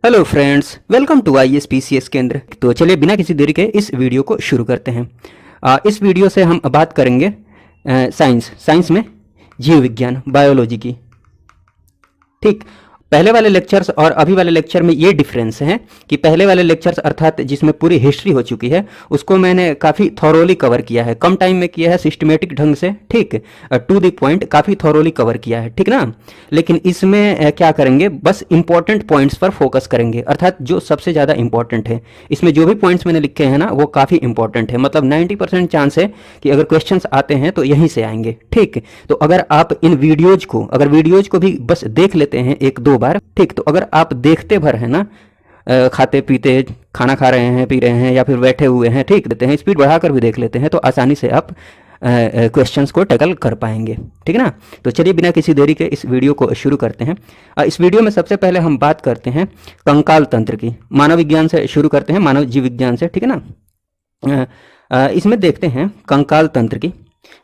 Hello friends, welcome to ISPCS केंद्र। तो चलिए बिना किसी देरी के इस वीडियो को शुरू करते हैं। इस वीडियो से हम बात करेंगे साइंस में जीव विज्ञान बायोलॉजी की। ठीक, पहले वाले लेक्चर्स और अभी वाले लेक्चर में ये डिफरेंस है कि पहले वाले लेक्चर्स अर्थात जिसमें पूरी हिस्ट्री हो चुकी है उसको मैंने काफ़ी थॉरोली कवर किया है, कम टाइम में किया है, सिस्टमेटिक ढंग से, ठीक, टू द पॉइंट, काफ़ी थॉरोली कवर किया है, ठीक ना। लेकिन इसमें क्या करेंगे, बस इंपॉर्टेंट पॉइंट्स पर फोकस करेंगे, अर्थात जो सबसे ज़्यादा इंपॉर्टेंट है। इसमें जो भी पॉइंट्स मैंने लिखे हैं ना वो काफ़ी इंपॉर्टेंट है, मतलब 90% चांस है कि अगर क्वेश्चंस आते हैं तो यहीं से आएंगे। ठीक, तो अगर आप इन वीडियोज को भी बस देख लेते हैं एक दो बार, ठीक, तो अगर आप देखते भर है ना, खाते पीते, खाना खा रहे हैं, पी रहे हैं, या फिर बैठे हुए हैं, ठीक, देते हैं, स्पीड बढ़ाकर भी देख लेते हैं तो आसानी से आप क्वेश्चंस को टैकल कर पाएंगे, ठीक ना। तो चलिए बिना किसी देरी के इस वीडियो को शुरू करते हैं। इस वीडियो में सबसे पहले हम बात करते हैं कंकाल तंत्र की। मानव विज्ञान से शुरू करते हैं, मानव जीव विज्ञान से, ठीक है ना। इसमें देखते हैं कंकाल तंत्र की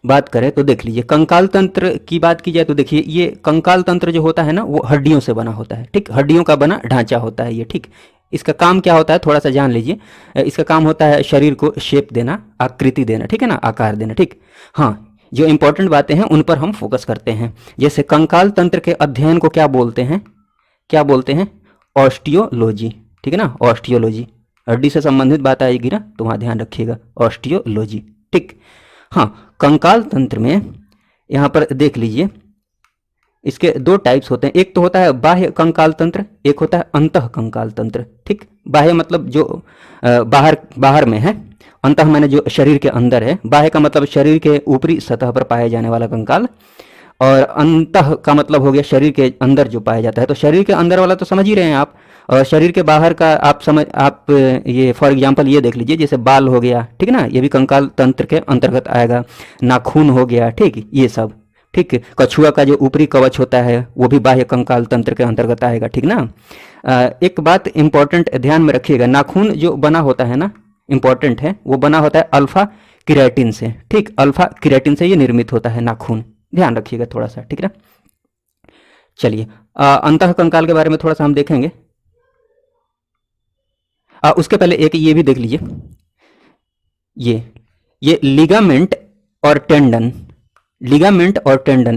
बात करें तो देख लीजिए, कंकाल तंत्र की बात की जाए तो देखिए, ये कंकाल तंत्र जो होता है ना वो हड्डियों से बना होता है, ठीक, हड्डियों का बना ढांचा होता है ये, ठीक। इसका काम क्या होता है थोड़ा सा जान लीजिए। इसका काम होता है शरीर को शेप देना, आकृति देना, ठीक है ना, आकार देना, ठीक। हाँ, जो इंपॉर्टेंट बातें हैं उन पर हम फोकस करते हैं। जैसे कंकाल तंत्र के अध्ययन को क्या बोलते हैं, ऑस्टियोलॉजी, ठीक है ना, ऑस्टियोलॉजी। हड्डी से संबंधित बात आएगी ना तो वहाँ ध्यान रखिएगा, ऑस्टियोलॉजी, ठीक। हाँ, कंकाल तंत्र में यहाँ पर देख लीजिए, इसके दो टाइप्स होते हैं। एक तो होता है बाह्य कंकाल तंत्र, एक होता है अंतः कंकाल तंत्र, ठीक। बाह्य मतलब जो बाहर में है, अंतः माने जो शरीर के अंदर है, बाह्य का मतलब शरीर के ऊपरी सतह पर पाए जाने वाला कंकाल, और अंतः का मतलब हो गया शरीर के अंदर जो पाया जाता है। तो शरीर के अंदर वाला तो समझ ही रहे हैं आप, और शरीर के बाहर का आप ये फॉर एग्जांपल ये देख लीजिए, जैसे बाल हो गया, ठीक ना, ये भी कंकाल तंत्र के अंतर्गत आएगा। नाखून हो गया, ठीक, ये सब, ठीक। कछुआ का जो ऊपरी कवच होता है वो भी बाह्य कंकाल तंत्र के अंतर्गत आएगा, ठीक ना। एक बात इंपॉर्टेंट ध्यान में रखिएगा, नाखून जो बना होता है ना, इंपॉर्टेंट है, वो बना होता है अल्फा किरेटिन से, ठीक, अल्फा किरेटिन से ये निर्मित होता है नाखून, ध्यान रखिएगा थोड़ा सा, ठीक है ना। चलिए अंतः कंकाल के बारे में थोड़ा सा हम देखेंगे। उसके पहले एक ये भी देख लीजिए, ये लिगामेंट और टेंडन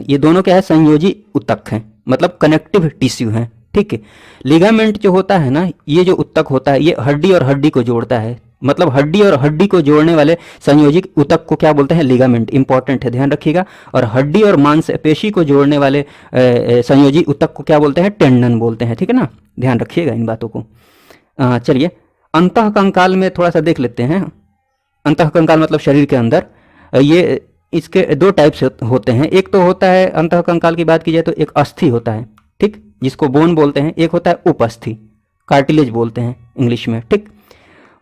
ये दोनों क्या है, संयोजी ऊतक हैं, मतलब कनेक्टिव टिश्यू हैं, ठीक है। लिगामेंट जो होता है ना, ये जो ऊतक होता है ये हड्डी और हड्डी को जोड़ता है, मतलब हड्डी और हड्डी को जोड़ने वाले संयोजी ऊतक को क्या बोलते हैं, लिगामेंट, इंपॉर्टेंट है, ध्यान रखिएगा। और हड्डी और मांसपेशी को जोड़ने वाले संयोजी ऊतक को क्या बोलते हैं, टेंडन बोलते हैं, ठीक है ना, ध्यान रखिएगा इन बातों को। चलिए अंतः कंकाल में थोड़ा सा देख लेते हैं। अंतः कंकाल मतलब शरीर के अंदर, ये इसके दो टाइप्स होते हैं। एक तो होता है, अंतः कंकाल की बात की जाए तो एक अस्थि होता है, ठीक, जिसको बोन बोलते हैं। एक होता है उपास्थि, कार्टिलेज बोलते हैं इंग्लिश में, ठीक।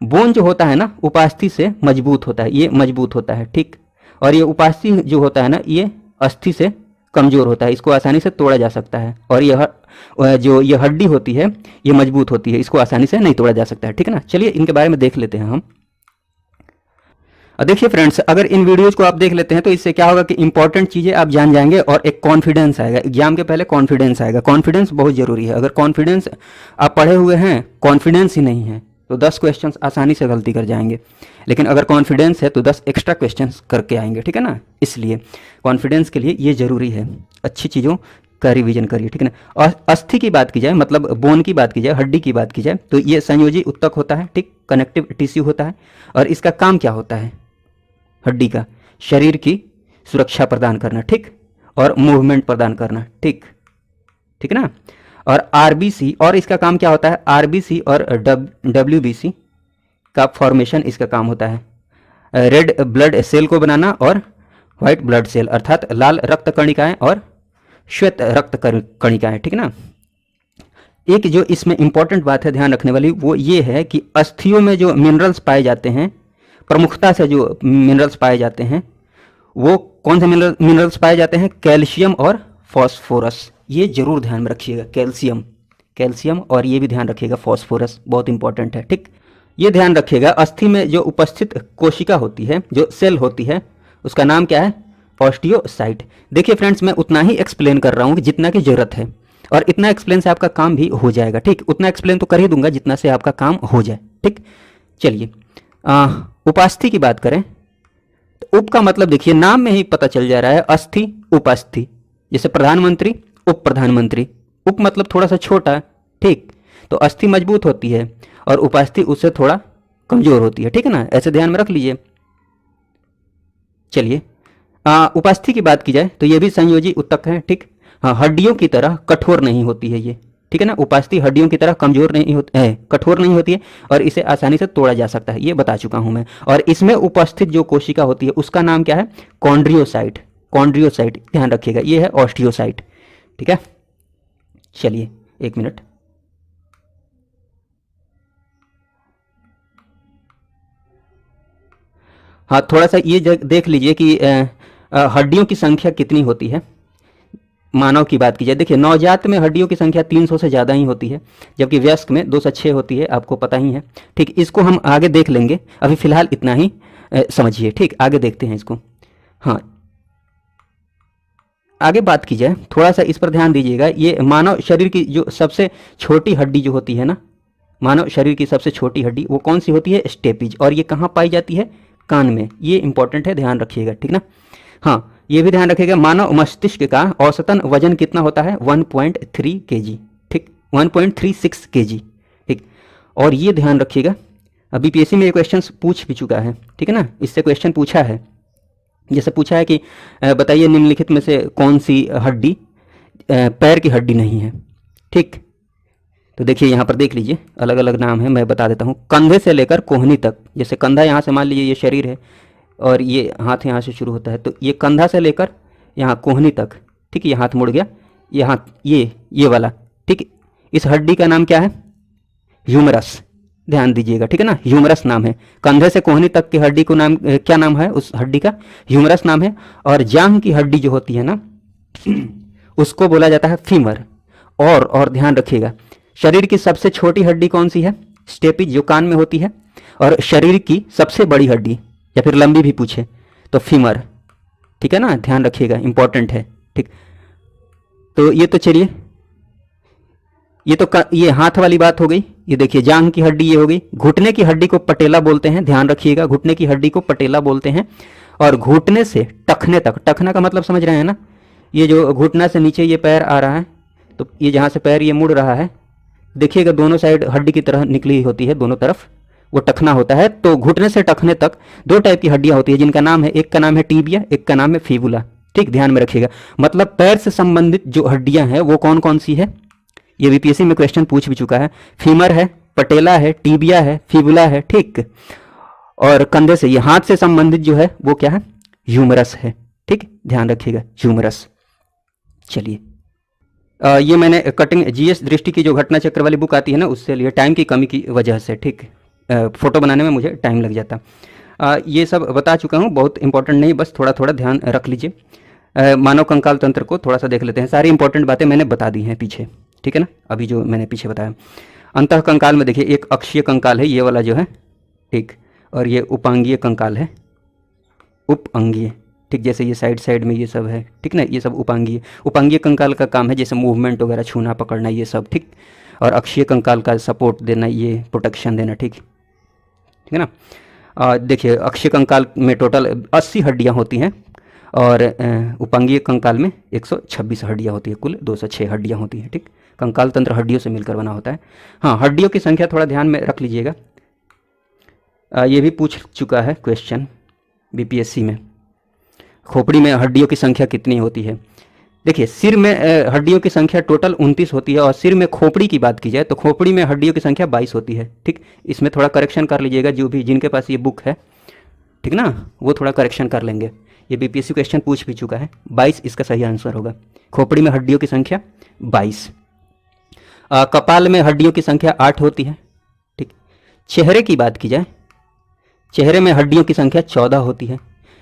बोन जो होता है ना उपास्थि से मजबूत होता है, ये मजबूत होता है, ठीक। और ये उपास्थि जो होता है ना ये अस्थि से कमजोर होता है, इसको आसानी से तोड़ा जा सकता है। और ये हड्डी होती है ये मजबूत होती है, इसको आसानी से नहीं तोड़ा जा सकता है, ठीक है ना। चलिए इनके बारे में देख लेते हैं हम। देखिए फ्रेंड्स, अगर इन वीडियोज को आप देख लेते हैं तो इससे क्या होगा कि इंपॉर्टेंट चीज़ें आप जान जाएंगे और एक कॉन्फिडेंस आएगा, एग्जाम के पहले कॉन्फिडेंस आएगा। कॉन्फिडेंस बहुत ज़रूरी है। अगर कॉन्फिडेंस आप पढ़े हुए हैं, कॉन्फिडेंस ही नहीं है तो 10 क्वेश्चंस आसानी से गलती कर जाएंगे, लेकिन अगर कॉन्फिडेंस है तो 10 एक्स्ट्रा क्वेश्चंस करके आएंगे, ठीक है ना। इसलिए कॉन्फिडेंस के लिए ये ज़रूरी है, अच्छी चीज़ों का रिवीजन करिए, ठीक है ना। और अस्थि की बात की जाए, मतलब बोन की बात की जाए, हड्डी की बात की जाए, तो ये संयोजी ऊतक होता है, ठीक, कनेक्टिव टिश्यू होता है। और इसका काम क्या होता है हड्डी का, शरीर की सुरक्षा प्रदान करना, ठीक, और मूवमेंट प्रदान करना, ठीक, ठीक ना। और आरबीसी, और इसका काम क्या होता है, आरबीसी और डब्ल्यूबीसी का फॉर्मेशन इसका काम होता है। रेड ब्लड सेल को बनाना और व्हाइट ब्लड सेल, अर्थात लाल रक्त कणिकाएं और श्वेत रक्त कणिकाएं, ठीक ना। एक जो इसमें इंपॉर्टेंट बात है ध्यान रखने वाली वो ये है कि अस्थियों में जो मिनरल्स पाए जाते हैं, प्रमुखता से जो मिनरल्स पाए जाते हैं वो कौन से मिनरल्स पाए जाते हैं, कैल्शियम और फॉस्फोरस। ये जरूर ध्यान में रखिएगा, कैल्शियम और ये भी ध्यान रखिएगा, फॉस्फोरस बहुत इंपॉर्टेंट है, ठीक। ये ध्यान रखिएगा, अस्थि में जो उपस्थित कोशिका होती है, जो सेल होती है, उसका नाम क्या है, ऑस्टियोसाइट। देखिए फ्रेंड्स, मैं उतना ही एक्सप्लेन कर रहा हूँ जितना की जरूरत है, और इतना एक्सप्लेन से आपका काम भी हो जाएगा, ठीक। उतना एक्सप्लेन तो कर ही दूंगा जितना से आपका काम हो जाए, ठीक। चलिए उपास्थि की बात करें तो उप का मतलब देखिए नाम में ही पता चल जा रहा है, अस्थि उपास्थि। जैसे प्रधानमंत्री उप प्रधानमंत्री, उप मतलब थोड़ा सा छोटा, ठीक। तो अस्थि मजबूत होती है और उपास्थि उससे थोड़ा कमजोर होती है, ठीक है ना, ऐसे ध्यान में रख लीजिए। चलिए उपास्थि की बात की जाए तो ये भी संयोजी उत्तक है, ठीक। हाँ, हड्डियों की तरह कठोर नहीं होती है ये, ठीक है ना। उपास्थि हड्डियों की तरह कमजोर नहीं होती है, कठोर नहीं होती है और इसे आसानी से तोड़ा जा सकता है, ये बता चुका हूं मैं। और इसमें उपस्थित जो कोशिका होती है उसका नाम क्या है, कॉन्ड्रियोसाइट। कॉन्ड्रियोसाइट ध्यान रखिएगा, ये है ऑस्टियोसाइट, ठीक है। चलिए 1 मिनट। हाँ, थोड़ा सा ये देख लीजिए कि हड्डियों की संख्या कितनी होती है। मानव की बात की जाए, देखिए नवजात में हड्डियों की संख्या 300 से ज़्यादा ही होती है, जबकि वयस्क में 206 होती है, आपको पता ही है, ठीक। इसको हम आगे देख लेंगे, अभी फिलहाल इतना ही समझिए, ठीक। आगे देखते हैं इसको। हाँ, आगे बात की जाए, थोड़ा सा इस पर ध्यान दीजिएगा। ये मानव शरीर की जो सबसे छोटी हड्डी जो होती है ना, मानव शरीर की सबसे छोटी हड्डी वो कौन सी होती है, स्टेपिज। और ये कहाँ पाई जाती है, कान में। ये इंपॉर्टेंट है, ध्यान रखिएगा, ठीक ना। हाँ, ये भी ध्यान रखिएगा, मानव मस्तिष्क का औसतन वजन कितना होता है, 1.3 kg, ठीक, 1.36 kg, ठीक। और ये ध्यान रखिएगा, अभी बीपीएससी में ये क्वेश्चन पूछ भी चुका है, ठीक है ना। इससे क्वेश्चन पूछा है, जैसे पूछा है कि बताइए निम्नलिखित में से कौन सी हड्डी पैर की हड्डी नहीं है, ठीक। तो देखिए यहाँ पर देख लीजिए, अलग अलग नाम है, मैं बता देता हूँ। कंधे से लेकर कोहनी तक, जैसे कंधा यहाँ से मान लीजिए ये शरीर है और ये हाथ यहाँ से शुरू होता है, तो ये कंधा से लेकर यहाँ कोहनी तक, ठीक। ये हाथ मुड़ गया, ये हाथ ये वाला, ठीक। इस हड्डी का नाम क्या है, ह्यूमरस। ध्यान दीजिएगा, ठीक है ना, ह्यूमरस नाम है। कंधे से कोहनी तक की हड्डी को नाम क्या नाम है, उस हड्डी का ह्यूमरस नाम है। और जांघ की हड्डी जो होती है ना उसको बोला जाता है फीमर। और ध्यान रखिएगा, शरीर की सबसे छोटी हड्डी कौन सी है, स्टेपिज, जो कान में होती है। और शरीर की सबसे बड़ी हड्डी या फिर लंबी भी पूछे तो फीमर, ठीक है ना, ध्यान रखिएगा, इंपॉर्टेंट है, ठीक। तो ये तो चलिए, ये हाथ वाली बात हो गई। ये देखिए जांघ की हड्डी ये हो गई। घुटने की हड्डी को पटेला बोलते हैं, ध्यान रखिएगा, घुटने की हड्डी को पटेला बोलते हैं। और घुटने से टखने तक, टखना का मतलब समझ रहे हैं ना, ये जो घुटना से नीचे ये पैर आ रहा है, तो ये जहाँ से पैर ये मुड़ रहा है, देखिएगा दोनों साइड हड्डी की तरह निकली होती है, दोनों तरफ वो टखना होता है। तो घुटने से टखने तक 2 टाइप की हड्डियां होती है, जिनका नाम है, एक का नाम है टीबिया, एक का नाम है फीबुला, ठीक। ध्यान में रखिएगा, मतलब पैर से संबंधित जो हड्डियां हैं वो कौन कौन सी है, ये बीपीएससी में क्वेश्चन पूछ भी चुका है। फीमर है, पटेला है, टीबिया है, फीबुला है, ठीक। और कंधे से, ये हाथ से संबंधित जो है वो क्या है, ह्यूमरस है, ठीक। ध्यान रखिएगा, ह्यूमरस। चलिए ये मैंने कटिंग जीएस दृष्टि की जो घटना चक्र वाली बुक आती है ना, उससे लिए, टाइम की कमी की वजह से, ठीक। फोटो बनाने में मुझे टाइम लग जाता। ये सब बता चुका हूँ, बहुत इंपॉर्टेंट नहीं, बस थोड़ा थोड़ा ध्यान रख लीजिए। मानव कंकाल तंत्र को थोड़ा सा देख लेते हैं, सारी इंपॉर्टेंट बातें मैंने बता दी हैं पीछे, ठीक है ना, अभी जो मैंने पीछे बताया। अंतः कंकाल में देखिए, एक अक्षीय कंकाल है, ये वाला जो है, ठीक। और ये उपांगीय कंकाल है, उपअंगीय, ठीक। जैसे ये साइड में ये सब है, ठीक ना, ये सब उपांगीय कंकाल का काम है, जैसे मूवमेंट वगैरह, छूना पकड़ना, ये सब, ठीक। और अक्षीय कंकाल का सपोर्ट देना, ये प्रोटेक्शन देना, ठीक है ना। देखिए अक्षीय कंकाल में टोटल 80 हड्डियाँ होती हैं और उपांगीय कंकाल में 126 हड्डियाँ होती है, कुल 206 हड्डियाँ होती हैं, ठीक। कंकाल तंत्र हड्डियों से मिलकर बना होता है। हाँ, हड्डियों की संख्या थोड़ा ध्यान में रख लीजिएगा, ये भी पूछ चुका है क्वेश्चन बीपीएससी में, खोपड़ी में हड्डियों की संख्या कितनी होती है। देखिए सिर में हड्डियों की संख्या टोटल 29 होती है, और सिर में खोपड़ी की बात की जाए तो खोपड़ी में हड्डियों की संख्या 22 होती है, ठीक। इसमें थोड़ा करेक्शन कर लीजिएगा, जो भी जिनके पास ये बुक है, ठीक ना, वो थोड़ा करेक्शन कर लेंगे। ये बीपीएससी क्वेश्चन पूछ भी चुका है, 22 इसका सही आंसर होगा। खोपड़ी में हड्डियों की संख्या 22। कपाल में हड्डियों की संख्या 8 होती है, ठीक। चेहरे की बात की जाए, चेहरे में हड्डियों की संख्या 14 होती है।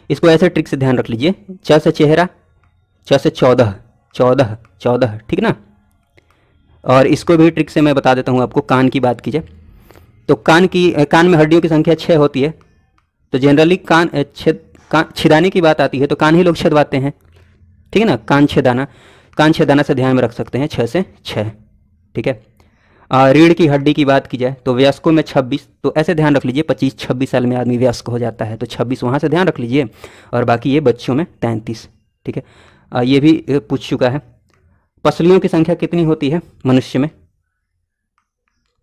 इसको ऐसे ट्रिक से ध्यान रख लीजिए, च से चेहरा, च से 14, 14, 14, ठीक ना। और इसको भी ट्रिक से मैं बता देता हूँ आपको। कान की बात की जाए तो कान में हड्डियों की संख्या 6 होती है। तो जनरली कान छिदाने की बात आती है तो कान ही लोग छिदवाते हैं, ठीक है ना, कान छिदाना। कान छेदाना से ध्यान में रख सकते हैं 6 से 6, ठीक है। रीढ़ की हड्डी की बात की जाए तो वयस्कों में 26, तो ऐसे ध्यान रख लीजिए 25-26 साल में आदमी वयस्क हो जाता है, तो 26 वहाँ से ध्यान रख लीजिए, और बाकी ये बच्चों में 33, ठीक है। ये भी पूछ चुका है। पसलियों की संख्या कितनी होती है मनुष्य में?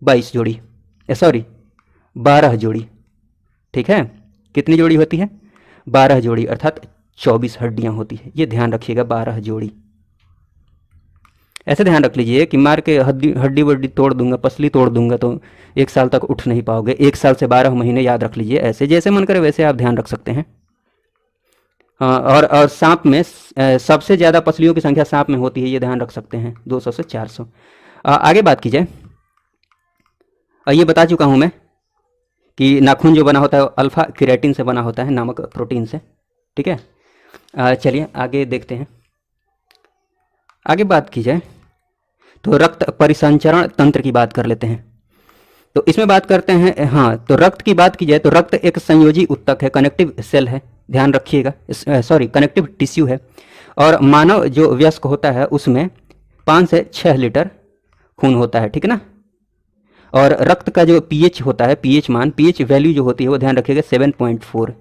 22 जोड़ी, सॉरी 12 जोड़ी, ठीक है। कितनी जोड़ी होती है? 12 जोड़ी, अर्थात 24 हड्डियां होती है, ये ध्यान रखिएगा, 12 जोड़ी। ऐसे ध्यान रख लीजिए कि मार के हड्डी वड्डी तोड़ दूंगा, पसली तोड़ दूंगा तो 1 साल तक उठ नहीं पाओगे। 1 साल से 12 महीने याद रख लीजिए, ऐसे जैसे मन करे वैसे आप ध्यान रख सकते हैं। हाँ, और सांप में सबसे ज़्यादा पसलियों की संख्या सांप में होती है, ये ध्यान रख सकते हैं, 200 से 400। आगे बात की जाए, ये बता चुका हूँ मैं कि नाखून जो बना होता है अल्फा केराटिन से बना होता है, नामक प्रोटीन से, ठीक है। चलिए आगे देखते हैं। आगे बात की जाए तो रक्त परिसंचरण तंत्र की बात कर लेते हैं। तो इसमें बात करते हैं, हाँ, तो रक्त की बात की जाए तो रक्त एक संयोजी ऊतक है, कनेक्टिव सेल है, ध्यान रखिएगा, सॉरी कनेक्टिव टिश्यू है। और मानव जो वयस्क होता है उसमें 5 से 6 लीटर खून होता है, ठीक है ना। और रक्त का जो पीएच होता है, पीएच मान, पीएच वैल्यू जो होती है वो ध्यान रखिएगा 7.4।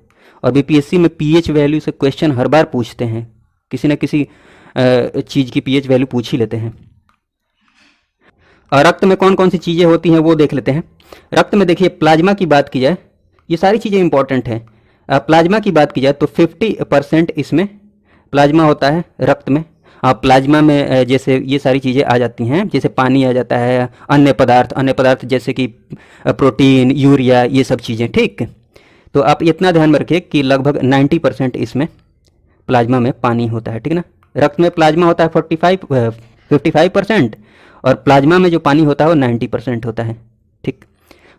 और बीपीएससी में पीएच वैल्यू से क्वेश्चन हर बार पूछते हैं, किसी न किसी चीज़ की पीएच वैल्यू पूछ ही लेते हैं। और रक्त में कौन कौन सी चीज़ें होती हैं वो देख लेते हैं। रक्त में देखिए प्लाज्मा की बात की जाए, ये सारी चीज़ें इंपॉर्टेंट हैं। प्लाज्मा की बात की जाए तो 50% इसमें प्लाज्मा होता है रक्त में। प्लाज्मा में जैसे ये सारी चीज़ें आ जाती हैं, जैसे पानी आ जाता है, अन्य पदार्थ जैसे कि प्रोटीन, यूरिया, ये सब चीज़ें, ठीक। तो आप इतना ध्यान में रखिए कि लगभग 90% इसमें प्लाज्मा में पानी होता है, ठीक ना। रक्त में प्लाज्मा होता है 55%, और प्लाज्मा में जो पानी होता है वो 90% होता है, ठीक।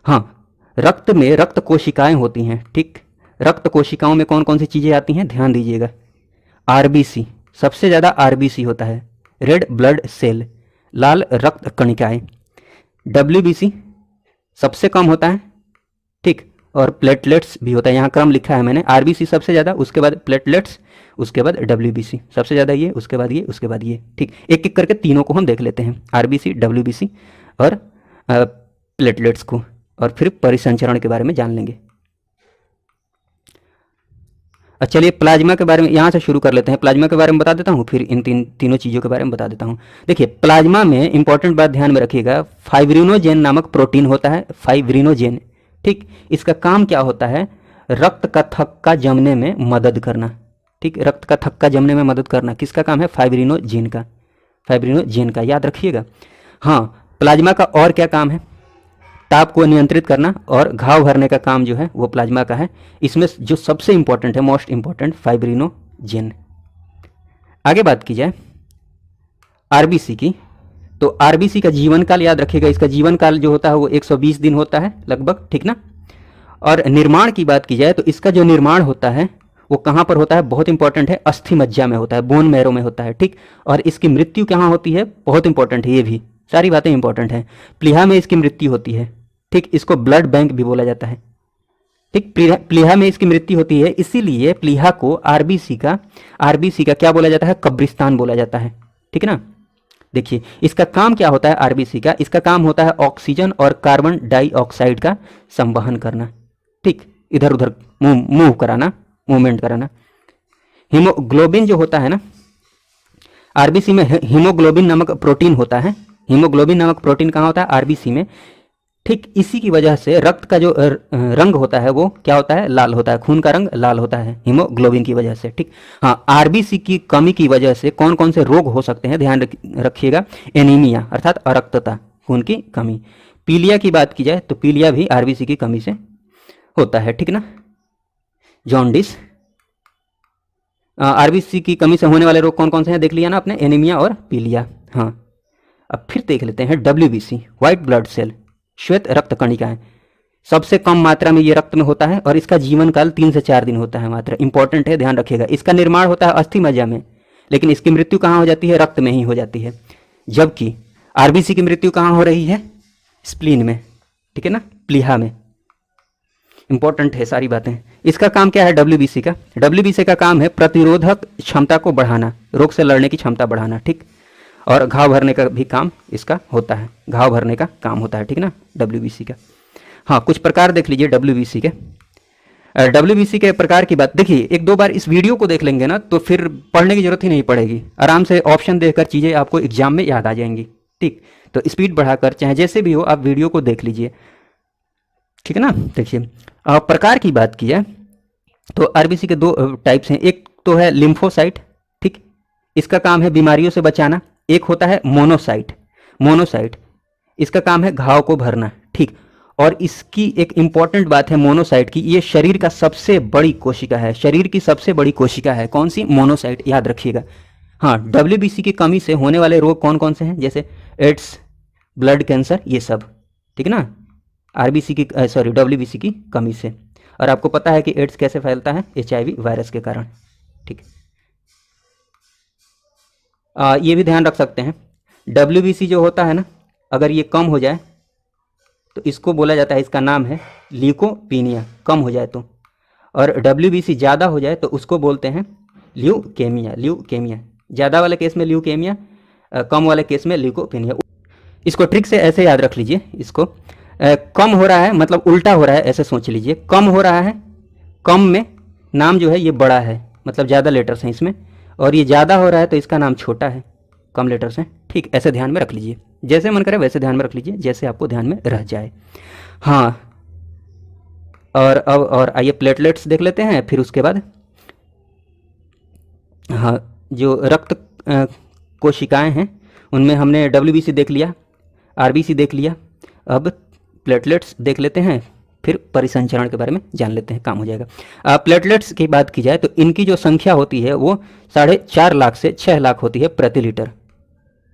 हाँ, रक्त में रक्त कोशिकाएं होती हैं, ठीक। रक्त कोशिकाओं में कौन कौन सी चीज़ें आती हैं ध्यान दीजिएगा। आरबीसी, सबसे ज़्यादा आरबीसी होता है, रेड ब्लड सेल, लाल रक्त कणिकाएं। डब्ल्यूबीसी सबसे कम होता है, ठीक। और प्लेटलेट्स भी होता है, यहाँ क्रम लिखा है मैंने, आरबीसी सबसे ज़्यादा, उसके बाद प्लेटलेट्स, उसके बाद डब्ल्यूबीसी, सबसे ज़्यादा ये, उसके बाद ये, उसके बाद ये, ठीक। एक एक करके तीनों को हम देख लेते हैं, आरबीसी, डब्ल्यूबीसी और प्लेटलेट्स को, और फिर परिसंचरण के बारे में जान लेंगे। चलिए प्लाज्मा के बारे में यहाँ से शुरू कर लेते हैं। प्लाज्मा के बारे में बता देता हूँ, फिर इन तीनों चीज़ों के बारे में बता देता हूँ। देखिए प्लाज्मा में इंपॉर्टेंट बात ध्यान में रखिएगा, फाइब्रिनोजेन नामक प्रोटीन होता है, फाइब्रिनोजेन, ठीक। इसका काम क्या होता है? रक्त का थक्का जमने में मदद करना, ठीक। रक्त का थक्का जमने में मदद करना किसका काम है? फाइब्रिनोजेन का, फाइब्रिनोजेन का, याद रखिएगा। हाँ, प्लाज्मा का और क्या काम है? ताप को नियंत्रित करना और घाव भरने का काम जो है वो प्लाज्मा का है। इसमें जो सबसे इंपॉर्टेंट है, मोस्ट इंपॉर्टेंट, फाइब्रिनोजेन। आगे बात की जाए आरबीसी की, तो आरबीसी का जीवन काल याद रखिएगा, इसका जीवन काल जो होता है वो 120 दिन होता है लगभग, ठीक ना। और निर्माण की बात की जाए तो इसका जो निर्माण होता है वो कहाँ पर होता है? बहुत इंपॉर्टेंट है, अस्थि मज्जा में होता है, बोन मैरो में होता है, ठीक। और इसकी मृत्यु कहाँ होती है? बहुत इंपॉर्टेंट है, ये भी सारी बातें इंपॉर्टेंट हैं। प्लीहा में इसकी मृत्यु होती है, ठीक। इसको ब्लड बैंक भी बोला जाता है, ठीक। प्लीहा में इसकी मृत्यु होती है, इसीलिए प्लीहा को आरबीसी का क्या बोला जाता है? कब्रिस्तान बोला जाता है, ठीक है ना। देखिए इसका काम क्या होता है आरबीसी का? इसका काम होता है ऑक्सीजन और कार्बन डाइऑक्साइड का संवहन करना, ठीक। इधर उधर मूव कराना, मूवमेंट कराना। हीमोग्लोबिन जो होता है ना, आरबीसी में हीमोग्लोबिन नामक प्रोटीन होता है। हीमोग्लोबिन नामक प्रोटीन कहाँ होता है? आरबीसी में, ठीक। इसी की वजह से रक्त का जो रंग होता है वो क्या होता है? लाल होता है, खून का रंग लाल होता है हीमोग्लोबिन की वजह से, ठीक। हाँ, आरबीसी की कमी की वजह से कौन कौन से रोग हो सकते हैं ध्यान रखिएगा। एनीमिया अर्थात अरक्तता, खून की कमी। पीलिया की बात की जाए तो पीलिया भी आरबीसी की कमी से होता है, ठीक ना। जॉन्डिस, आरबीसी की कमी से होने वाले रोग कौन कौन से हैं देख लिया ना आपने, एनीमिया और पीलिया। हाँ, अब फिर देख लेते हैं डब्ल्यूबीसी, व्हाइट ब्लड सेल, श्वेत रक्त कणिकाएं। सबसे कम मात्रा में ये रक्त में होता है और इसका जीवन काल 3 से 4 दिन होता है मात्र, इंपॉर्टेंट है, ध्यान रखिएगा। इसका निर्माण होता है अस्थि मज्जा में, लेकिन इसकी मृत्यु कहाँ हो जाती है? रक्त में ही हो जाती है। जबकि आरबीसी की मृत्यु कहाँ हो रही है? स्प्लीन में, ठीक है ना, प्लीहा में। इंपॉर्टेंट है सारी बातें। इसका काम क्या है डब्ल्यूबीसी का? डब्ल्यूबीसी का काम है प्रतिरोधक क्षमता को बढ़ाना, रोग से लड़ने की क्षमता बढ़ाना, ठीक। और घाव भरने का भी काम इसका होता है, घाव भरने का काम होता है, ठीक ना, डब्ल्यूबीसी का। हाँ, कुछ प्रकार देख लीजिए डब्ल्यूबीसी के। डब्ल्यूबीसी के प्रकार की बात देखिए, एक दो बार इस वीडियो को देख लेंगे ना तो फिर पढ़ने की जरूरत ही नहीं पड़ेगी, आराम से ऑप्शन देखकर चीज़ें आपको एग्जाम में याद आ जाएंगी। ठीक, तो स्पीड बढ़ाकर चाहे जैसे भी हो आप वीडियो को देख लीजिए, ठीक है ना। देखिए प्रकार की बात की है तो आरबीसी के दो टाइप्स हैं, एक तो है लिम्फोसाइट, ठीक, इसका काम है बीमारियों से बचाना। एक होता है मोनोसाइट, मोनोसाइट इसका काम है घाव को भरना, ठीक। और इसकी एक इंपॉर्टेंट बात है मोनोसाइट की, ये शरीर का सबसे बड़ी कोशिका है, शरीर की सबसे बड़ी कोशिका है। कौन सी? मोनोसाइट, याद रखिएगा। हाँ, डब्ल्यूबीसी की कमी से होने वाले रोग कौन कौन से हैं? जैसे एड्स, ब्लड कैंसर, ये सब, ठीक है ना, आरबीसी की सॉरी डब्ल्यूबीसी की कमी से। और आपको पता है कि एड्स कैसे फैलता है? एचआईवी वायरस के कारण, ठीक। ये भी ध्यान रख सकते हैं, डब्ल्यूबीसी जो होता है ना, अगर ये कम हो जाए तो इसको बोला जाता है, इसका नाम है ल्यूकोपीनिया, कम हो जाए तो। और डब्ल्यूबीसी ज़्यादा हो जाए तो उसको बोलते हैं ल्यूकेमिया, ल्यूकेमिया। ज़्यादा वाले केस में ल्यूकेमिया, कम वाले केस में ल्यूकोपीनिया। इसको ट्रिक से ऐसे याद रख लीजिए, इसको कम हो रहा है मतलब उल्टा हो रहा है, ऐसे सोच लीजिए। कम हो रहा है, कम में नाम जो है ये बड़ा है, मतलब ज़्यादा लेटर्स हैं इसमें, और ये ज़्यादा हो रहा है तो इसका नाम छोटा है, कम लेटर्स हैं, ठीक। ऐसे ध्यान में रख लीजिए, जैसे मन करे वैसे ध्यान में रख लीजिए, जैसे आपको ध्यान में रह जाए। हाँ, और अब और आइए प्लेटलेट्स देख लेते हैं, फिर उसके बाद हाँ, जो रक्त कोशिकाएं हैं उनमें हमने डब्ल्यूबीसी देख लिया, आरबीसी देख लिया, अब प्लेटलेट्स देख लेते हैं, फिर परिसंचरण के बारे में जान लेते हैं, काम हो जाएगा। प्लेटलेट्स की बात की जाए तो इनकी जो संख्या होती है वो 4.5 लाख से 6 लाख होती है प्रति लीटर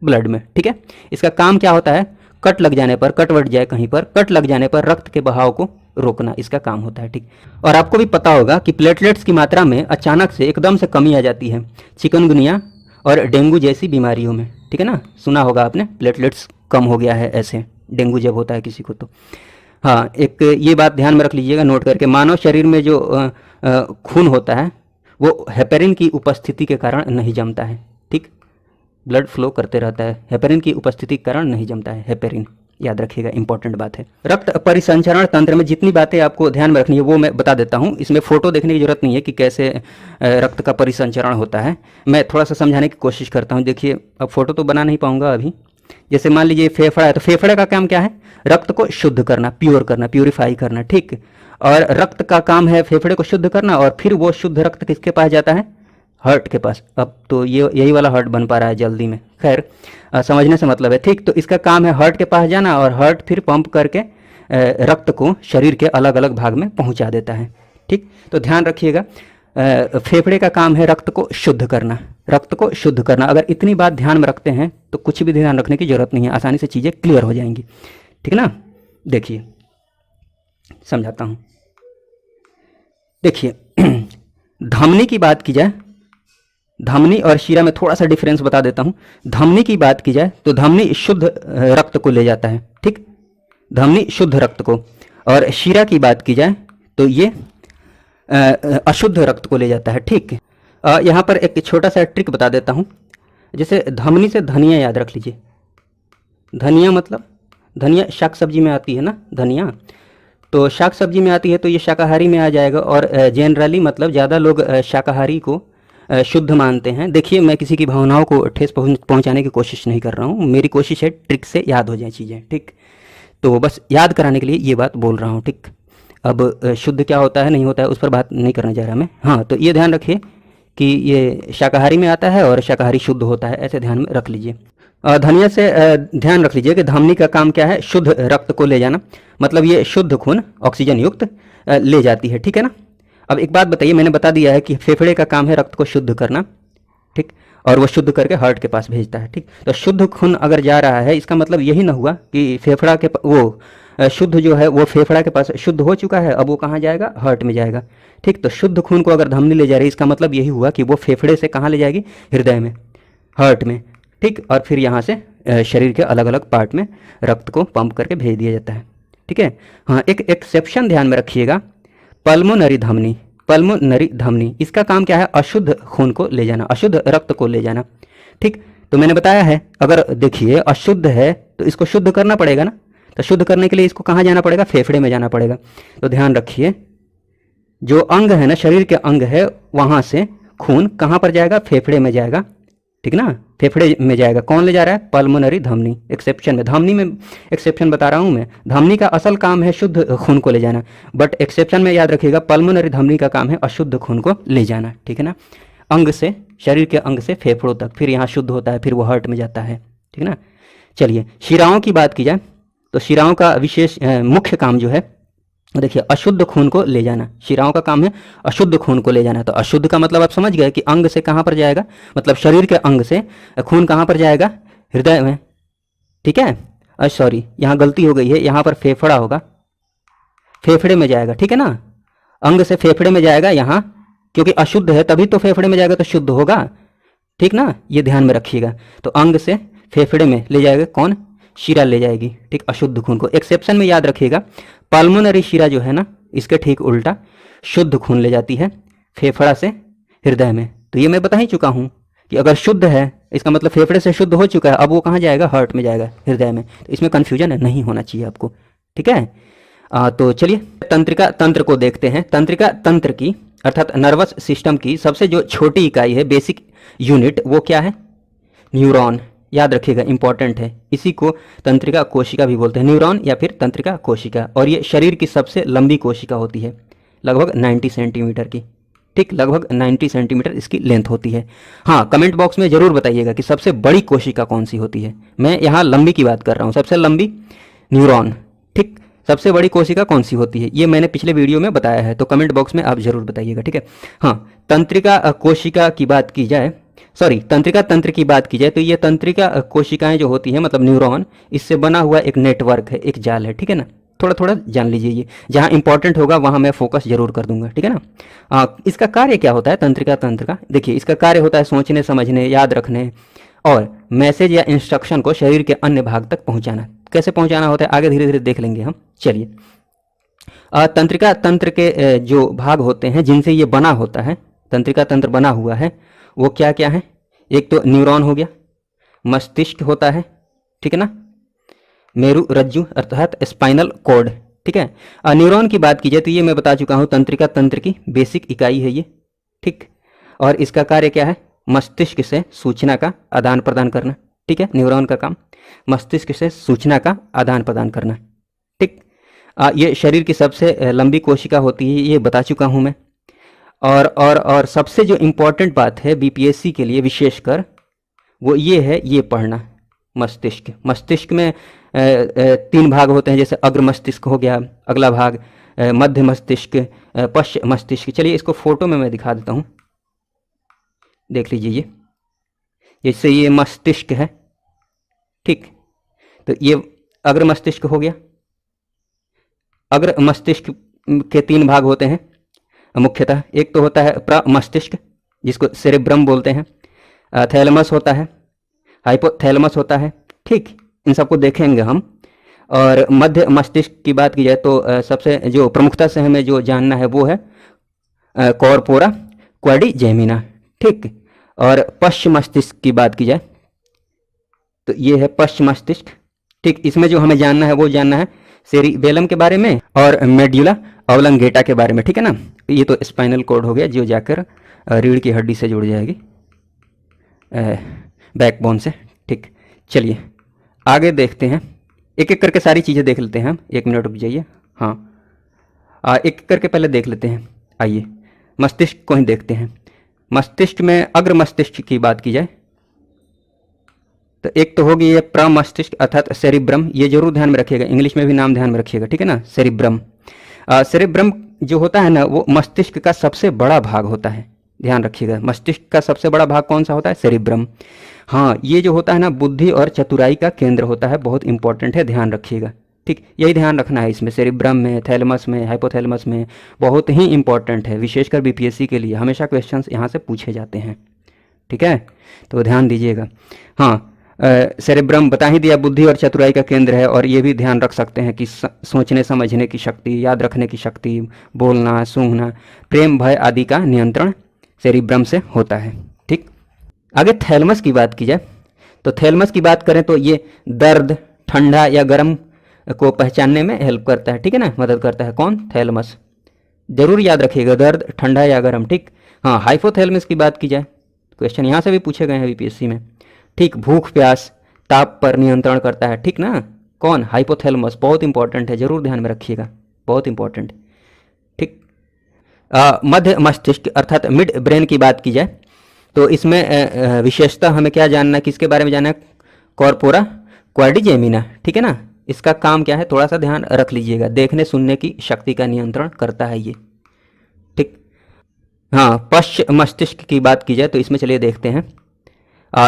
ब्लड में, ठीक है। इसका काम क्या होता है? कट लग जाने पर, कट वट जाए कहीं पर, कट लग जाने पर रक्त के बहाव को रोकना इसका काम होता है, ठीक। और आपको भी पता होगा कि प्लेटलेट्स की मात्रा में अचानक से एकदम से कमी आ जाती है चिकनगुनिया और डेंगू जैसी बीमारियों में, ठीक है ना, सुना होगा आपने, प्लेटलेट्स कम हो गया है ऐसे, डेंगू जब होता है किसी को तो। हाँ, एक ये बात ध्यान में रख लीजिएगा नोट करके, मानव शरीर में जो खून होता है वो हेपेरिन की उपस्थिति के कारण नहीं जमता है, ठीक। ब्लड फ्लो करते रहता है, हेपेरिन की उपस्थिति के कारण नहीं जमता है, हेपेरिन याद रखिएगा, इंपॉर्टेंट बात है। रक्त परिसंचरण तंत्र में जितनी बातें आपको ध्यान में रखनी है वो मैं बता देता हूँ, इसमें फोटो देखने की जरूरत नहीं है कि कैसे रक्त का परिसंचरण होता है, मैं थोड़ा सा समझाने की कोशिश करता हूँ। देखिए, अब फोटो तो बना नहीं पाऊंगा अभी। जैसे मान लीजिए फेफड़ा है, तो फेफड़े का काम क्या है? रक्त को शुद्ध करना, प्योर करना, प्यूरिफाई करना, ठीक। और रक्त का काम है फेफड़े को शुद्ध करना, और फिर वो शुद्ध रक्त किसके पास जाता है? हार्ट के पास। अब तो ये यही वाला हार्ट बन पा रहा है जल्दी में, खैर समझने से मतलब है, ठीक। तो इसका काम है हार्ट के पास जाना, और हार्ट फिर पंप करके रक्त को शरीर के अलग अलग भाग में पहुंचा देता है, ठीक। तो ध्यान रखिएगा, फेफड़े का काम है रक्त को शुद्ध करना, रक्त को शुद्ध करना। अगर इतनी बात ध्यान में रखते हैं तो कुछ भी ध्यान रखने की जरूरत नहीं है, आसानी से चीज़ें क्लियर हो जाएंगी, ठीक ना। देखिए समझाता हूँ, देखिए धमनी की बात की जाए, धमनी और शिरा में थोड़ा सा डिफरेंस बता देता हूँ। धमनी की बात की जाए तो धमनी शुद्ध रक्त को ले जाता है, ठीक, धमनी शुद्ध रक्त को। और शिरा की बात की जाए तो ये अशुद्ध रक्त को ले जाता है, ठीक। यहाँ पर एक छोटा सा ट्रिक बता देता हूँ, जैसे धमनी से धनिया याद रख लीजिए, धनिया मतलब धनिया शाक सब्जी में आती है ना, धनिया तो शाक सब्जी में आती है तो ये शाकाहारी में आ जाएगा। और जनरली मतलब ज़्यादा लोग शाकाहारी को शुद्ध मानते हैं। देखिए, मैं किसी की भावनाओं को ठेस पहुंचाने की कोशिश नहीं कर रहा हूँ, मेरी कोशिश है ट्रिक से याद हो जाए चीज़ें, ठीक। तो बस याद कराने के लिए ये बात बोल रहा हूँ, ठीक। अब शुद्ध क्या होता है नहीं होता है उस पर बात नहीं करने जा रहा मैं। हाँ, तो ये ध्यान रखिए कि ये शाकाहारी में आता है और शाकाहारी शुद्ध होता है, ऐसे ध्यान में रख लीजिए। धनिया से ध्यान रख लीजिए कि धमनी का काम क्या है? शुद्ध रक्त को ले जाना, मतलब ये शुद्ध खून ऑक्सीजन युक्त ले जाती है, ठीक है ना। अब एक बात बताइए, मैंने बता दिया है कि फेफड़े का काम है रक्त को शुद्ध करना, ठीक, और वो शुद्ध करके हार्ट के पास भेजता है, ठीक। तो शुद्ध खून अगर जा रहा है इसका मतलब यही ना हुआ कि फेफड़ा के वो शुद्ध जो है वो फेफड़ा के पास शुद्ध हो चुका है, अब वो कहाँ जाएगा? हार्ट में जाएगा, ठीक। तो शुद्ध खून को अगर धमनी ले जा रही है इसका मतलब यही हुआ कि वो फेफड़े से कहाँ ले जाएगी? हृदय में, हार्ट में, ठीक। और फिर यहाँ से शरीर के अलग अलग पार्ट में रक्त को पंप करके भेज दिया जाता है, ठीक है। हाँ, एक एक्सेप्शन ध्यान में रखिएगा, पल्मोनरी धमनी, पल्मोनरी धमनी इसका काम क्या है? अशुद्ध खून को ले जाना, अशुद्ध रक्त को ले जाना, ठीक। तो मैंने बताया है, अगर देखिए अशुद्ध है तो इसको शुद्ध करना पड़ेगा ना, तो शुद्ध करने के लिए इसको कहाँ जाना पड़ेगा, फेफड़े में जाना पड़ेगा। तो ध्यान रखिए, जो अंग है ना, शरीर के अंग है, वहाँ से खून कहाँ पर जाएगा, फेफड़े में जाएगा, ठीक ना, फेफड़े में जाएगा। कौन ले जा रहा है, पल्मोनरी धमनी, एक्सेप्शन में, धमनी में एक्सेप्शन बता रहा हूँ मैं। धमनी का असल काम है शुद्ध खून को ले जाना, बट एक्सेप्शन में याद रखिएगा पल्मोनरी धमनी का काम है अशुद्ध खून को ले जाना, ठीक है ना। अंग से, शरीर के अंग से फेफड़ों तक, फिर यहाँ शुद्ध होता है, फिर वो हार्ट में जाता है, ठीक ना। चलिए शिराओं की बात की जाए तो शिराओं का विशेष मुख्य काम जो है, देखिए अशुद्ध खून को ले जाना, शिराओं का काम है अशुद्ध खून को ले जाना। तो अशुद्ध का मतलब आप समझ गए कि अंग से कहाँ पर जाएगा, मतलब शरीर के अंग से खून कहाँ पर जाएगा, हृदय में, ठीक है। सॉरी यहाँ गलती हो गई है, यहाँ पर फेफड़ा होगा, फेफड़े में जाएगा, ठीक है ना। अंग से फेफड़े में जाएगा यहाँ, क्योंकि अशुद्ध है तभी तो फेफड़े में जाएगा तो शुद्ध होगा, ठीक ना, ये ध्यान में रखिएगा। तो अंग से फेफड़े में ले जाएगा कौन, शिरा ले जाएगी, ठीक, अशुद्ध खून को। एक्सेप्शन में याद रखिएगा पल्मोनरी शिरा जो है ना, इसके ठीक उल्टा शुद्ध खून ले जाती है फेफड़ा से हृदय में। तो ये मैं बता ही चुका हूँ कि अगर शुद्ध है इसका मतलब फेफड़े से शुद्ध हो चुका है, अब वो कहाँ जाएगा, हार्ट में जाएगा, हृदय में। तो इसमें कन्फ्यूजन नहीं होना चाहिए आपको, ठीक है। तो चलिए तंत्रिका तंत्र को देखते हैं। तंत्रिका तंत्र की अर्थात नर्वस सिस्टम की सबसे जो छोटी इकाई है, बेसिक यूनिट, वो क्या है, न्यूरॉन। याद रखिएगा, इंपॉर्टेंट है। इसी को तंत्रिका कोशिका भी बोलते हैं, न्यूरॉन या फिर तंत्रिका कोशिका। और ये शरीर की सबसे लंबी कोशिका होती है, लगभग 90 सेंटीमीटर की, ठीक, लगभग 90 सेंटीमीटर इसकी लेंथ होती है। हाँ, कमेंट बॉक्स में जरूर बताइएगा कि सबसे बड़ी कोशिका कौन सी होती है। मैं यहाँ लंबी की बात कर रहा हूँ, सबसे लंबी न्यूरॉन, ठीक। सबसे बड़ी कोशिका कौन सी होती है ये मैंने पिछले वीडियो में बताया है, तो कमेंट बॉक्स में आप जरूर बताइएगा, ठीक है। हाँ, तंत्रिका कोशिका की बात की जाए, सॉरी तंत्रिका तंत्र की बात की जाए तो ये तंत्रिका कोशिकाएं जो होती हैं, मतलब न्यूरॉन, इससे बना हुआ एक नेटवर्क है, एक जाल है, ठीक है ना। थोड़ा थोड़ा जान लीजिए, ये जहाँ इंपॉर्टेंट होगा वहाँ मैं फोकस जरूर कर दूंगा, ठीक है ना। इसका कार्य क्या होता है तंत्रिका तंत्र का, देखिए इसका कार्य होता है सोचने, समझने, याद रखने और मैसेज या इंस्ट्रक्शन को शरीर के अन्य भाग तक पहुँचाना। कैसे पहुँचाना होता है आगे धीरे धीरे देख लेंगे हम। चलिए, तंत्रिका तंत्र के जो भाग होते हैं जिनसे ये बना होता है, तंत्रिका तंत्र बना हुआ है, वो क्या क्या है, एक तो न्यूरॉन हो गया, मस्तिष्क होता है, ठीक है ना, मेरु रज्जु अर्थात स्पाइनल कॉर्ड, ठीक है। न्यूरॉन की बात की जाए तो ये मैं बता चुका हूँ तंत्रिका तंत्र की बेसिक इकाई है ये, ठीक। और इसका कार्य क्या है, मस्तिष्क से सूचना का आदान प्रदान करना, ठीक है। न्यूरॉन का काम मस्तिष्क से सूचना का आदान प्रदान करना, ठीक। ये शरीर की सबसे लंबी कोशिका होती है, ये बता चुका हूँ मैं। और सबसे जो इम्पोर्टेंट बात है बीपीएससी के लिए विशेषकर, वो ये है, ये पढ़ना, मस्तिष्क। मस्तिष्क में 3 भाग होते हैं, जैसे अग्र मस्तिष्क हो गया, अगला भाग मध्य मस्तिष्क, पश्च मस्तिष्क। चलिए इसको फोटो में मैं दिखा देता हूँ, देख लीजिए। ये जैसे ये मस्तिष्क है, ठीक, तो ये अग्र मस्तिष्क हो गया। अग्र मस्तिष्क के 3 भाग होते हैं मुख्यतः, एक तो होता है प्रमस्तिष्क जिसको सेरेब्रम बोलते हैं, थैलेमस होता है, हाइपोथैलेमस होता है, ठीक, इन सबको देखेंगे हम। और मध्य मस्तिष्क की बात की जाए तो सबसे जो प्रमुखता से हमें जो जानना है वो है कॉर्पोरा क्वाड्रिजेमिना, ठीक। और पश्चिम मस्तिष्क की बात की जाए तो ये है पश्चिम मस्तिष्क, ठीक। इसमें जो हमें जानना है वो जानना है सेरिबेलम के बारे में और मेड्यूला ऑब्लंगेटा के बारे में, ठीक है ना। ये तो स्पाइनल कॉर्ड हो गया जो जाकर रीढ़ की हड्डी से जुड़ जाएगी, बैकबोन से, ठीक। चलिए आगे देखते हैं, एक एक करके सारी चीज़ें देख लेते हैं हम। 1 मिनट रुक जाइए। हाँ, एक एक करके पहले देख लेते हैं। आइए मस्तिष्क को ही देखते हैं। मस्तिष्क में अग्र मस्तिष्क की बात की जाए तो एक तो होगी ये प्रमस्तिष्क अर्थात सेरिब्रम, ये जरूर ध्यान में रखिएगा, इंग्लिश में भी नाम ध्यान में रखिएगा, ठीक है ना। सेरिब्रम, सेरिब्रम जो होता है ना वो मस्तिष्क का सबसे बड़ा भाग होता है, ध्यान रखिएगा। मस्तिष्क का सबसे बड़ा भाग कौन सा होता है, सेरिब्रम। हाँ, ये जो होता है ना बुद्धि और चतुराई का केंद्र होता है, बहुत इंपॉर्टेंट है, ध्यान रखिएगा, ठीक। यही ध्यान रखना है इसमें, सेरिब्रम में, थैलेमस में, हाइपोथैलेमस में, बहुत ही इंपॉर्टेंट है, विशेषकर बीपीएससी के लिए हमेशा क्वेश्चंस यहाँ से पूछे जाते हैं, ठीक है, तो ध्यान दीजिएगा। हाँ, सेरेब्रम बता ही दिया, बुद्धि और चतुराई का केंद्र है। और ये भी ध्यान रख सकते हैं कि सोचने समझने की शक्ति, याद रखने की शक्ति, बोलना, सूंघना, प्रेम, भय आदि का नियंत्रण सेरिब्रम से होता है, ठीक। आगे थैलेमस की बात की जाए तो थैलेमस की बात करें तो ये दर्द, ठंडा या गर्म को पहचानने में हेल्प करता है, ठीक है ना, मदद करता है। कौन? थैलेमस। जरूर याद रखिएगा, दर्द, ठंडा या गर्म, ठीक। हाँ, हाइपोथैलेमस की बात की जाए, क्वेश्चन यहाँ से भी पूछे गए हैं बीपीएससी में, ठीक। भूख प्यास ताप पर नियंत्रण करता है, ठीक ना। कौन? हाइपोथैलेमस। बहुत इंपॉर्टेंट है, जरूर ध्यान में रखिएगा, बहुत इंपॉर्टेंट, ठीक। मध्य मस्तिष्क अर्थात मिड ब्रेन की बात की जाए तो इसमें विशेषता हमें क्या जानना है, किसके बारे में जानना है? कॉर्पोरा क्वाड्रिजेमिना, ठीक है ना। इसका काम क्या है, थोड़ा सा ध्यान रख लीजिएगा, देखने सुनने की शक्ति का नियंत्रण करता है ये, ठीक। हाँ, पश्च मस्तिष्क की बात की जाए तो इसमें चलिए देखते हैं।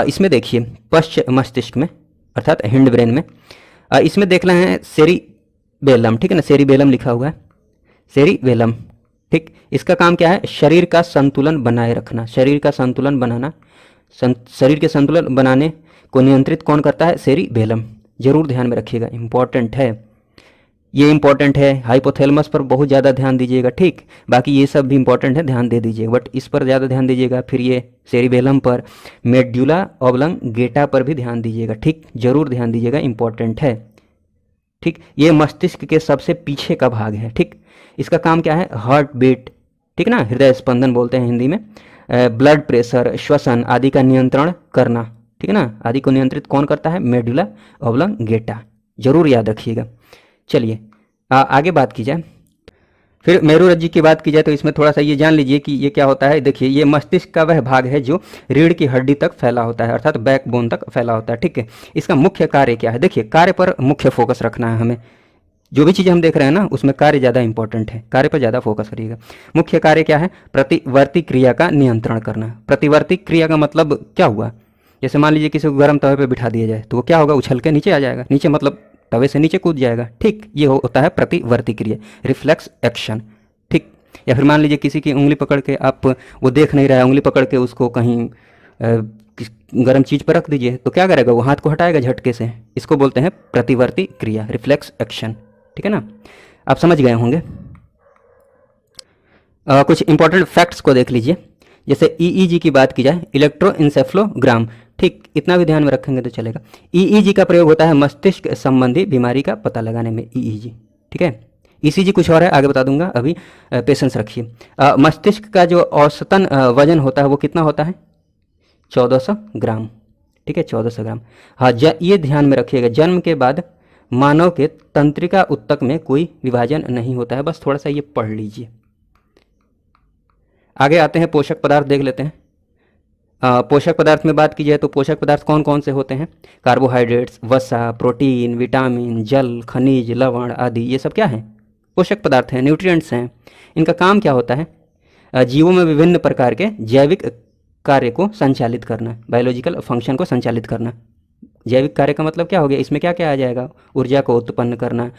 इसमें देखिए पश्च मस्तिष्क में अर्थात हिंड ब्रेन में इसमें देखना है सेरिबेलम, ठीक है ना, सेरिबेलम लिखा हुआ है, सेरिबेलम, ठीक। इसका काम क्या है? शरीर का संतुलन बनाए रखना, शरीर का संतुलन बनाना, शरीर के संतुलन बनाने को नियंत्रित कौन करता है? सेरिबेलम। जरूर ध्यान में रखिएगा, इंपॉर्टेंट है ये, इंपॉर्टेंट है। हाइपोथैलेमस पर बहुत ज़्यादा ध्यान दीजिएगा, ठीक। बाकी ये सब भी इंपॉर्टेंट है, ध्यान दे दीजिएगा, बट इस पर ज़्यादा ध्यान दीजिएगा। फिर ये सेरिबेलम पर, मेड्यूला ऑब्लंगेटा पर भी ध्यान दीजिएगा, ठीक। जरूर ध्यान दीजिएगा, इंपॉर्टेंट है, ठीक। ये मस्तिष्क के सबसे पीछे का भाग है, ठीक। इसका काम क्या है? हार्ट बीट, ठीक ना, हृदय स्पंदन बोलते हैं हिंदी में, ब्लड प्रेशर, श्वसन आदि का नियंत्रण करना, ठीक है ना। आदि को नियंत्रित कौन करता है? Medulla oblongata. जरूर याद रखिएगा। चलिए आगे बात की जाए, फिर मेरुरज्जु की बात की जाए तो इसमें थोड़ा सा ये जान लीजिए कि ये क्या होता है। देखिए, ये मस्तिष्क का वह भाग है जो रीढ़ की हड्डी तक फैला होता है, अर्थात बैकबोन तक फैला होता है, ठीक है। इसका मुख्य कार्य क्या है? देखिए, कार्य पर मुख्य फोकस रखना है हमें, जो भी चीज़ हम देख रहे हैं ना उसमें कार्य ज़्यादा इंपॉर्टेंट है, कार्य पर ज़्यादा फोकस करिएगा। मुख्य कार्य क्या है? प्रतिवर्ती क्रिया का नियंत्रण करना। प्रतिवर्ती क्रिया का मतलब क्या हुआ? जैसे मान लीजिए किसी को गर्म तवे पे बिठा दिया जाए तो वो क्या होगा? उछल के नीचे आ जाएगा, नीचे मतलब तवे से नीचे कूद जाएगा, ठीक। ये होता है प्रतिवर्ती क्रिया, रिफ्लेक्स एक्शन, ठीक। या फिर मान लीजिए किसी की उंगली पकड़ के आप, वो देख नहीं रहा है, उंगली पकड़ के उसको कहीं गर्म चीज़ पर रख दीजिए तो क्या करेगा? वो हाथ को हटाएगा झटके से, इसको बोलते हैं प्रतिवर्ती क्रिया, रिफ्लेक्स एक्शन, ठीक है ना। आप समझ गए होंगे। कुछ इंपॉर्टेंट फैक्ट्स को देख लीजिए, जैसे ईईजी की बात की जाए, इलेक्ट्रोइंसेफ्लोग्राम, ठीक। इतना भी ध्यान में रखेंगे तो चलेगा। ईईजी का प्रयोग होता है मस्तिष्क संबंधी बीमारी का पता लगाने में, ईईजी, ठीक है। ईसीजी कुछ और है, आगे बता दूंगा, अभी पेशेंस रखिए। मस्तिष्क का जो औसतन वजन होता है वो कितना होता है? 1400 ग्राम, ठीक है, 1400 ग्राम। हाँ, ये ध्यान में रखिएगा, जन्म के बाद मानव के तंत्रिका ऊतक में कोई विभाजन नहीं होता है, बस थोड़ा सा ये पढ़ लीजिए। आगे आते हैं, पोषक पदार्थ देख लेते हैं। पोषक पदार्थ में बात की जाए तो पोषक पदार्थ कौन कौन से होते हैं? कार्बोहाइड्रेट्स, वसा, प्रोटीन, विटामिन, जल, खनिज, लवण आदि, ये सब क्या है? पोषक पदार्थ हैं, न्यूट्रिएंट्स हैं। इनका काम क्या होता है? जीवों में विभिन्न प्रकार के जैविक कार्य को संचालित करना, बायोलॉजिकल फंक्शन को संचालित करना। जैविक कार्य का मतलब क्या हो गया? इसमें क्या क्या आ जाएगा? ऊर्जा को उत्पन्न करना,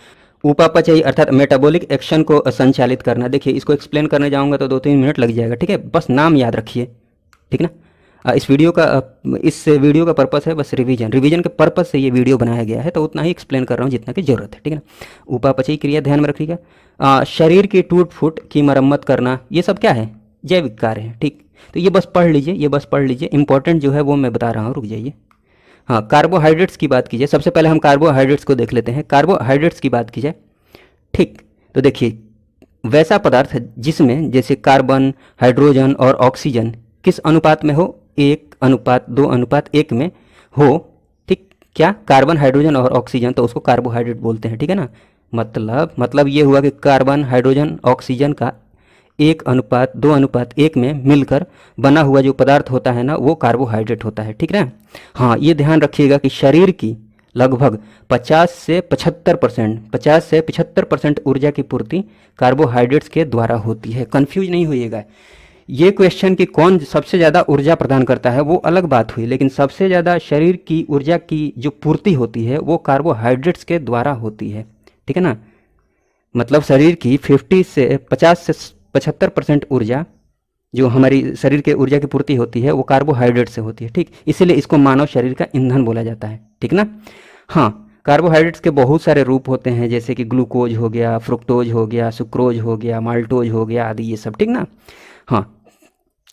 उपापचयी अर्थात मेटाबॉलिक एक्शन को संचालित करना। देखिए, इसको एक्सप्लेन करने जाऊंगा तो 2-3 मिनट लग जाएगा, ठीक है, बस नाम याद रखिए, ठीक ना। इस वीडियो का पर्पस है बस रिवीजन के पर्पस से ये वीडियो बनाया गया है, तो उतना ही एक्सप्लेन कर रहा हूँ जितना की जरूरत है, ठीक है ना। उपापचयी क्रिया ध्यान में रखिएगा। शरीर की टूट फूट की मरम्मत करना, ये सब क्या है? जैविक कार्य है, ठीक। तो ये बस पढ़ लीजिए, ये बस पढ़ लीजिए, इंपॉर्टेंट जो है वो मैं बता रहा हूँ, रुक जाइए। हाँ, कार्बोहाइड्रेट्स की बात की जाए, सबसे पहले हम कार्बोहाइड्रेट्स को देख लेते हैं। कार्बोहाइड्रेट्स की बात की जाए, ठीक, तो देखिए, वैसा पदार्थ है जिसमें जैसे कार्बन, हाइड्रोजन और ऑक्सीजन किस अनुपात में हो? 1:2:1 में हो, ठीक। क्या? कार्बन, हाइड्रोजन और ऑक्सीजन, तो उसको कार्बोहाइड्रेट बोलते हैं, ठीक है ना। मतलब ये हुआ कि कार्बन, हाइड्रोजन, ऑक्सीजन का 1:2:1 में मिलकर बना हुआ जो पदार्थ होता है ना, वो कार्बोहाइड्रेट होता है, ठीक है। हाँ, ये ध्यान रखिएगा कि शरीर की लगभग 50 से 75% ऊर्जा की पूर्ति कार्बोहाइड्रेट्स के द्वारा होती है। कंफ्यूज नहीं होइएगा, ये क्वेश्चन कि कौन सबसे ज़्यादा ऊर्जा प्रदान करता है वो अलग बात हुई, लेकिन सबसे ज़्यादा शरीर की ऊर्जा की जो पूर्ति होती है वो कार्बोहाइड्रेट्स के द्वारा होती है, ठीक है ना। मतलब शरीर की 50 से 75% ऊर्जा जो हमारी शरीर के ऊर्जा की पूर्ति होती है वो कार्बोहाइड्रेट से होती है, ठीक। इसीलिए इसको मानव शरीर का ईंधन बोला जाता है, ठीक ना। हाँ, कार्बोहाइड्रेट्स के बहुत सारे रूप होते हैं, जैसे कि ग्लूकोज हो गया, फ्रुक्टोज हो गया, सुक्रोज हो गया, माल्टोज हो गया आदि, ये सब, ठीक ना। हाँ,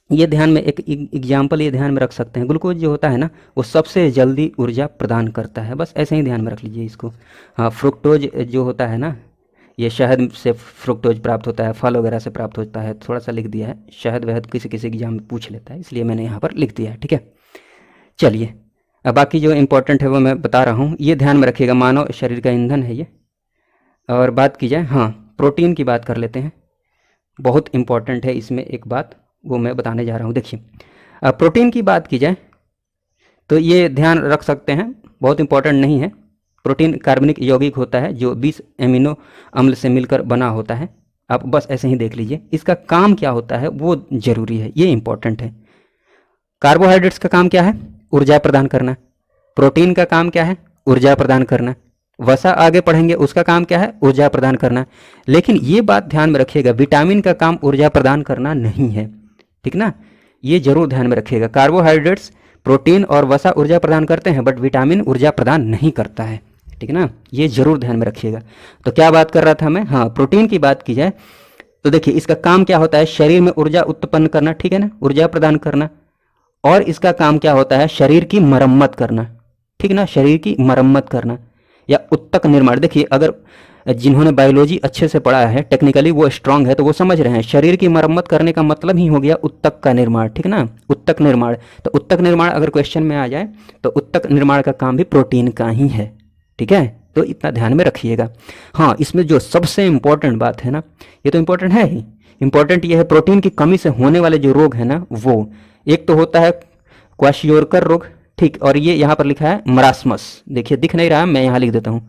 ये ध्यान में एक एग्जाम्पल ये ध्यान में रख सकते हैं, ग्लूकोज जो होता है ना वो सबसे जल्दी ऊर्जा प्रदान करता है, बस ऐसे ही ध्यान में रख लीजिए इसको। हाँ, फ्रुक्टोज जो होता है ना, ये शहद से फ्रुक्टोज प्राप्त होता है, फल वगैरह से प्राप्त होता है, थोड़ा सा लिख दिया है, शहद वहद किसी किसी एग्जाम में पूछ लेता है, इसलिए मैंने यहाँ पर लिख दिया है, ठीक है। चलिए, अब बाकी जो इम्पोर्टेंट है वो मैं बता रहा हूँ, ये ध्यान में रखिएगा, मानव शरीर का ईंधन है ये। और बात की जाए, हाँ, प्रोटीन की बात कर लेते हैं, बहुत इम्पॉर्टेंट है इसमें एक बात, वो मैं बताने जा रहा हूँ। देखिए, प्रोटीन की बात की जाए तो ये ध्यान रख सकते हैं, बहुत इंपॉर्टेंट नहीं है। प्रोटीन कार्बनिक यौगिक होता है जो 20 एमिनो अम्ल से मिलकर बना होता है, आप बस ऐसे ही देख लीजिए। इसका काम क्या होता है वो जरूरी है, ये इंपॉर्टेंट है। कार्बोहाइड्रेट्स का काम क्या है? ऊर्जा प्रदान करना। प्रोटीन का काम क्या है? ऊर्जा प्रदान करना। वसा आगे पढ़ेंगे, उसका काम क्या है? ऊर्जा प्रदान करना। लेकिन ये बात ध्यान में रखिएगा, विटामिन का काम ऊर्जा प्रदान करना नहीं है, ठीक ना, ये जरूर ध्यान में रखिएगा। कार्बोहाइड्रेट्स, प्रोटीन और वसा ऊर्जा प्रदान करते हैं, बट विटामिन ऊर्जा प्रदान नहीं करता है, ठीक ना, ये जरूर ध्यान में रखिएगा। तो क्या बात कर रहा था मैं, हाँ, प्रोटीन की बात की जाए तो देखिए इसका काम क्या होता है? शरीर में ऊर्जा उत्पन्न करना, ठीक है ना, ऊर्जा प्रदान करना। और इसका काम क्या होता है? शरीर की मरम्मत करना, ठीक ना, शरीर की मरम्मत करना या उत्तक निर्माण। देखिए, अगर जिन्होंने बायोलॉजी अच्छे से पढ़ा है, टेक्निकली वो स्ट्रांग है, तो वो समझ रहे हैं शरीर की मरम्मत करने का मतलब ही हो गया उत्तक का निर्माण, ठीक ना, उत्तक निर्माण। तो उत्तक निर्माण अगर क्वेश्चन में आ जाए तो उत्तक निर्माण का काम भी प्रोटीन का ही है, ठीक है, तो इतना ध्यान में रखिएगा। हाँ, इसमें जो सबसे इंपॉर्टेंट बात है ना, ये तो इंपॉर्टेंट है ही, इंपॉर्टेंट ये है प्रोटीन की कमी से होने वाले जो रोग है ना, वो एक तो होता है क्वाशियोरकर रोग, ठीक, और ये यहाँ पर लिखा है मरास्मस, देखिए दिख नहीं रहा है, मैं यहाँ लिख देता हूँ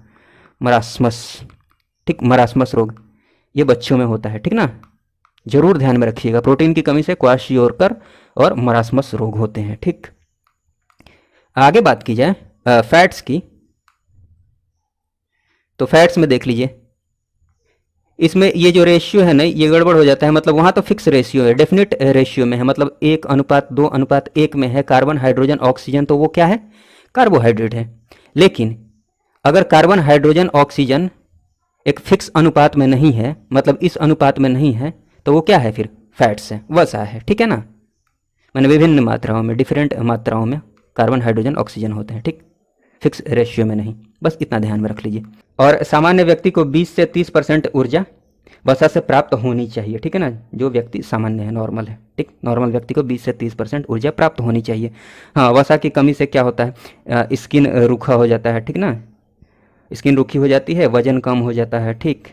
मरास्मस, ठीक, मरास्मस रोग ये बच्चों में होता है, ठीक ना, जरूर ध्यान में रखिएगा। प्रोटीन की कमी से क्वाशियोरकर और मरास्मस रोग होते हैं, ठीक। आगे बात की जाए फैट्स की, तो फैट्स में देख लीजिए, इसमें ये जो रेशियो है ना, ये गड़बड़ हो जाता है, मतलब वहाँ तो फिक्स रेशियो है, डेफिनेट रेशियो में है, मतलब 1:2:1 में है कार्बन हाइड्रोजन ऑक्सीजन, तो वो क्या है? कार्बोहाइड्रेट है। लेकिन अगर कार्बन हाइड्रोजन ऑक्सीजन एक फिक्स अनुपात में नहीं है, मतलब इस अनुपात में नहीं है, तो वो क्या है फिर? फैट्स है, वसा है, ठीक है ना, मैंने विभिन्न मात्राओं में, डिफरेंट मात्राओं में कार्बन हाइड्रोजन ऑक्सीजन होते हैं, ठीक, फिक्स रेशियो में नहीं, बस इतना ध्यान में रख लीजिए। और सामान्य व्यक्ति को 20 से 30% ऊर्जा वसा से प्राप्त होनी चाहिए, ठीक है ना, जो व्यक्ति सामान्य है, नॉर्मल है, ठीक, नॉर्मल व्यक्ति को 20 से 30% ऊर्जा प्राप्त होनी चाहिए। हाँ, वसा की कमी से क्या होता है? स्किन रूखा हो जाता है, ठीक ना, स्किन रूखी हो जाती है, वजन कम हो जाता है, ठीक।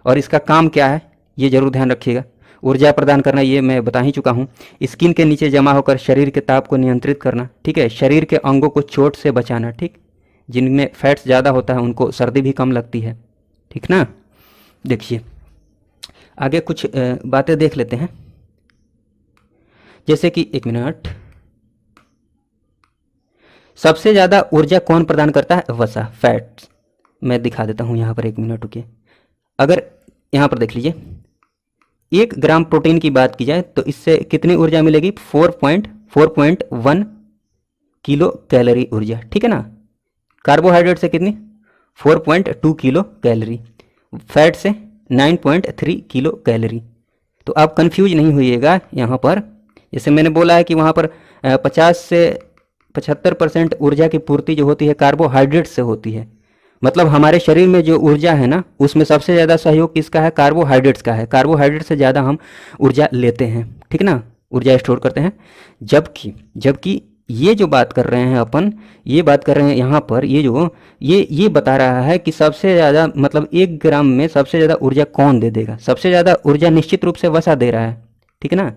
और इसका काम क्या है ये जरूर ध्यान रखिएगा, ऊर्जा प्रदान करना, ये मैं बता ही चुका हूँ। स्किन के नीचे जमा होकर शरीर के ताप को नियंत्रित करना, ठीक है, शरीर के अंगों को चोट से बचाना, ठीक, जिनमें फैट्स ज़्यादा होता है उनको सर्दी भी कम लगती है, ठीक ना। देखिए आगे कुछ बातें देख लेते हैं, जैसे कि, एक मिनट, सबसे ज़्यादा ऊर्जा कौन प्रदान करता है? वसा, फैट्स, मैं दिखा देता हूँ यहाँ पर, एक मिनट रुकिए। अगर यहाँ पर देख लीजिए, 1 ग्राम प्रोटीन की बात की जाए तो इससे कितनी ऊर्जा मिलेगी? 4.1 किलो कैलोरी ऊर्जा, ठीक है ना। कार्बोहाइड्रेट से कितनी? 4.2 किलो कैलोरी। फैट से 9.3 किलो कैलोरी। तो आप कंफ्यूज नहीं होइएगा यहाँ पर, जैसे मैंने बोला है कि वहाँ पर 50 से 75% ऊर्जा की पूर्ति जो होती है कार्बोहाइड्रेट से होती है, मतलब हमारे शरीर में जो ऊर्जा है ना उसमें सबसे ज़्यादा सहयोग किसका है? कार्बोहाइड्रेट्स का है। कार्बोहाइड्रेट से ज़्यादा हम ऊर्जा लेते हैं, ठीक ना, ऊर्जा स्टोर करते हैं। जबकि ये जो बात कर रहे हैं अपन, ये बात कर रहे हैं यहाँ पर, ये बता रहा है कि सबसे ज़्यादा, मतलब 1 ग्राम में सबसे ज़्यादा ऊर्जा कौन दे देगा? सबसे ज़्यादा ऊर्जा निश्चित रूप से वसा दे रहा है, ठीक है ना,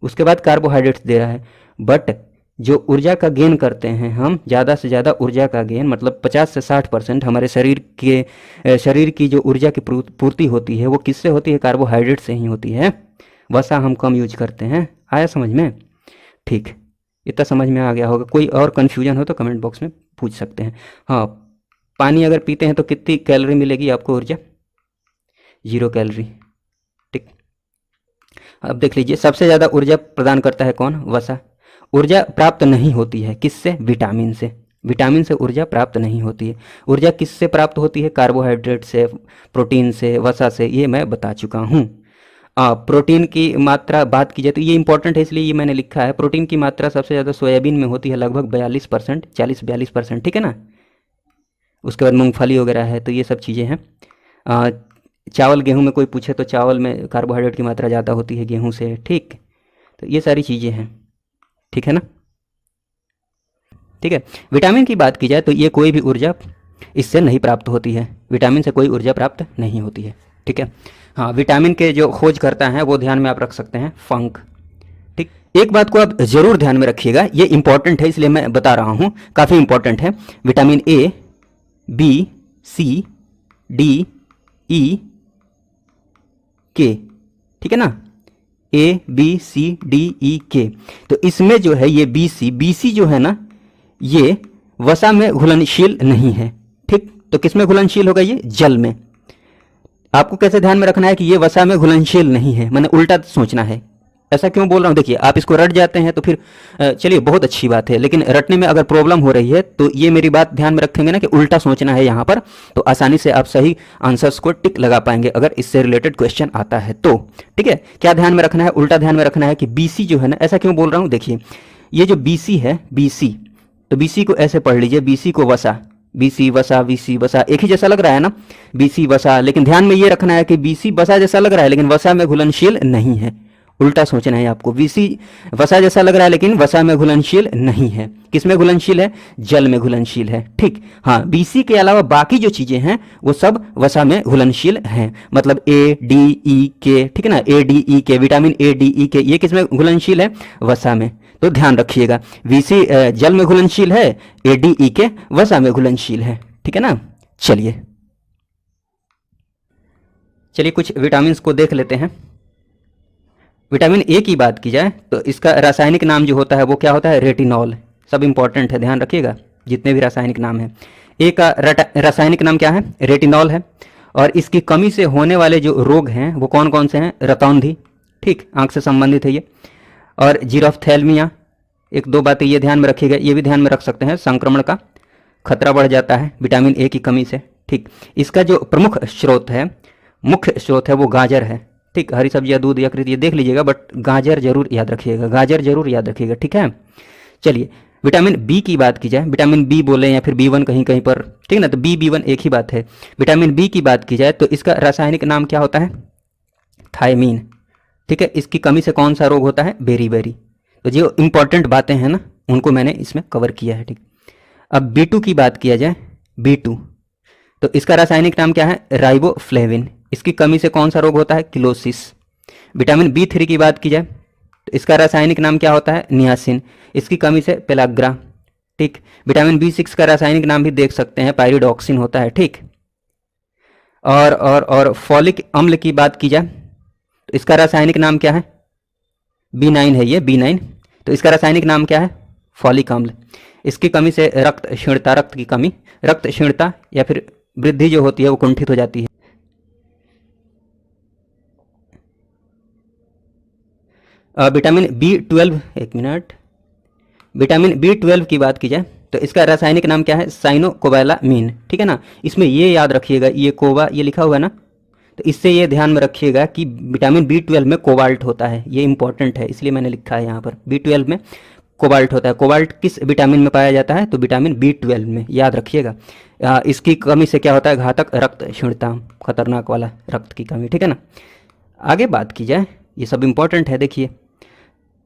उसके बाद कार्बोहाइड्रेट्स दे रहा है। बट जो ऊर्जा का गेन करते हैं हम, ज़्यादा से ज़्यादा ऊर्जा का गेन, मतलब 50 से 60% हमारे शरीर की जो ऊर्जा की पूर्ति होती है वो किससे होती है? कार्बोहाइड्रेट से ही होती है। वसा हम कम यूज करते हैं। आया समझ में? ठीक, इतना समझ में आ गया होगा। कोई और कन्फ्यूजन हो तो कमेंट बॉक्स में पूछ सकते हैं। हाँ, पानी अगर पीते हैं तो कितनी कैलोरी मिलेगी आपको ऊर्जा? 0 कैलोरी, ठीक। अब देख लीजिए, सबसे ज़्यादा ऊर्जा प्रदान करता है कौन? वसा। ऊर्जा प्राप्त नहीं होती है किससे? विटामिन से। विटामिन से ऊर्जा प्राप्त नहीं होती है। ऊर्जा किससे प्राप्त होती है? कार्बोहाइड्रेट से, प्रोटीन से, वसा से, ये मैं बता चुका हूँ। प्रोटीन की मात्रा बात की जाए तो ये इंपॉर्टेंट है, इसलिए ये मैंने लिखा है। प्रोटीन की मात्रा सबसे ज़्यादा सोयाबीन में होती है, लगभग 42%, 40-42%, ठीक है ना। उसके बाद मूंगफली वगैरह है, तो ये सब चीज़ें हैं। चावल गेहूं में कोई पूछे तो चावल में कार्बोहाइड्रेट की मात्रा ज़्यादा होती है गेहूं से, ठीक। तो ये सारी चीज़ें हैं, ठीक है ना। ठीक है, विटामिन की बात की जाए तो ये कोई भी ऊर्जा इससे नहीं प्राप्त होती है, विटामिन से कोई ऊर्जा प्राप्त नहीं होती है, ठीक है। हाँ, विटामिन के जो खोज करता है वो ध्यान में आप रख सकते हैं, फंक, ठीक। एक बात को आप ज़रूर ध्यान में रखिएगा, ये इंपॉर्टेंट है इसलिए मैं बता रहा हूँ, काफ़ी इंपॉर्टेंट है। Vitamin A, B, C, D, E, K, ठीक है ना, ए बी सी डी ई के। तो इसमें जो है ये बी सी जो है ना, ये वसा में घुलनशील नहीं है, ठीक। तो किस में घुलनशील होगा, ये जल में। आपको कैसे ध्यान में रखना है कि ये वसा में घुलनशील नहीं है, मैंने उल्टा सोचना है। ऐसा क्यों बोल रहा हूँ, देखिए आप इसको रट जाते हैं तो फिर चलिए बहुत अच्छी बात है, लेकिन रटने में अगर प्रॉब्लम हो रही है तो ये मेरी बात ध्यान में रखेंगे ना कि उल्टा सोचना है यहाँ पर, तो आसानी से आप सही आंसर्स को टिक लगा पाएंगे अगर इससे रिलेटेड क्वेश्चन आता है तो, ठीक है। क्या ध्यान में रखना है, उल्टा ध्यान में रखना है कि बीसी जो है ना, ऐसा क्यों बोल रहा हूँ, देखिए ये जो बीसी है, बीसी, तो बीसी को ऐसे पढ़ लीजिए, बीसी को वसा, बीसी वसा, बीसी वसा, एक ही जैसा लग रहा है ना, बीसी वसा, लेकिन ध्यान में ये रखना है कि बीसी वसा जैसा लग रहा है लेकिन वसा में घुलनशील नहीं है, उल्टा सोचना है आपको। बीसी वसा जैसा लग रहा है लेकिन वसा में घुलनशील नहीं है, किस में घुलनशील है, जल में घुलनशील है, ठीक। हाँ, बीसी के अलावा बाकी जो चीजें हैं वो सब वसा में घुलनशील हैं, मतलब ए डी ई के, ठीक है ना, ए डी ई के, विटामिन ए डी ई के, ये किस में घुलनशील है, वसा में। तो ध्यान रखिएगा, बीसी जल में घुलनशील है, ए डी ई के वसा में घुलनशील है, ठीक है ना। चलिए कुछ विटामिन को देख लेते हैं। विटामिन ए की बात की जाए तो इसका रासायनिक नाम जो होता है वो क्या होता है, रेटिनॉल। सब इंपॉर्टेंट है, ध्यान रखिएगा जितने भी रासायनिक नाम है। ए का रासायनिक नाम क्या है, रेटिनॉल है। और इसकी कमी से होने वाले जो रोग हैं वो कौन कौन से हैं, रतौंधी, ठीक, आंख से संबंधित है ये, और जीरोफ्थैल्मिया। एक दो बातें ये ध्यान में रखिएगा, ये भी ध्यान में रख सकते हैं, संक्रमण का खतरा बढ़ जाता है विटामिन ए की कमी से, ठीक। इसका जो प्रमुख स्रोत है, मुख्य स्रोत है वो गाजर है, ठीक। हरी सब्जियां, दूध, यकृत, ये देख लीजिएगा, बट गाजर जरूर याद रखिएगा, गाजर जरूर याद रखिएगा, ठीक है। चलिए विटामिन बी की बात की जाए, विटामिन बी बोले या फिर बी1 कहीं कहीं पर, ठीक ना, तो बी1 एक ही बात है। विटामिन बी की बात की जाए तो इसका रासायनिक नाम क्या होता है, थायमीन, ठीक है। इसकी कमी से कौन सा रोग होता है, बेरी। तो जो इंपॉर्टेंट बातें हैं ना उनको मैंने इसमें कवर किया है, ठीक। अब बी2 की बात किया जाए, बी2, तो इसका रासायनिक नाम क्या है, राइबोफ्लेविन। इसकी कमी से कौन सा रोग होता है, किलोसिस। विटामिन बी3 की बात की जाए तो इसका रासायनिक नाम क्या होता है, नियासिन। इसकी कमी से पेलाग्रा, ठीक। विटामिन बी6 का रासायनिक नाम भी देख सकते हैं, पायरिडॉक्सिन होता है, ठीक। और फॉलिक अम्ल की बात की जाए तो इसका रासायनिक नाम क्या है, बी9 है ये, बी9। तो इसका रासायनिक नाम क्या है, फॉलिक अम्ल। इसकी कमी से रक्त क्षीणता, रक्त की कमी, रक्त क्षीणता या फिर वृद्धि जो होती है वो कुंठित हो जाती है। विटामिन बी12, एक मिनट, विटामिन बी12 की बात की जाए तो इसका रासायनिक नाम क्या है, साइनोकोबालामीन, ठीक है ना। इसमें ये याद रखिएगा, ये कोबा ये लिखा हुआ है ना, तो इससे ये ध्यान में रखिएगा कि विटामिन बी12 में कोबाल्ट होता है, ये इंपॉर्टेंट है इसलिए मैंने लिखा है यहाँ पर, बी12 में कोबाल्ट होता है। कोबाल्ट किस विटामिन में पाया जाता है, तो विटामिन बी12 में, याद रखिएगा। इसकी कमी से क्या होता है, घातक रक्त क्षीणता, खतरनाक वाला रक्त की कमी, ठीक है ना। आगे बात की जाए, ये सब इंपॉर्टेंट है, देखिए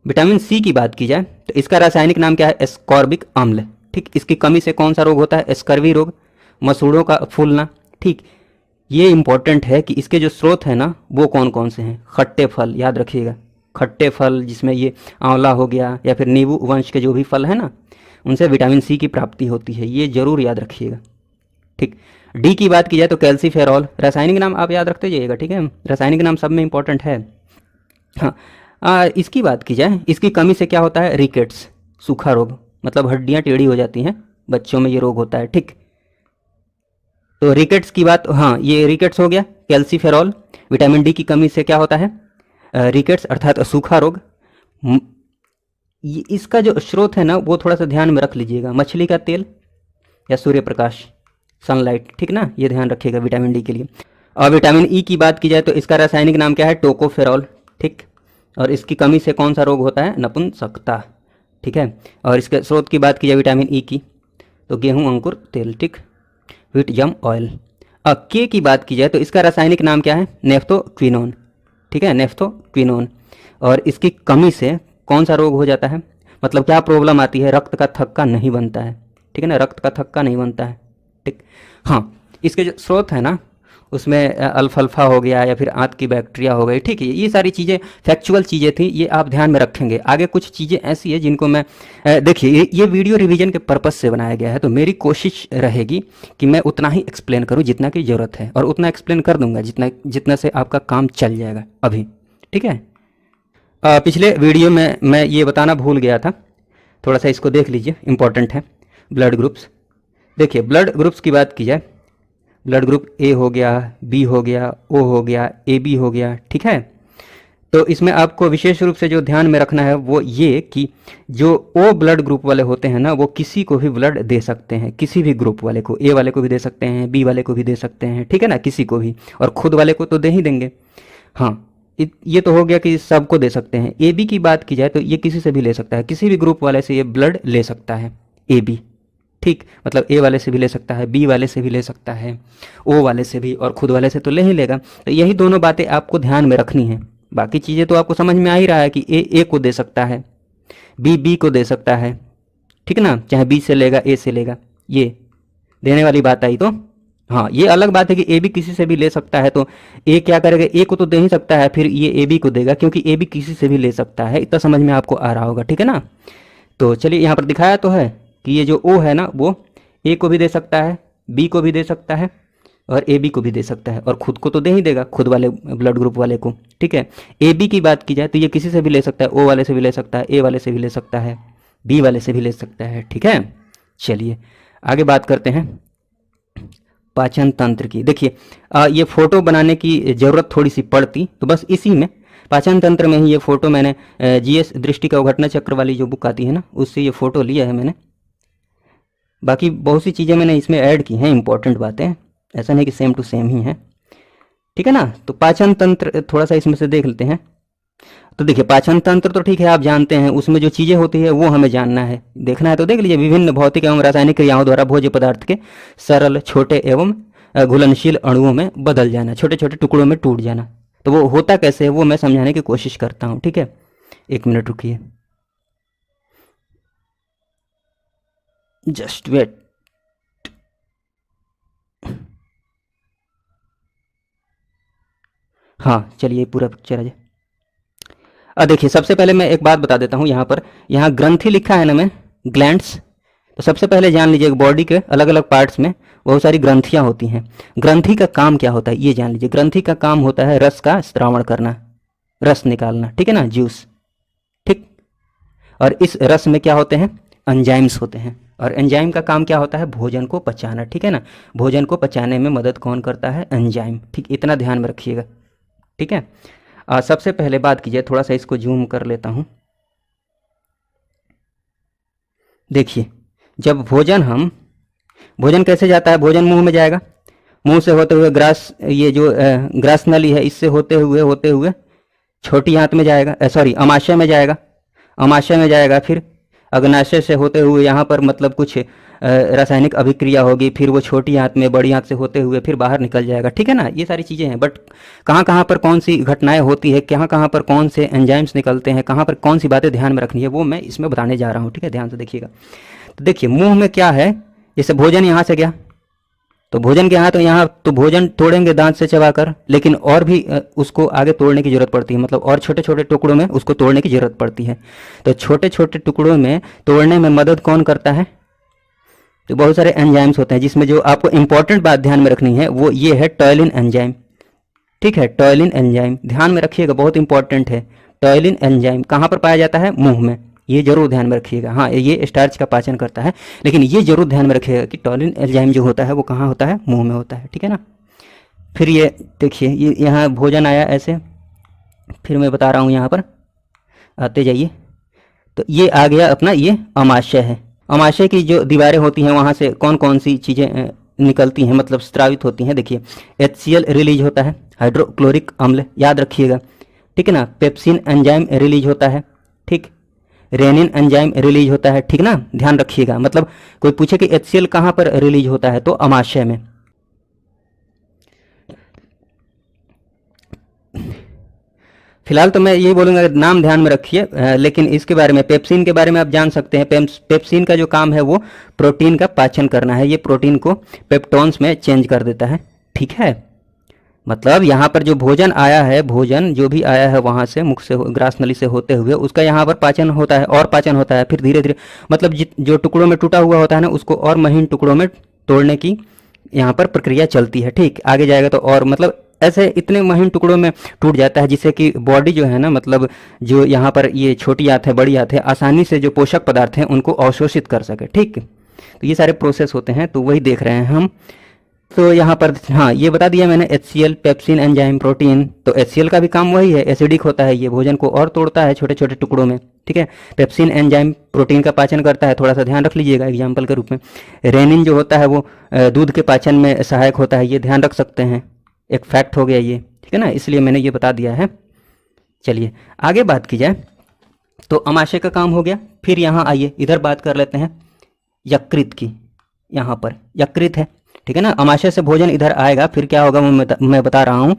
विटामिन सी की बात की जाए तो इसका रासायनिक नाम क्या है, एस्कॉर्बिक अम्ल, ठीक। इसकी कमी से कौन सा रोग होता है, स्कर्वी रोग, मसूड़ों का फूलना, ठीक। ये इंपॉर्टेंट है कि इसके जो स्रोत है ना वो कौन कौन से हैं, खट्टे फल, याद रखिएगा, खट्टे फल जिसमें ये आंवला हो गया या फिर नींबू वंश के जो भी फल है ना उनसे विटामिन सी की प्राप्ति होती है, ये जरूर याद रखिएगा, ठीक। डी की बात की जाए तो कैल्सीफेरॉल, रासायनिक नाम आप याद रखते जाइएगा, ठीक है, रासायनिक नाम सब में इंपॉर्टेंट है। हाँ, इसकी बात की जाए, इसकी कमी से क्या होता है, रिकेट्स, सूखा रोग, मतलब हड्डियाँ टेढ़ी हो जाती हैं, बच्चों में ये रोग होता है, ठीक। तो रिकेट्स की बात, हाँ ये रिकेट्स हो गया, कैल्सीफेरॉल। विटामिन डी की कमी से क्या होता है, रिकेट्स अर्थात सूखा रोग। इसका जो स्रोत है ना वो थोड़ा सा ध्यान में रख लीजिएगा, मछली का तेल या सूर्य प्रकाश, सनलाइट, ठीक ना, ये ध्यान रखिएगा विटामिन डी के लिए। और विटामिन ई की बात की जाए तो इसका रासायनिक नाम क्या है, टोकोफेरॉल। ठीक, और इसकी कमी से कौन सा रोग होता है, नपुंसकता। ठीक है, और इसके स्रोत की बात की जाए विटामिन ई की तो गेहूं अंकुर तेल। ठीक, व्हीट जम ऑयल। अब के की बात की जाए तो इसका रासायनिक नाम क्या है, नेफ्थोक्विनोन। ठीक है, नेफ्थोक्विनोन। और इसकी कमी से कौन सा रोग हो जाता है, मतलब क्या प्रॉब्लम आती है, रक्त का थक्का नहीं बनता है। ठीक है ना, रक्त का थक्का नहीं बनता है। ठीक, हाँ, इसके जो स्रोत है ना उसमें अल्फाल्फा हो गया या फिर आंत की बैक्टीरिया हो गई। ठीक है, ये सारी चीज़ें फैक्चुअल चीज़ें थी, ये आप ध्यान में रखेंगे। आगे कुछ चीज़ें ऐसी है जिनको मैं देखिए ये वीडियो रिवीजन के पर्पज़ से बनाया गया है, तो मेरी कोशिश रहेगी कि मैं उतना ही एक्सप्लेन करूँ जितना की ज़रूरत है, और उतना एक्सप्लेन कर दूंगा जितना से आपका काम चल जाएगा अभी। ठीक है, पिछले वीडियो में मैं ये बताना भूल गया था, थोड़ा सा इसको देख लीजिए, इंपॉर्टेंट है। ब्लड ग्रुप्स, देखिए ब्लड ग्रुप्स की बात की जाए, ब्लड ग्रुप ए हो गया, बी हो गया, ओ हो गया, ए बी हो गया। ठीक है, तो इसमें आपको विशेष रूप से जो ध्यान में रखना है वो ये कि जो ओ ब्लड ग्रुप वाले होते हैं ना वो किसी को भी ब्लड दे सकते हैं, किसी भी ग्रुप वाले को, ए वाले को भी दे सकते हैं, बी वाले को भी दे सकते हैं। ठीक है ना, किसी को भी, और खुद वाले को तो दे ही देंगे। हाँ, ये तो हो गया कि सबको दे सकते हैं। ए बी की बात की जाए तो ये किसी से भी ले सकता है, किसी भी ग्रुप वाले से ये ब्लड ले सकता है, ए बी। ठीक, मतलब ए वाले से भी ले सकता है, बी वाले से भी ले सकता है, ओ वाले से भी, और खुद वाले से तो ले ही लेगा। तो यही दोनों बातें आपको ध्यान में रखनी है। बाकी चीज़ें तो आपको समझ में आ ही रहा है कि ए को दे सकता है, बी को दे सकता है। ठीक ना, चाहे बी से लेगा ए से लेगा, ये देने वाली बात आई तो। हाँ, ये अलग बात है कि ए बी किसी से भी ले सकता है, तो ए क्या करेगा, ए को तो दे ही सकता है, फिर ये ए बी को देगा, क्योंकि ए बी किसी से भी ले सकता है। इतना समझ में आपको आ रहा होगा। ठीक है ना, तो चलिए यहाँ पर दिखाया तो है कि ये जो ओ है ना वो ए को भी दे सकता है, बी को भी दे सकता है, और ए बी को भी दे सकता है, और खुद को तो दे ही देगा, खुद वाले ब्लड ग्रुप वाले को। ठीक है, ए बी की बात की जाए तो ये किसी से भी ले सकता है, ओ वाले से भी ले सकता है, ए वाले से भी ले सकता है, बी वाले से भी ले सकता है। ठीक है, चलिए आगे बात करते हैं पाचन तंत्र की। देखिए ये फोटो बनाने की ज़रूरत थोड़ी सी पड़ती, तो बस इसी में पाचन तंत्र में ही ये फोटो मैंने जीएस दृष्टि का घटना चक्र वाली जो बुक आती है ना उससे ये फोटो लिया है मैंने। बाकी बहुत सी चीज़ें मैंने इसमें ऐड की हैं, इंपॉर्टेंट बातें, ऐसा नहीं कि सेम टू सेम ही है। ठीक है ना, तो पाचन तंत्र थोड़ा सा इसमें से देख लेते हैं। तो देखिए पाचन तंत्र तो ठीक है, आप जानते हैं, उसमें जो चीज़ें होती है वो हमें जानना है, देखना है तो देख लीजिए। विभिन्न भौतिक एवं रासायनिक क्रियाओं द्वारा भोज्य पदार्थ के सरल, छोटे एवं घुलनशील अणुओं में बदल जाना, छोटे छोटे टुकड़ों में टूट जाना। तो वो होता कैसे है वो मैं समझाने की कोशिश करता हूँ। ठीक है, एक मिनट रुकिए, जस्ट वेट। हाँ चलिए पूरा पिक्चर आ जाए। देखिए सबसे पहले मैं एक बात बता देता हूँ, यहाँ पर यहाँ ग्रंथि लिखा है ना मैं, ग्लैंड्स। तो सबसे पहले जान लीजिए बॉडी के अलग अलग पार्ट्स में बहुत सारी ग्रंथियाँ होती हैं। ग्रंथि का काम क्या होता है ये जान लीजिए। ग्रंथि का काम होता है रस का स्त्रावण करना, रस निकालना। ठीक है ना, जूस। ठीक, और इस रस में क्या होते हैं, एंजाइम्स होते हैं, और एंजाइम का काम क्या होता है, भोजन को पचाना। ठीक है ना, भोजन को पचाने में मदद कौन करता है, एंजाइम। ठीक, इतना ध्यान में रखिएगा। ठीक है, सबसे पहले बात कीजिए, थोड़ा सा इसको जूम कर लेता हूँ। देखिए जब भोजन कैसे जाता है, भोजन मुंह में जाएगा, मुंह से होते हुए ग्रास, ये जो ग्रास नली है इससे होते हुए छोटी आंत में जाएगा, सॉरी अमाशय में जाएगा, अमाशय में जाएगा, फिर अग्नाशय से होते हुए यहाँ पर मतलब कुछ रासायनिक अभिक्रिया होगी, फिर वो छोटी आंत में बड़ी आंत से होते हुए फिर बाहर निकल जाएगा। ठीक है ना, ये सारी चीज़ें हैं, बट कहाँ कहाँ पर कौन सी घटनाएं होती है, कहाँ कहाँ पर कौन से एंजाइम्स निकलते हैं, कहाँ पर कौन सी बातें ध्यान में रखनी है वो मैं इसमें बताने जा रहा हूँ। ठीक है, ध्यान से देखिएगा। तो देखिए मुंह में क्या है, जैसे भोजन यहाँ से गया तो भोजन के यहाँ, तो यहाँ तो भोजन तोड़ेंगे दांत से चबाकर, लेकिन और भी उसको आगे तोड़ने की जरूरत पड़ती है, मतलब और छोटे छोटे टुकड़ों में उसको तोड़ने की जरूरत पड़ती है। तो छोटे छोटे टुकड़ों में तोड़ने में मदद कौन करता है, तो बहुत सारे एंजाइम्स होते हैं, जिसमें जो आपको इंपॉर्टेंट बात ध्यान में रखनी है वो ये है टॉयलिन एंजाइम। ठीक है, टॉयलिन एंजाइम ध्यान में रखिएगा, बहुत इंपॉर्टेंट है। टॉयलिन एंजाइम कहाँ पर पाया जाता है, मुंह में, ये जरूर ध्यान में रखिएगा। हाँ, ये स्टार्च का पाचन करता है, लेकिन ये जरूर ध्यान में रखिएगा कि टॉयलिन एंजाइम जो होता है वो कहाँ होता है, मुंह में होता है। ठीक है ना, फिर ये देखिए ये यहाँ भोजन आया ऐसे, फिर मैं बता रहा हूँ यहाँ पर आते जाइए, तो ये आ गया अपना, ये अमाशय है। अमाशय की जो दीवारें होती हैं वहाँ से कौन कौन सी चीज़ें निकलती हैं, मतलब स्रावित होती हैं। देखिए HCl रिलीज होता है, हाइड्रोक्लोरिक अम्ल, याद रखिएगा, ठीक है ना। पेप्सिन एंजाइम रिलीज होता है, ठीक। रेनिन एंजाइम रिलीज होता है, ठीक ना, ध्यान रखिएगा। मतलब कोई पूछे कि HCl कहाँ पर रिलीज होता है, तो अमाशय में। फिलहाल तो मैं यही बोलूँगा कि नाम ध्यान में रखिए, लेकिन इसके बारे में, पेप्सिन के बारे में आप जान सकते हैं। पेप्सिन का जो काम है वो प्रोटीन का पाचन करना है, ये प्रोटीन को पेप्टोन्स में चेंज कर देता है, ठीक है। मतलब यहाँ पर जो भोजन आया है, भोजन जो भी आया है वहाँ से, मुख से, ग्रास नली से होते हुए, उसका यहाँ पर पाचन होता है, और पाचन होता है, फिर धीरे धीरे, मतलब जो टुकड़ों में टूटा हुआ होता है ना, उसको और महीन टुकड़ों में तोड़ने की यहाँ पर प्रक्रिया चलती है, ठीक। आगे जाएगा तो और, मतलब ऐसे इतने महीन टुकड़ों में टूट जाता है जिससे कि बॉडी जो है ना, मतलब जो यहाँ पर ये छोटी आंत है, बड़ी आंत है, आसानी से जो पोषक पदार्थ हैं उनको अवशोषित कर सके, ठीक। तो ये सारे प्रोसेस होते हैं, तो वही देख रहे हैं हम। तो यहाँ पर हाँ, ये बता दिया मैंने, HCl, पेप्सिन एंजाइम, प्रोटीन। तो HCl का भी काम वही है, एसिडिक होता है, ये भोजन को और तोड़ता है छोटे छोटे टुकड़ों में, ठीक है। पेप्सिन एंजाइम प्रोटीन का पाचन करता है, थोड़ा सा ध्यान रख लीजिएगा एग्जाम्पल के रूप में। रेनिन जो होता है वो दूध के पाचन में सहायक होता है, ये ध्यान रख सकते हैं, एक फैक्ट हो गया ये, ठीक है ना, इसलिए मैंने ये बता दिया है। चलिए आगे बात की जाए, तो अमाशय का काम हो गया। फिर यहाँ आइए, इधर बात कर लेते हैं यकृत की। यहाँ पर यकृत है, ठीक है ना। अमाशय से भोजन इधर आएगा, फिर क्या होगा मैं बता रहा हूँ।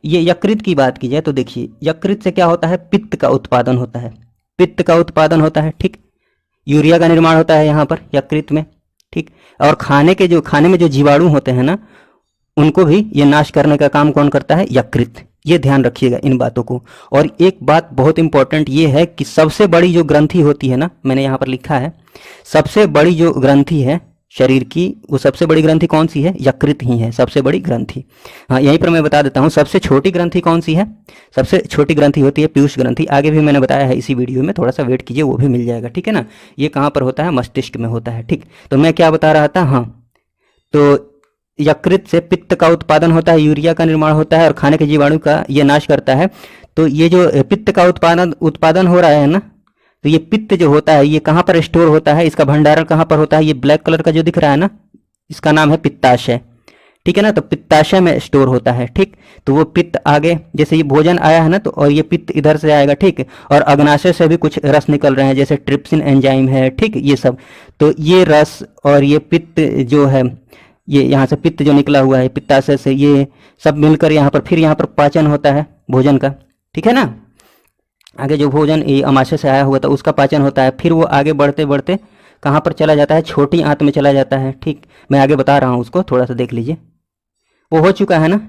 ये यकृत की बात की जाए तो देखिए, यकृत से क्या होता है, पित्त का उत्पादन होता है, पित्त का उत्पादन होता है, ठीक। यूरिया का निर्माण होता है यहाँ पर यकृत में, ठीक। और खाने में जो जीवाणु होते हैं ना, उनको भी ये नाश करने का काम कौन करता है, यकृत। ये ध्यान रखिएगा इन बातों को। और एक बात बहुत इंपॉर्टेंट ये है कि सबसे बड़ी जो ग्रंथि होती है ना, मैंने यहाँ पर लिखा है, सबसे बड़ी जो ग्रंथि है शरीर की, वो सबसे बड़ी ग्रंथि कौन सी है, यकृत ही है सबसे बड़ी ग्रंथि। हाँ, यहीं पर मैं बता देता हूँ, सबसे छोटी ग्रंथि कौन सी है, सबसे छोटी ग्रंथि होती है पीयूष ग्रंथि। आगे भी मैंने बताया है इसी वीडियो में, थोड़ा सा वेट कीजिए, वो भी मिल जाएगा, ठीक है ना। ये कहाँ पर होता है, मस्तिष्क में होता है, ठीक। तो मैं क्या बता रहा था, हाँ, तो यकृत से पित्त का उत्पादन होता है, यूरिया का निर्माण होता है, और खाने के जीवाणु का ये नाश करता है। तो ये जो पित्त का उत्पादन हो रहा है ना, तो ये पित्त जो होता है ये कहाँ पर स्टोर होता है, इसका भंडारण कहाँ पर होता है, ये ब्लैक कलर का जो दिख रहा है ना, इसका नाम है पित्ताशय, ठीक है ना। तो पित्ताशय में स्टोर होता है, ठीक। तो वो पित्त आगे, जैसे ये भोजन आया है ना, तो और ये पित्त इधर से आएगा, ठीक। और अग्नाशय से भी कुछ रस निकल रहे हैं, जैसे ट्रिप्सिन एंजाइम है, ठीक, ये सब। तो ये रस और ये पित्त जो है, ये यहाँ से पित्त जो निकला हुआ है पित्ताशय से, ये सब मिलकर यहाँ पर, फिर यहाँ पर पाचन होता है भोजन का, ठीक है ना। आगे जो भोजन ये अमाशय से आया हुआ था उसका पाचन होता है, फिर वो आगे बढ़ते बढ़ते कहाँ पर चला जाता है, छोटी आंत में चला जाता है, ठीक। मैं आगे बता रहा हूँ उसको, थोड़ा सा देख लीजिए, वो हो चुका है ना।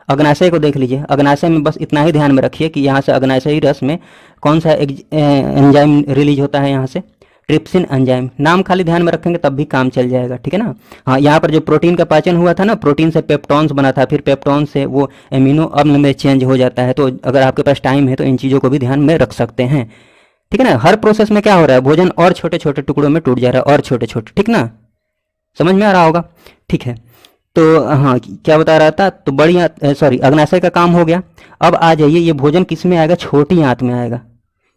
अग्नाशय को देख लीजिए, अग्नाशय में बस इतना ही ध्यान में रखिए कि यहाँ से अग्नाशयी रस में कौन सा एंजाइम रिलीज होता है, यहाँ से ट्रिप्सिन एंजाइम। नाम खाली ध्यान में रखेंगे तब भी काम चल जाएगा, ठीक है ना। हाँ, यहाँ पर जो प्रोटीन का पाचन हुआ था ना, प्रोटीन से पेप्टॉन्स बना था, फिर पेप्टॉन से वो एमिनो अम्ल में चेंज हो जाता है। तो अगर आपके पास टाइम है तो इन चीज़ों को भी ध्यान में रख सकते हैं, ठीक है ना। हर प्रोसेस में क्या हो रहा है, भोजन और छोटे छोटे टुकड़ों में टूट जा रहा है, और छोटे छोटे, ठीक ना, समझ में आ रहा होगा, ठीक है। तो हाँ, क्या बता रहा था, तो बड़ी सॉरी, अग्नाशय का काम हो गया। अब आ जाइए, ये भोजन किस में आएगा, छोटी आंत में आएगा।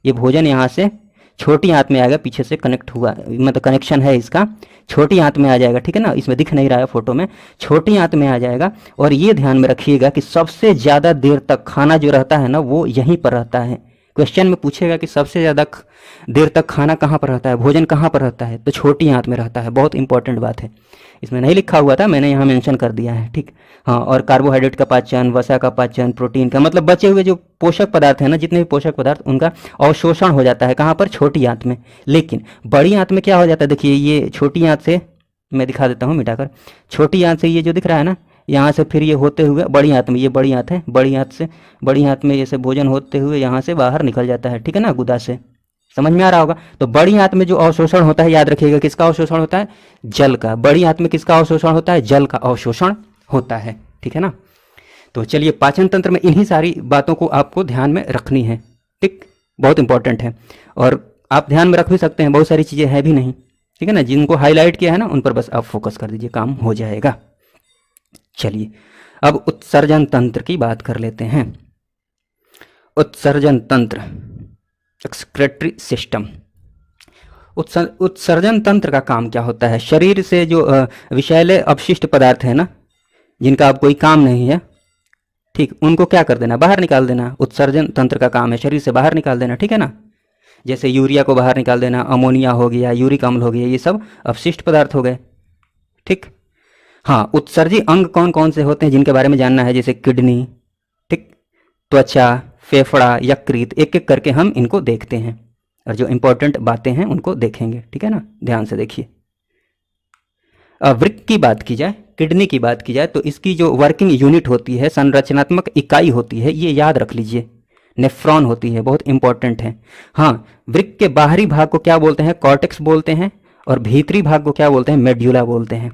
ये भोजन यहाँ से छोटी आंत में आएगा, पीछे से कनेक्ट हुआ, मतलब कनेक्शन है इसका, छोटी आंत में आ जाएगा, ठीक है ना। इसमें दिख नहीं रहा है फोटो में, छोटी आंत में आ जाएगा। और ये ध्यान में रखिएगा कि सबसे ज़्यादा देर तक खाना जो रहता है ना, वो यहीं पर रहता है। क्वेश्चन में पूछेगा कि सबसे ज़्यादा देर तक खाना कहाँ पर रहता है, भोजन कहाँ पर रहता है, तो छोटी आंत में रहता है। बहुत इंपॉर्टेंट बात है, इसमें नहीं लिखा हुआ था, मैंने यहाँ मेंशन कर दिया है, ठीक। हाँ, और कार्बोहाइड्रेट का पाचन, वसा का पाचन, प्रोटीन का, मतलब बचे हुए जो पोषक पदार्थ हैं ना, जितने भी पोषक पदार्थ, उनका अवशोषण हो जाता है कहाँ पर, छोटी आंत में। लेकिन बड़ी आंत में क्या हो जाता है, देखिए ये छोटी आंत से, मैं दिखा देता हूँ मिटाकर, छोटी आंत से ये जो दिख रहा है ना, यहाँ से फिर ये होते हुए बड़ी आंत में, ये बड़ी आंत है, बड़ी आंत से बड़ी आंत में जैसे भोजन होते हुए यहाँ से बाहर निकल जाता है, ठीक है ना, गुदा से। समझ में आ रहा होगा। तो बड़ी आंत में जो अवशोषण होता है, याद रखिएगा किसका अवशोषण होता है, जल का। बड़ी आंत में किसका अवशोषण होता है, जल का अवशोषण होता है, ठीक है ना। तो चलिए, पाचन तंत्र में इन्हीं सारी बातों को आपको ध्यान में रखनी है, ठीक, बहुत इंपॉर्टेंट है। और आप ध्यान में रख भी सकते हैं, बहुत सारी चीज़ें हैं भी नहीं, ठीक है ना। जिनको हाईलाइट किया है ना, उन पर बस आप फोकस कर दीजिए, काम हो जाएगा। चलिए, अब उत्सर्जन तंत्र की बात कर लेते हैं। उत्सर्जन तंत्र, एक्सक्रेटरी सिस्टम। उत्सर्जन तंत्र का काम क्या होता है? शरीर से जो विषैले अपशिष्ट पदार्थ है ना, जिनका अब कोई काम नहीं है, ठीक, उनको क्या कर देना? बाहर निकाल देना। उत्सर्जन तंत्र का काम है शरीर से बाहर निकाल देना, ठीक है ना। जैसे यूरिया को बाहर निकाल देना, अमोनिया हो गया, यूरिक अम्ल हो गया, ये सब अपशिष्ट पदार्थ हो गए, ठीक। हाँ, उत्सर्जी अंग कौन कौन से होते हैं जिनके बारे में जानना है? जैसे किडनी, ठीक, त्वचा, फेफड़ा, यकृत, एक एक करके हम इनको देखते हैं और जो इंपॉर्टेंट बातें हैं उनको देखेंगे, ठीक है ना। ध्यान से देखिए। वृक्क की बात की जाए, किडनी की बात की जाए, तो इसकी जो वर्किंग यूनिट होती है, संरचनात्मक इकाई होती है, ये याद रख लीजिए, नेफ्रॉन होती है, बहुत इंपॉर्टेंट है। हाँ, वृक्क के बाहरी भाग को क्या बोलते हैं? कॉर्टेक्स बोलते हैं, और भीतरी भाग को क्या बोलते हैं? मेड्यूला बोलते हैं,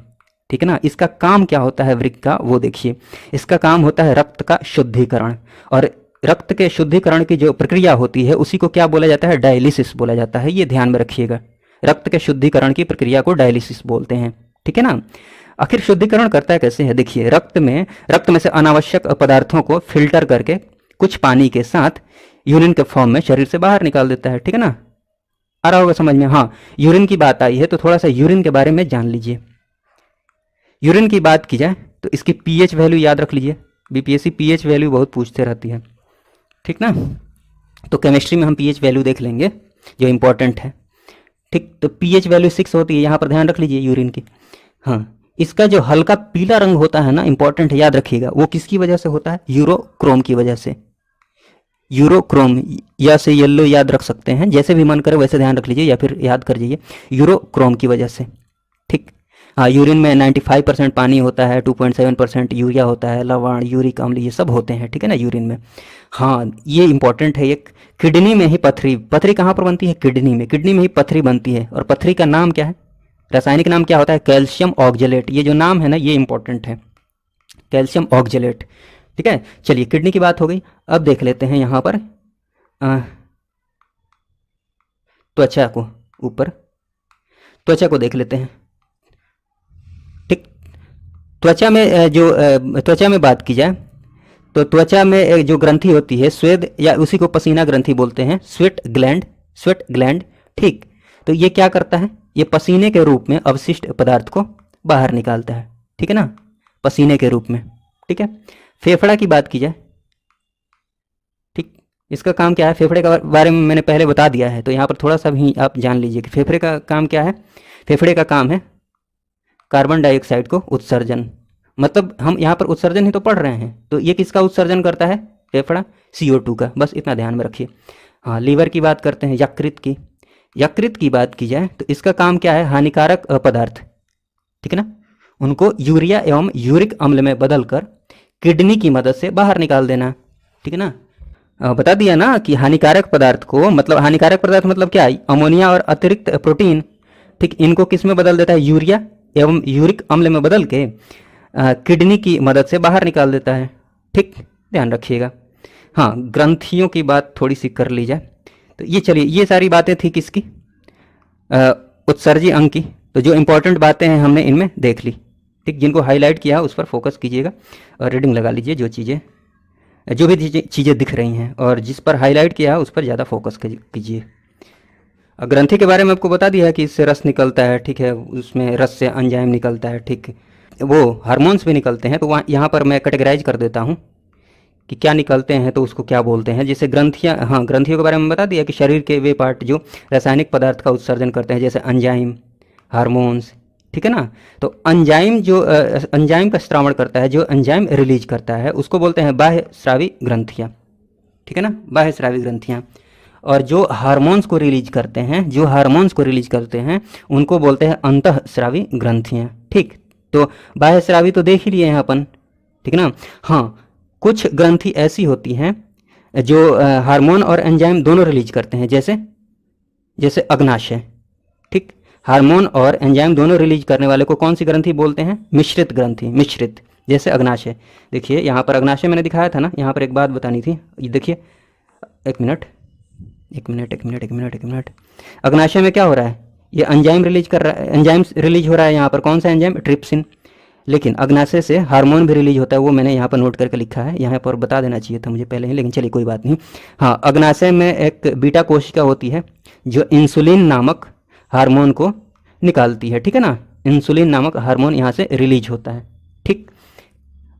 ठीक है ना। इसका काम क्या होता है वृक्क का, वो देखिए। इसका काम होता है रक्त का शुद्धिकरण, और रक्त के शुद्धिकरण की जो प्रक्रिया होती है उसी को क्या बोला जाता है? डायलिसिस बोला जाता है। ये ध्यान में रखिएगा, रक्त के शुद्धिकरण की प्रक्रिया को डायलिसिस बोलते हैं, ठीक है ना। आखिर शुद्धिकरण करता है कैसे है? देखिए, रक्त में से अनावश्यक पदार्थों को फिल्टर करके कुछ पानी के साथ यूरिन के फॉर्म में शरीर से बाहर निकाल देता है, ठीक है ना। आ रहा होगा समझ में। हाँ, यूरिन की बात आई है तो थोड़ा सा यूरिन के बारे में जान लीजिए। यूरिन की बात की जाए तो इसकी पीएच वैल्यू याद रख लीजिए, बीपीएससी पीएच वैल्यू बहुत पूछते रहती है, ठीक ना। तो केमिस्ट्री में हम पीएच वैल्यू देख लेंगे जो इंपॉर्टेंट है, ठीक। तो पीएच वैल्यू 6 होती है, यहाँ पर ध्यान रख लीजिए यूरिन की। हाँ, इसका जो हल्का पीला रंग होता है ना, इंपॉर्टेंट है, याद रखिएगा, वो किसकी वजह से होता है? यूरोक्रोम की वजह से। यूरोक्रोम या से येलो याद रख सकते हैं, जैसे भी मन करे वैसे ध्यान रख लीजिए या फिर याद कर जाइए, यूरोक्रोम की वजह से, ठीक। हाँ, यूरिन में 95% पानी होता है, 2.7% यूरिया होता है, लवण, यूरिक अम्ल, ये सब होते हैं, ठीक है ना, यूरिन में। हाँ, ये इंपॉर्टेंट है। एक किडनी में ही पथरी कहाँ पर बनती है? किडनी में ही पथरी बनती है, और पथरी का नाम क्या है? रासायनिक नाम क्या होता है? Calcium oxalate. ये जो नाम है ना, ये इंपॉर्टेंट है, कैल्शियम ऑक्जेलेट, ठीक है। चलिए, किडनी की बात हो गई। अब देख लेते हैं यहाँ पर त्वचा को, ऊपर त्वचा को देख लेते हैं, ठीक। त्वचा में बात की जाए तो त्वचा में एक जो ग्रंथि होती है स्वेद, या उसी को पसीना ग्रंथि बोलते हैं, स्वेट ग्लैंड, ठीक। तो ये क्या करता है? ये पसीने के रूप में अवशिष्ट पदार्थ को बाहर निकालता है, ठीक है ना, पसीने के रूप में, ठीक है। फेफड़ा की बात की जाए, ठीक, इसका काम क्या है? फेफड़े का बारे में मैंने पहले बता दिया है, तो यहाँ पर थोड़ा सा भी आप जान लीजिए कि फेफड़े का काम क्या है। फेफड़े का काम है कार्बन डाइऑक्साइड को उत्सर्जन, मतलब हम यहाँ पर उत्सर्जन ही तो पढ़ रहे हैं, तो ये किसका उत्सर्जन करता है? फेफड़ा, CO2 का, बस इतना ध्यान में रखिए। हाँ, लीवर की बात करते हैं, यकृत की बात की जाए तो इसका काम क्या है? हानिकारक पदार्थ, ठीक है ना, उनको यूरिया एवं यूरिक अम्ल में बदलकर किडनी की मदद से बाहर निकाल देना, ठीक है ना। बता दिया ना कि हानिकारक पदार्थ को, मतलब हानिकारक पदार्थ मतलब क्या है? अमोनिया और अतिरिक्त प्रोटीन, ठीक, इनको किस में बदल देता है? यूरिया एवं यूरिक अम्ल में बदल के किडनी की मदद से बाहर निकाल देता है, ठीक, ध्यान रखिएगा। हाँ, ग्रंथियों की बात थोड़ी सी कर ली जाए तो ये, चलिए, ये सारी बातें थी किसकी? उत्सर्जी अंग की। तो जो इंपॉर्टेंट बातें हैं हमने इनमें देख ली, ठीक। जिनको हाईलाइट किया उस पर फोकस कीजिएगा और रीडिंग लगा लीजिए, जो भी चीज़ें दिख रही हैं और जिस पर हाईलाइट किया है उस पर ज़्यादा फोकस कीजिए। ग्रंथि के बारे में आपको बता दिया है कि इससे रस निकलता है, ठीक है, उसमें रस से एंजाइम निकलता है, ठीक, वो हार्मोन्स भी निकलते हैं। तो वहाँ यहाँ पर मैं कैटेगराइज कर देता हूँ कि क्या निकलते हैं तो उसको क्या बोलते हैं। जैसे ग्रंथियाँ, हाँ, ग्रंथियों के बारे में बता दिया कि शरीर के वे पार्ट जो रासायनिक पदार्थ का उत्सर्जन करते हैं, जैसे एंजाइम, हार्मोन्स, ठीक है ना। तो एंजाइम का स्त्रावण करता है, जो एंजाइम रिलीज करता है उसको बोलते हैं बाह्य स्रावी ग्रंथियाँ, ठीक है ना, बाह्य स्रावी ग्रंथियाँ। और जो हार्मोन्स को रिलीज करते हैं उनको बोलते हैं अंतःस्रावी ग्रंथियाँ, ठीक। तो बाह्य स्रावी तो देख ही लिए हैं अपन, ठीक है ना। हाँ, कुछ ग्रंथि ऐसी होती हैं जो हार्मोन और एंजाइम दोनों रिलीज करते हैं, जैसे अग्नाशय, ठीक। हार्मोन और एंजाइम दोनों रिलीज करने वाले को कौन सी ग्रंथि बोलते हैं? मिश्रित ग्रंथि, जैसे अग्नाशय। देखिए यहाँ पर अग्नाशय मैंने दिखाया था ना, यहाँ पर एक बात बतानी थी, ये देखिए, एक मिनट। अग्नाशय में क्या हो रहा है? ये एंजाइम रिलीज हो रहा है, यहाँ पर कौन सा एंजाइम? ट्रिप्सिन। लेकिन अग्नाशय से हार्मोन भी रिलीज होता है, वो मैंने यहाँ पर नोट करके लिखा है, यहाँ पर बता देना चाहिए था मुझे पहले ही, लेकिन चलिए कोई बात नहीं। हाँ, अग्नाशय में एक बीटा कोशिका होती है जो इंसुलिन नामक हार्मोन को निकालती है, ठीक है ना। इंसुलिन नामक हार्मोन यहाँ से रिलीज होता है, ठीक।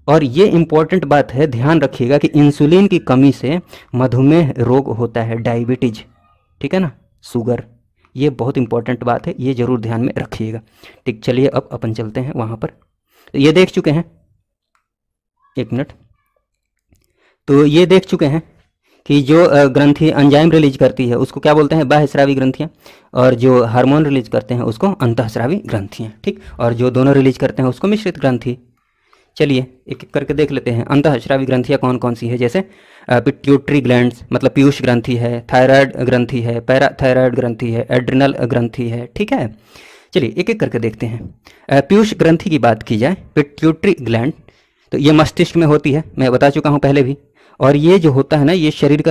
और ये इंपॉर्टेंट बात है, ध्यान रखिएगा कि इंसुलिन की कमी से मधुमेह रोग होता है, डायबिटीज, ठीक है ना, शुगर। ये बहुत इंपॉर्टेंट बात है, ये जरूर ध्यान में रखिएगा, ठीक। चलिए अब अपन चलते हैं वहाँ पर। तो ये देख चुके हैं, एक मिनट, तो ये देख चुके हैं कि जो ग्रंथि एंजाइम रिलीज करती है उसको क्या बोलते हैं, बाह्यस्रावी ग्रंथियाँ, और जो हार्मोन रिलीज करते हैं उसको अंतःस्रावी ग्रंथियाँ, ठीक। और जो दोनों रिलीज करते हैं उसको मिश्रित ग्रंथि। चलिए एक एक करके देख लेते हैं। अंतःस्रावी ग्रंथियाँ कौन कौन सी है, जैसे पिट्यूटरी ग्लैंड्स मतलब पीयूष ग्रंथि है, थायराइड ग्रंथि है, पैराथायराइड ग्रंथि है, एड्रिनल ग्रंथि है, ठीक है। चलिए एक एक करके देखते हैं। पीयूष ग्रंथि की बात की जाए, पिट्यूटरी ग्लैंड, तो ये मस्तिष्क में होती है, मैं बता चुका हूँ पहले भी। और ये जो होता है ना, ये शरीर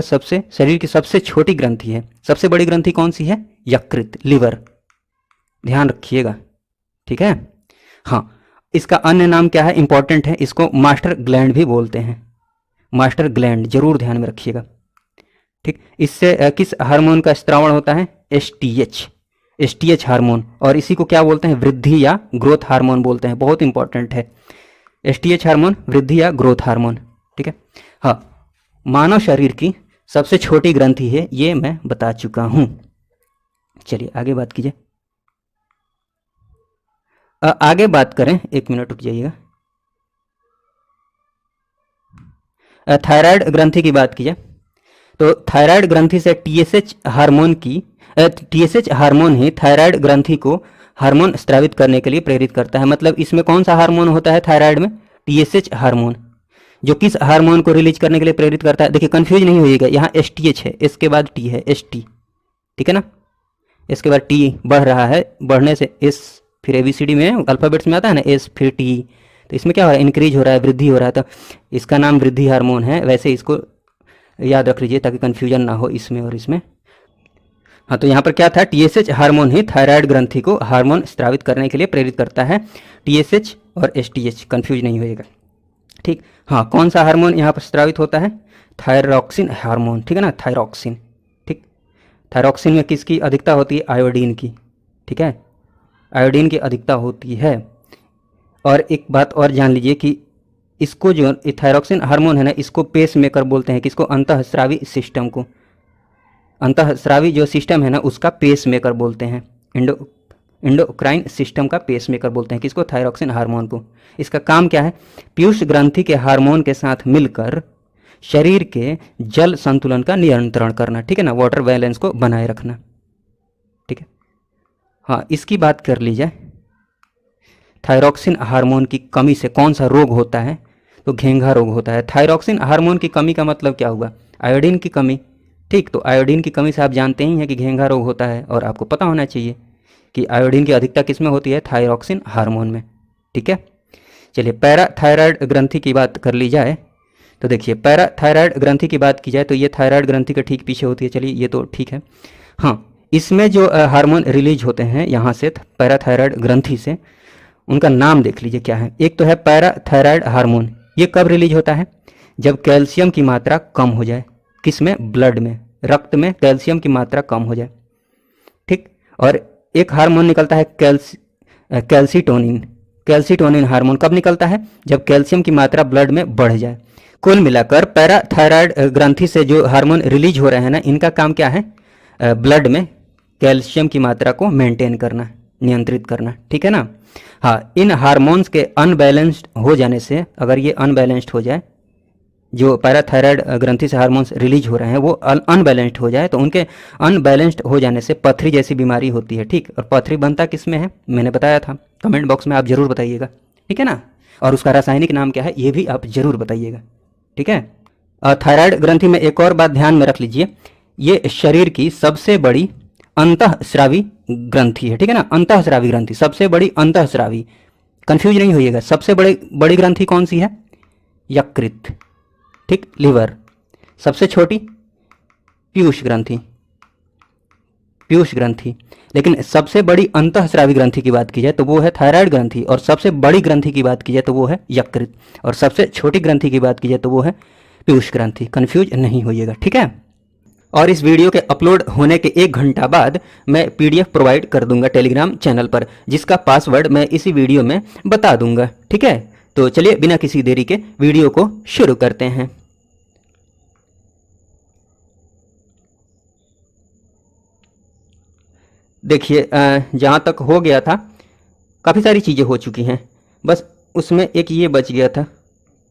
की सबसे छोटी ग्रंथि है। सबसे बड़ी ग्रंथि कौन सी है, यकृत, लिवर, ध्यान रखिएगा, ठीक है। हाँ, इसका अन्य नाम क्या है, इंपॉर्टेंट है, इसको मास्टर ग्लैंड भी बोलते हैं, मास्टर ग्लैंड, जरूर ध्यान में रखिएगा, ठीक। इससे किस हार्मोन का स्त्रावण होता है, एसटीएच हार्मोन, और इसी को क्या बोलते हैं, वृद्धि या ग्रोथ हार्मोन बोलते हैं, बहुत इंपॉर्टेंट है, एसटीएच हार्मोन, वृद्धि या ग्रोथ हार्मोन, ठीक है। हाँ, मानव शरीर की सबसे छोटी ग्रंथि है, ये मैं बता चुका हूं। चलिए आगे बात कीजिए। आगे बात करें, एक मिनट रुक जाइएगा। थायराइड ग्रंथि की बात की जाए तो थायराइड ग्रंथि से टीएसएच हार्मोन ही थायराइड ग्रंथि को हार्मोन स्रावित करने के लिए प्रेरित करता है। मतलब इसमें कौन सा हार्मोन होता है थायराइड में, टीएसएच हार्मोन, जो किस हार्मोन को रिलीज करने के लिए प्रेरित करता है। देखिए कंफ्यूज नहीं होइएगा, यहाँ एसटीएच है, इसके बाद टी है, एसटी, ठीक है ना, इसके बाद टी बढ़ रहा है, बढ़ने से एस, फिर एबीसीडी में अल्फाबेट्स में आता है ना, एस फिर टी, तो इसमें क्या हो रहा है, इंक्रीज हो रहा है, वृद्धि हो रहा है, तो इसका नाम वृद्धि हार्मोन है। वैसे इसको याद रख लीजिए ताकि कन्फ्यूजन ना हो इसमें और इसमें। हाँ, तो यहाँ पर क्या था, टीएसएच हार्मोन ही थायराइड ग्रंथि को हार्मोन स्रावित करने के लिए प्रेरित करता है, टीएसएच और एसटीएच, कंफ्यूज नहीं होएगा, ठीक। हाँ, कौन सा हार्मोन यहाँ पर स्रावित होता है, थायरॉक्सिन हार्मोन, ठीक है ना, थायरॉक्सिन, ठीक। थायरॉक्सिन में किसकी अधिकता होती है, आयोडीन की, ठीक है, आयोडीन की अधिकता होती है। और एक बात और जान लीजिए कि इसको जो थायरॉक्सिन हार्मोन है ना, इसको पेस मेकर बोलते हैं, किसको, अंतःस्रावी सिस्टम को, अंतःस्रावी जो सिस्टम है ना उसका पेस मेकर बोलते हैं, इंडोक्राइन सिस्टम का पेस मेकर बोलते हैं किसको, थायरॉक्सिन हार्मोन को। इसका काम क्या है, पीयूष ग्रंथि के हार्मोन के साथ मिलकर शरीर के जल संतुलन का नियंत्रण करना, ठीक है ना, वाटर बैलेंस को बनाए रखना, ठीक है। हाँ, इसकी बात कर ली जाए, थायरॉक्सिन हार्मोन की कमी से कौन सा रोग होता है, तो घेंघा रोग होता है। थायरॉक्सिन हार्मोन की कमी का मतलब क्या हुआ, आयोडीन की कमी, ठीक। तो आयोडीन की कमी से आप जानते ही हैं कि घेंघा रोग होता है, और आपको पता होना चाहिए कि आयोडीन की अधिकता किस में होती है, थायरॉक्सिन हार्मोन में, ठीक है। चलिए पैराथायराइड ग्रंथि की बात कर ली जाए तो देखिए, पैराथायराइड ग्रंथि की बात की जाए तो ये थायराइड ग्रंथि के ठीक पीछे होती है, चलिए ये तो ठीक है। हाँ, इसमें जो हार्मोन रिलीज होते हैं यहाँ से पैराथायराइड ग्रंथि से, उनका नाम देख लीजिए क्या है। एक तो है पैराथायराइड हार्मोन, ये कब रिलीज होता है, जब कैल्शियम की मात्रा कम हो जाए, किसमें, ब्लड में, रक्त में कैल्शियम की मात्रा कम हो जाए, ठीक। और एक हार्मोन निकलता है कैल्सीटोनिन हार्मोन, कब निकलता है, जब कैल्शियम की मात्रा ब्लड में बढ़ जाए। कुल मिलाकर पैराथायराइड ग्रंथि से जो हार्मोन रिलीज हो रहे हैं ना, इनका काम क्या है, ब्लड में कैल्शियम की मात्रा को मेंटेन करना, नियंत्रित करना, ठीक है ना। हाँ, इन हार्मोन्स के अनबैलेंस्ड हो जाने से, अगर ये अनबैलेंस्ड हो जाए, जो पैराथायराइड ग्रंथि से हार्मोन्स रिलीज हो रहे हैं वो अनबैलेंस्ड हो जाए, तो उनके अनबैलेंस्ड हो जाने से पथरी जैसी बीमारी होती है, ठीक। और पथरी बनता किस में है, मैंने बताया था, कमेंट बॉक्स में आप जरूर बताइएगा, ठीक है ना। और उसका रासायनिक नाम क्या है ये भी आप जरूर बताइएगा, ठीक है। थायराइड ग्रंथि में एक और बात ध्यान में रख लीजिए, ये शरीर की सबसे बड़ी अंतःस्रावी ग्रंथि है, ठीक है ना, अंतःस्रावी ग्रंथि, सबसे बड़ी अंतःस्रावी, कंफ्यूज नहीं होइएगा। सबसे बड़ी ग्रंथि कौन सी है, यकृत, ठीक, लिवर। सबसे छोटी पीयूष ग्रंथि, लेकिन सबसे बड़ी अंतःस्रावी ग्रंथि की बात की जाए तो वो है थायराइड ग्रंथि, और सबसे बड़ी ग्रंथि की बात की जाए तो वो है यकृत, और सबसे छोटी ग्रंथि की बात की जाए तो वो है पीयूष ग्रंथि। कंफ्यूज नहीं होइएगा, ठीक है। और इस वीडियो के अपलोड होने के 1 घंटा बाद मैं पीडीएफ प्रोवाइड कर दूंगा टेलीग्राम चैनल पर, जिसका पासवर्ड मैं इसी वीडियो में बता दूंगा। ठीक है, तो चलिए बिना किसी देरी के वीडियो को शुरू करते हैं। देखिए जहाँ तक हो गया था काफ़ी सारी चीज़ें हो चुकी हैं, बस उसमें एक ये बच गया था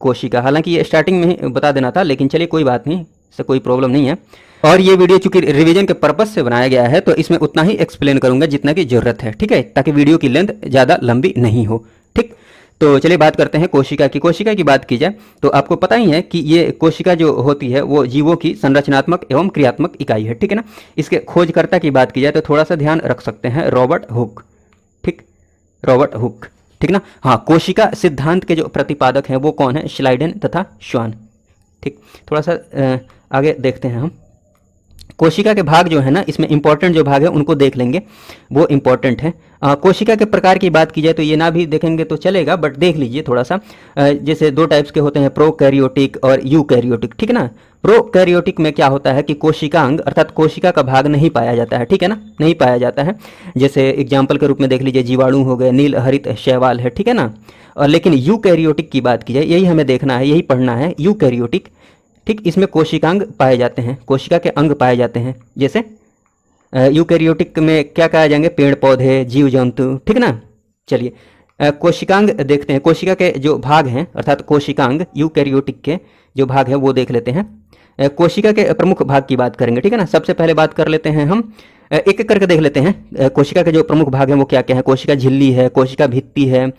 कोशिका। हालांकि ये स्टार्टिंग में ही बता देना था, लेकिन चलिए कोई बात नहीं, इससे कोई प्रॉब्लम नहीं है। और ये वीडियो चूंकि रिवीजन के पर्पस से बनाया गया है तो इसमें उतना ही एक्सप्लेन करूंगा जितना की ज़रूरत है। ठीक है, ताकि वीडियो की लेंथ ज़्यादा लंबी नहीं हो। ठीक, तो चलिए बात करते हैं कोशिका की। कोशिका की बात की जाए तो आपको पता ही है कि ये कोशिका जो होती है वो जीवों की संरचनात्मक एवं क्रियात्मक इकाई है। ठीक है ना। इसके खोजकर्ता की बात की जाए तो थोड़ा सा ध्यान रख सकते हैं, रॉबर्ट हुक। ठीक, रॉबर्ट हुक। ठीक ना। हाँ, कोशिका सिद्धांत के जो प्रतिपादक हैं वो कौन है? श्लाइडेन तथा श्वान। ठीक, थोड़ा सा आगे देखते हैं हम। कोशिका के भाग जो है ना, इसमें इंपॉर्टेंट जो भाग है उनको देख लेंगे, वो इंपॉर्टेंट है। कोशिका के प्रकार की बात की जाए तो ये ना भी देखेंगे तो चलेगा, बट देख लीजिए थोड़ा सा। जैसे 2 टाइप्स के होते हैं, प्रोकैरियोटिक और यूकैरियोटिक। ठीक है ना। प्रोकैरियोटिक में क्या होता है कि कोशिकांग अर्थात कोशिका का भाग नहीं पाया जाता है। ठीक है ना, नहीं पाया जाता है। जैसे एग्जाम्पल के रूप में देख लीजिए, जीवाणु हो गए, नील हरित शैवाल है। ठीक है ना। और लेकिन यूकैरियोटिक की बात की जाए, यही हमें देखना है, यही पढ़ना है, यूकैरियोटिक। ठीक, इसमें कोशिकांग पाए जाते हैं, कोशिका के अंग पाए जाते हैं। जैसे यूकैरियोटिक में क्या कहा जाएंगे? पेड़ पौधे, जीव जंतु। ठीक ना। चलिए कोशिकांग देखते हैं। कोशिका के जो भाग हैं अर्थात कोशिकांग, यूकैरियोटिक के जो भाग हैं वो देख लेते हैं। कोशिका के प्रमुख भाग की बात करेंगे। ठीक है ना। सबसे पहले बात कर लेते हैं हम, एक एक करके देख लेते हैं। कोशिका के जो प्रमुख भाग हैं वो क्या क्या है? कोशिका झिल्ली है, कोशिका भित्ति है,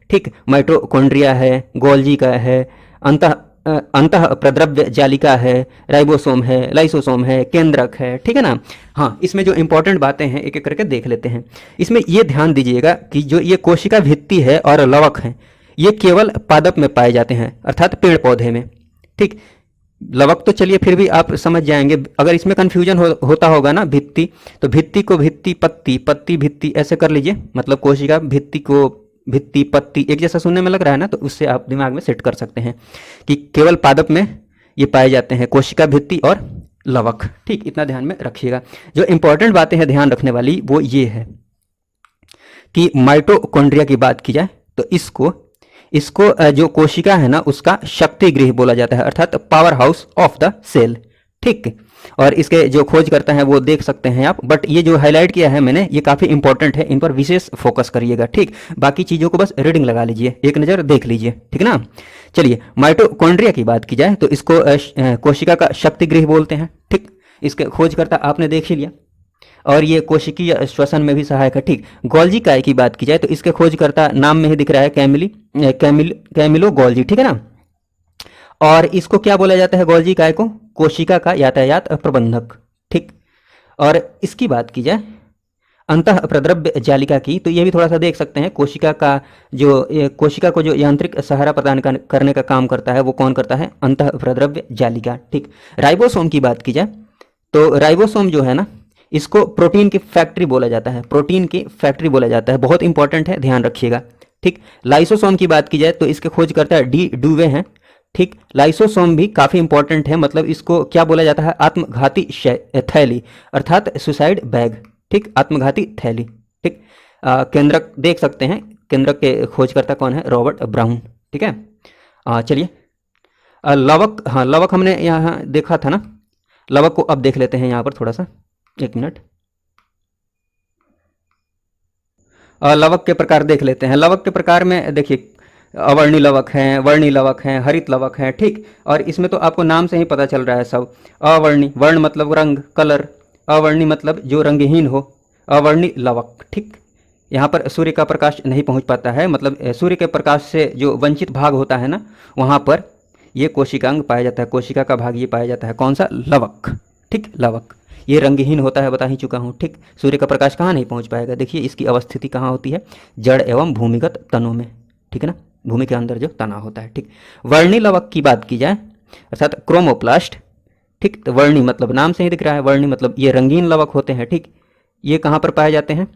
ठीक, माइटोकॉन्ड्रिया है, गोल्जी का है, अंतः प्रद्रव्य जालिका है, राइबोसोम है, लाइसोसोम है, केंद्रक है। ठीक है ना। हाँ, इसमें जो इंपॉर्टेंट बातें हैं एक एक करके देख लेते हैं। इसमें ये ध्यान दीजिएगा कि जो ये कोशिका भित्ति है और लवक है, ये केवल पादप में पाए जाते हैं अर्थात पेड़ पौधे में। ठीक, लवक तो चलिए फिर भी आप समझ जाएंगे। अगर इसमें कन्फ्यूजन होता होगा ना भित्ति, तो भित्ति को भित्ति पत्ती, पत्ती भित्ति ऐसे कर लीजिए। मतलब कोशिका भित्ति को भित्ति पत्ती एक जैसा सुनने में लग रहा है ना, तो उससे आप दिमाग में सेट कर सकते हैं कि केवल पादप में ये पाए जाते हैं, कोशिका भित्ति और लवक। ठीक, इतना ध्यान में रखिएगा। जो इंपॉर्टेंट बातें हैं ध्यान रखने वाली वो ये है कि माइटोकॉन्ड्रिया की बात की जाए तो इसको जो कोशिका है ना उसका शक्ति गृह बोला जाता है अर्थात power house of the cell. ठीक, और इसके जो खोज करता है वो देख सकते हैं आप। बट ये जो हाईलाइट किया है मैंने ये काफ़ी इंपॉर्टेंट है, इन पर विशेष फोकस करिएगा। ठीक, बाकी चीज़ों को बस रीडिंग लगा लीजिए, एक नज़र देख लीजिए। ठीक ना। चलिए माइटोकॉन्ड्रिया की बात की जाए तो इसको कोशिका का शक्ति गृह बोलते हैं। ठीक, इसके खोजकर्ता आपने देख ही लिया, और ये कोशिकीय श्वसन में भी सहायक है। ठीक, गोल्जी काय की बात की जाए तो इसके खोजकर्ता नाम में ही दिख रहा है, कैमिलो गोल्जी। ठीक है ना। और इसको क्या बोला जाता है? गोल्जी काय को कोशिका का यातायात प्रबंधक। ठीक, और इसकी बात की जाए अंतः प्रद्रव्य जालिका की तो ये भी थोड़ा सा देख सकते हैं। कोशिका को जो यांत्रिक सहारा प्रदान करने का काम करता है वो कौन करता है? अंतः प्रद्रव्य जालिका। ठीक, राइबोसोम की बात की जाए तो राइबोसोम जो है ना इसको प्रोटीन की फैक्ट्री बोला जाता है, प्रोटीन की फैक्ट्री बोला जाता है, बहुत इंपॉर्टेंट है, ध्यान रखिएगा। ठीक, लाइसोसोम की बात की जाए तो इसके खोजकर्ता डी डुवे हैं। ठीक, लाइसोसोम भी काफ़ी इंपॉर्टेंट है, मतलब इसको क्या बोला जाता है? आत्मघाती थैली अर्थात सुसाइड बैग। ठीक, आत्मघाती थैली। ठीक, केंद्रक देख सकते हैं, केंद्रक के खोजकर्ता कौन है? Robert brown. ठीक है। चलिए लवक, हाँ लवक हमने यहाँ देखा था ना, लवक को अब देख लेते हैं यहाँ पर थोड़ा सा, 1 मिनट। लवक के प्रकार देख लेते हैं। लवक के प्रकार में देखिए अवर्णी लवक हैं, वर्णी लवक हैं, हरित लवक हैं। ठीक, और इसमें तो आपको नाम से ही पता चल रहा है सब। अवर्णी, वर्ण मतलब रंग, कलर, अवर्णी मतलब जो रंगहीन हो, अवर्णी लवक। ठीक, यहाँ पर सूर्य का प्रकाश नहीं पहुँच पाता है, मतलब सूर्य के प्रकाश से जो वंचित भाग होता है ना वहाँ पर ये कोशिकांग पाया जाता है, कोशिका का भाग ये पाया जाता है। कौन सा? लवक। ठीक, लवक ये रंगहीन होता है, बता ही चुका हूँ। ठीक, सूर्य का प्रकाश कहाँ नहीं पहुँच पाएगा। देखिए इसकी अवस्थिति कहाँ होती है? जड़ एवं भूमिगत तनों में। ठीक है ना, भूमि के अंदर जो तना होता है। ठीक, वर्णी लवक की बात की जाए अर्थात क्रोमोप्लास्ट। ठीक, तो वर्णी मतलब नाम से ही दिख रहा है, वर्णी मतलब ये रंगीन लवक होते हैं। ठीक, ये कहाँ पर पाए जाते हैं?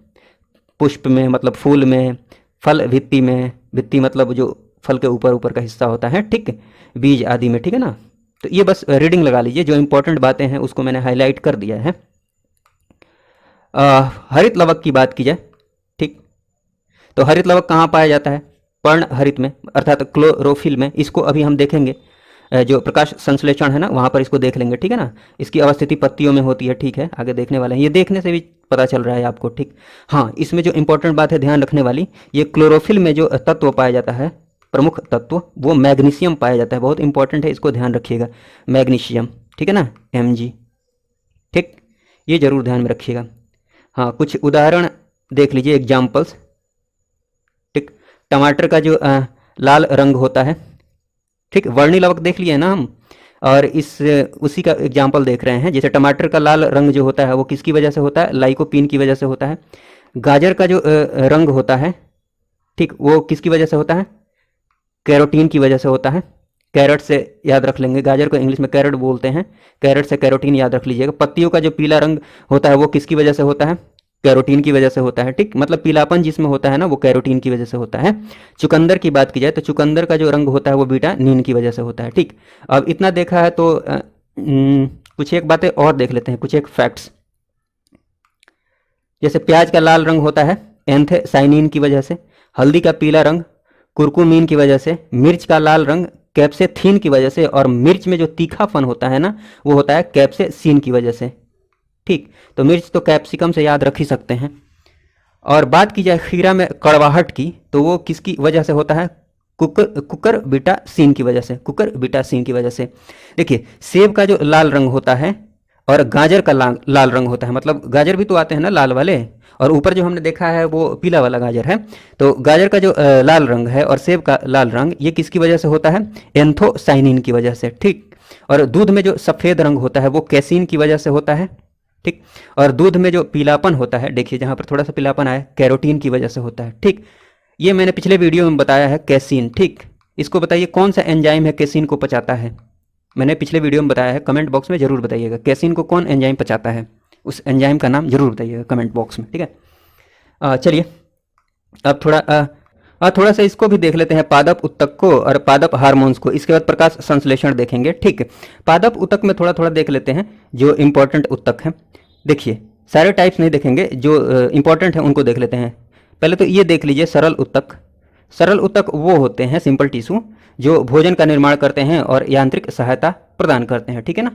पुष्प में मतलब फूल में, फल भित्ति में, भित्ति मतलब जो फल के ऊपर ऊपर का हिस्सा होता है। ठीक, बीज आदि में। ठीक है ना। तो ये बस रीडिंग लगा लीजिए, जो इंपॉर्टेंट बातें हैं उसको मैंने हाईलाइट कर दिया है। हरित लवक की बात की जाए, ठीक, तो हरित लवक कहाँ पाया जाता है? पर्ण हरित में, अर्थात क्लोरोफिल में। इसको अभी हम देखेंगे, जो प्रकाश संश्लेषण है ना वहाँ पर इसको देख लेंगे, ठीक है ना। इसकी अवस्थिति पत्तियों में होती है, ठीक है, आगे देखने वाले हैं। ये देखने से भी पता चल रहा है आपको, ठीक। हाँ, इसमें जो इंपॉर्टेंट बात है ध्यान रखने वाली, ये क्लोरोफिल में जो तत्व पाया जाता है, प्रमुख तत्व, वो मैग्नीशियम पाया जाता है। बहुत इंपॉर्टेंट है, इसको ध्यान रखिएगा, मैग्नीशियम, ठीक है ना, Mg, ठीक, ये जरूर ध्यान में रखिएगा। हाँ, कुछ उदाहरण देख लीजिए, एग्जाम्पल्स, ठीक। टमाटर का जो लाल रंग होता है, ठीक, वर्णी लवक देख लिए ना हम, और उसी का एग्जाम्पल देख रहे हैं। जैसे टमाटर का लाल रंग जो होता है वो किसकी वजह से होता है? लाइकोपीन की वजह से होता है। गाजर का जो रंग होता है, ठीक, वो किसकी वजह से होता है? कैरोटीन की वजह से होता है। कैरेट से याद रख लेंगे, गाजर को इंग्लिश में कैरेट बोलते हैं, कैरेट से कैरोटीन याद रख लीजिएगा। पत्तियों का जो पीला रंग होता है वो किसकी वजह से होता है? कैरोटीन की वजह से होता है, ठीक, मतलब पीलापन जिसमें होता है ना वो कैरोटीन की वजह से होता है। चुकंदर की बात की जाए तो चुकंदर का जो रंग होता है वो विटामिन की वजह से होता है, ठीक। अब इतना देखा है तो कुछ एक बातें और देख लेते हैं, कुछ एक फैक्ट्स। जैसे प्याज का लाल रंग होता है एंथोसाइनिन की वजह से, हल्दी का पीला रंग कुरकुमीन की वजह से, मिर्च का लाल रंग कैप्सेथीन की वजह से, और मिर्च में जो तीखापन होता है ना वो होता है कैप्सेसिन की वजह से, ठीक। तो मिर्च तो कैप्सिकम से याद रख ही सकते हैं। और बात की जाए खीरा में कड़वाहट की, तो वो किसकी वजह से होता है? कुकर बीटासीन की वजह से, कुकर बीटासीन की वजह से। देखिए, सेब का जो लाल रंग होता है और गाजर का लाल रंग होता है, मतलब गाजर भी तो आते हैं ना लाल वाले, और ऊपर जो हमने देखा है वो पीला वाला गाजर है। तो गाजर का जो लाल रंग है और सेब का लाल रंग, ये किसकी वजह से होता है? एंथोसाइनिन की वजह से, ठीक। और दूध में जो सफ़ेद रंग होता है वो कैसीन की वजह से होता है, ठीक। और दूध में जो पीलापन होता है, देखिए जहाँ पर थोड़ा सा पीलापन आया, कैरोटीन की वजह से होता है, ठीक। ये मैंने पिछले वीडियो में बताया है, कैसीन, ठीक। इसको बताइए कौन सा एंजाइम है कैसीन को पचाता है? मैंने पिछले वीडियो में बताया है, कमेंट बॉक्स में जरूर बताइएगा कैसीन को कौन एंजाइम पचाता है, उस एंजाइम का नाम जरूर बताइएगा कमेंट बॉक्स में, ठीक है। चलिए अब थोड़ा सा इसको भी देख लेते हैं, पादप उत्तक को और पादप हार्मोन्स को। इसके बाद प्रकाश संश्लेषण देखेंगे, ठीक है। पादप उत्तक में थोड़ा थोड़ा देख लेते हैं जो इंपॉर्टेंट उत्तक हैं। देखिए, सारे टाइप्स नहीं देखेंगे, जो इंपॉर्टेंट है उनको देख लेते हैं। पहले तो ये देख लीजिए, सरल उत्तक। सरल उत्तक वो होते हैं, सिंपल टिश्यू, जो भोजन का निर्माण करते हैं और यांत्रिक सहायता प्रदान करते हैं, ठीक है ना,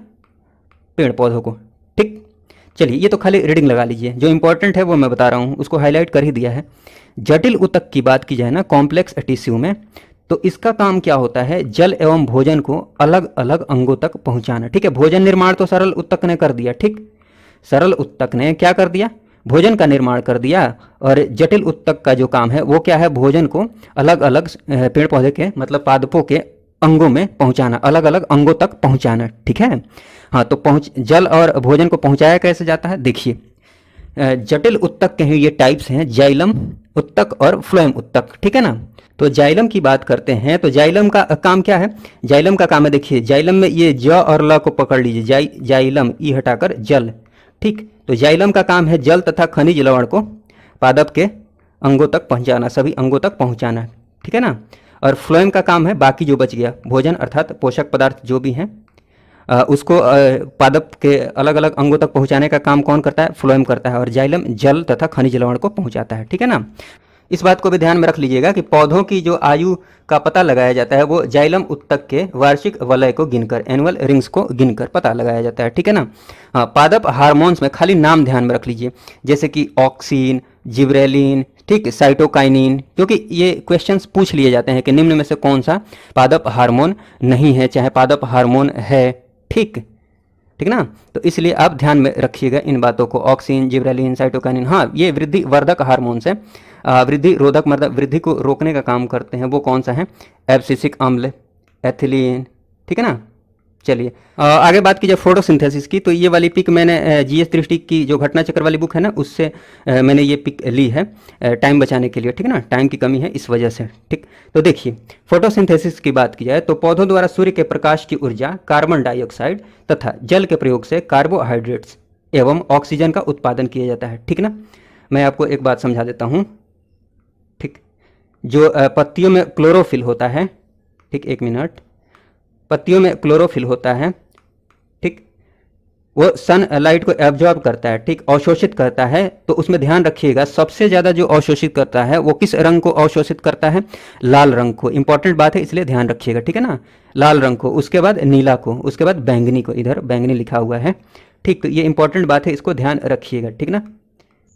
पेड़ पौधों को, ठीक। चलिए, ये तो खाली रीडिंग लगा लीजिए, जो इंपॉर्टेंट है वो मैं बता रहा हूँ, उसको हाईलाइट कर ही दिया है। जटिल उत्तक की बात की जाए ना, कॉम्प्लेक्स टिश्यू में, तो इसका काम क्या होता है? जल एवं भोजन को अलग अलग अंगों तक पहुंचाना, ठीक है। भोजन निर्माण तो सरल उत्तक ने कर दिया, ठीक। सरल उत्तक ने क्या कर दिया? भोजन का निर्माण कर दिया। और जटिल उत्तक का जो काम है वो क्या है? भोजन को अलग अलग पेड़ पौधे के, मतलब पादपों के अंगों में पहुंचाना, अलग अलग अंगों तक पहुंचाना, ठीक है। हाँ, तो जल और भोजन को पहुंचाया कैसे जाता है? देखिए, जटिल उत्तक के ही ये टाइप्स हैं, जाइलम उत्तक और फ्लोएम उत्तक, ठीक है ना। तो जाइलम की बात करते हैं, तो जाइलम का काम क्या है? जाइलम का काम है, देखिए जाइलम में ये ज और ल को पकड़ लीजिए, जाइलम, ई हटाकर जल, ठीक। तो जाइलम का काम है जल तथा खनिज लवण को पादप के अंगों तक पहुंचाना, सभी अंगों तक पहुंचाना, ठीक है ना। और फ्लोएम का काम है बाकी जो बच गया भोजन अर्थात पोषक पदार्थ जो भी हैं उसको पादप के अलग अलग अंगों तक पहुंचाने का काम कौन करता है? फ्लोएम करता है। और जाइलम जल तथा खनिज लवण को पहुंचाता है, ठीक है ना। इस बात को भी ध्यान में रख लीजिएगा कि पौधों की जो आयु का पता लगाया जाता है वो जाइलम उत्तक के वार्षिक वलय को गिनकर, एनुअल रिंग्स को गिनकर पता लगाया जाता है, ठीक है ना। हाँ, पादप हार्मोन्स में खाली नाम ध्यान में रख लीजिए, जैसे कि ऑक्सीन, जिब्रेलिन, ठीक, साइटोकाइनिन, क्योंकि ये क्वेश्चंस पूछ लिए जाते हैं कि निम्न में से कौन सा पादप हार्मोन नहीं है, चाहे पादप हार्मोन है, ठीक, ठीक ना। तो इसलिए आप ध्यान में रखिएगा इन बातों को, ऑक्सीन, जिब्रेलिन, साइटोकाइनिन। हाँ, ये वृद्धि वर्धक हार्मोन्स है, वृद्धि रोधक, मतलब वृद्धि को रोकने का काम करते हैं, वो कौन सा है? एब्सिसिक अम्ल, एथिलीन, ठीक है ना। चलिए आगे बात की जाए फोटोसिंथेसिस की, तो ये वाली पिक मैंने जीएस दृष्टि की जो घटना चक्र वाली बुक है ना उससे मैंने ये पिक ली है टाइम बचाने के लिए, ठीक है ना, टाइम की कमी है इस वजह से, ठीक। तो देखिए, फोटोसिंथेसिस की बात की जाए तो पौधों द्वारा सूर्य के प्रकाश की ऊर्जा कार्बन डाइऑक्साइड तथा जल के प्रयोग से कार्बोहाइड्रेट्स एवं ऑक्सीजन का उत्पादन किया जाता है, ठीक ना। मैं आपको एक बात समझा देता हूँ, ठीक। जो पत्तियों में क्लोरोफिल होता है, ठीक, एक मिनट, पत्तियों में क्लोरोफिल होता है, ठीक, वो सन लाइट को एब्जॉर्ब करता है, ठीक, अवशोषित करता है। तो उसमें ध्यान रखिएगा सबसे ज़्यादा जो अवशोषित करता है वो किस रंग को अवशोषित करता है? लाल रंग को। इंपॉर्टेंट बात है इसलिए ध्यान रखिएगा, ठीक है ना, लाल रंग को, उसके बाद नीला को, उसके बाद बैंगनी को, इधर बैंगनी लिखा हुआ है, ठीक। तो ये इंपॉर्टेंट बात है, इसको ध्यान रखिएगा, ठीक ना।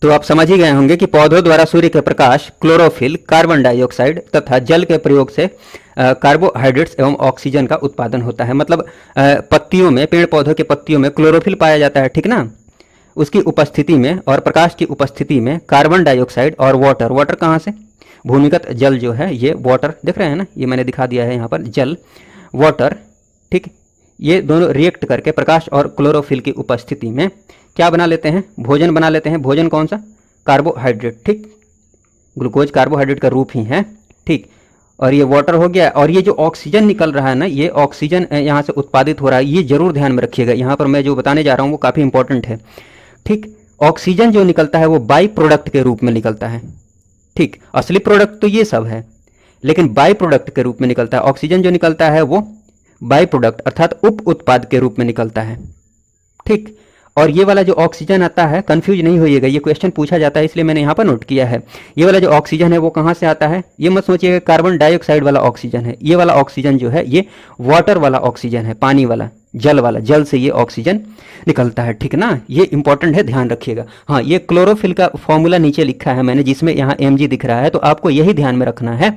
तो आप समझ ही गए होंगे कि पौधों द्वारा सूर्य के प्रकाश, क्लोरोफिल, कार्बन डाइऑक्साइड तथा जल के प्रयोग से कार्बोहाइड्रेट्स एवं ऑक्सीजन का उत्पादन होता है। मतलब पत्तियों में, पेड़ पौधों के पत्तियों में क्लोरोफिल पाया जाता है, ठीक ना, उसकी उपस्थिति में और प्रकाश की उपस्थिति में कार्बन डाइऑक्साइड और वाटर, वाटर कहाँ से? भूमिगत जल जो है, ये वाटर देख रहे हैं ना, ये मैंने दिखा दिया है यहाँ पर, जल, वाटर, ठीक, ये दोनों रिएक्ट करके प्रकाश और क्लोरोफिल की उपस्थिति में क्या बना लेते हैं? भोजन बना लेते हैं। भोजन कौन सा? कार्बोहाइड्रेट, ठीक, ग्लूकोज कार्बोहाइड्रेट का रूप ही है, ठीक। और ये वाटर हो गया, और ये जो ऑक्सीजन निकल रहा है ना, ये ऑक्सीजन यहाँ से उत्पादित हो रहा है, ये जरूर ध्यान में रखिएगा। यहाँ पर मैं जो बताने जा रहा हूँ वो काफ़ी इंपॉर्टेंट है, ठीक। ऑक्सीजन जो निकलता है वो बाई प्रोडक्ट के रूप में निकलता है, ठीक। असली प्रोडक्ट तो ये सब है, लेकिन बाई प्रोडक्ट के रूप में निकलता है। ऑक्सीजन जो निकलता है वो बाई प्रोडक्ट अर्थात उप उत्पाद के रूप में निकलता है, ठीक। और ये वाला जो ऑक्सीजन आता है, कंफ्यूज नहीं होइएगा, ये क्वेश्चन पूछा जाता है इसलिए मैंने यहाँ पर नोट किया है। ये वाला जो ऑक्सीजन है वो कहाँ से आता है? ये मत सोचिएगा कार्बन डाइऑक्साइड वाला ऑक्सीजन है। ये वाला ऑक्सीजन जो है ये वाटर वाला ऑक्सीजन है, पानी वाला, जल वाला, जल से ये ऑक्सीजन निकलता है, ठीक ना। ये इंपॉर्टेंट है, ध्यान रखिएगा। हाँ, ये क्लोरोफिल का फॉर्मूला नीचे लिखा है मैंने, जिसमें यहाँ mg दिख रहा है, तो आपको यही ध्यान में रखना है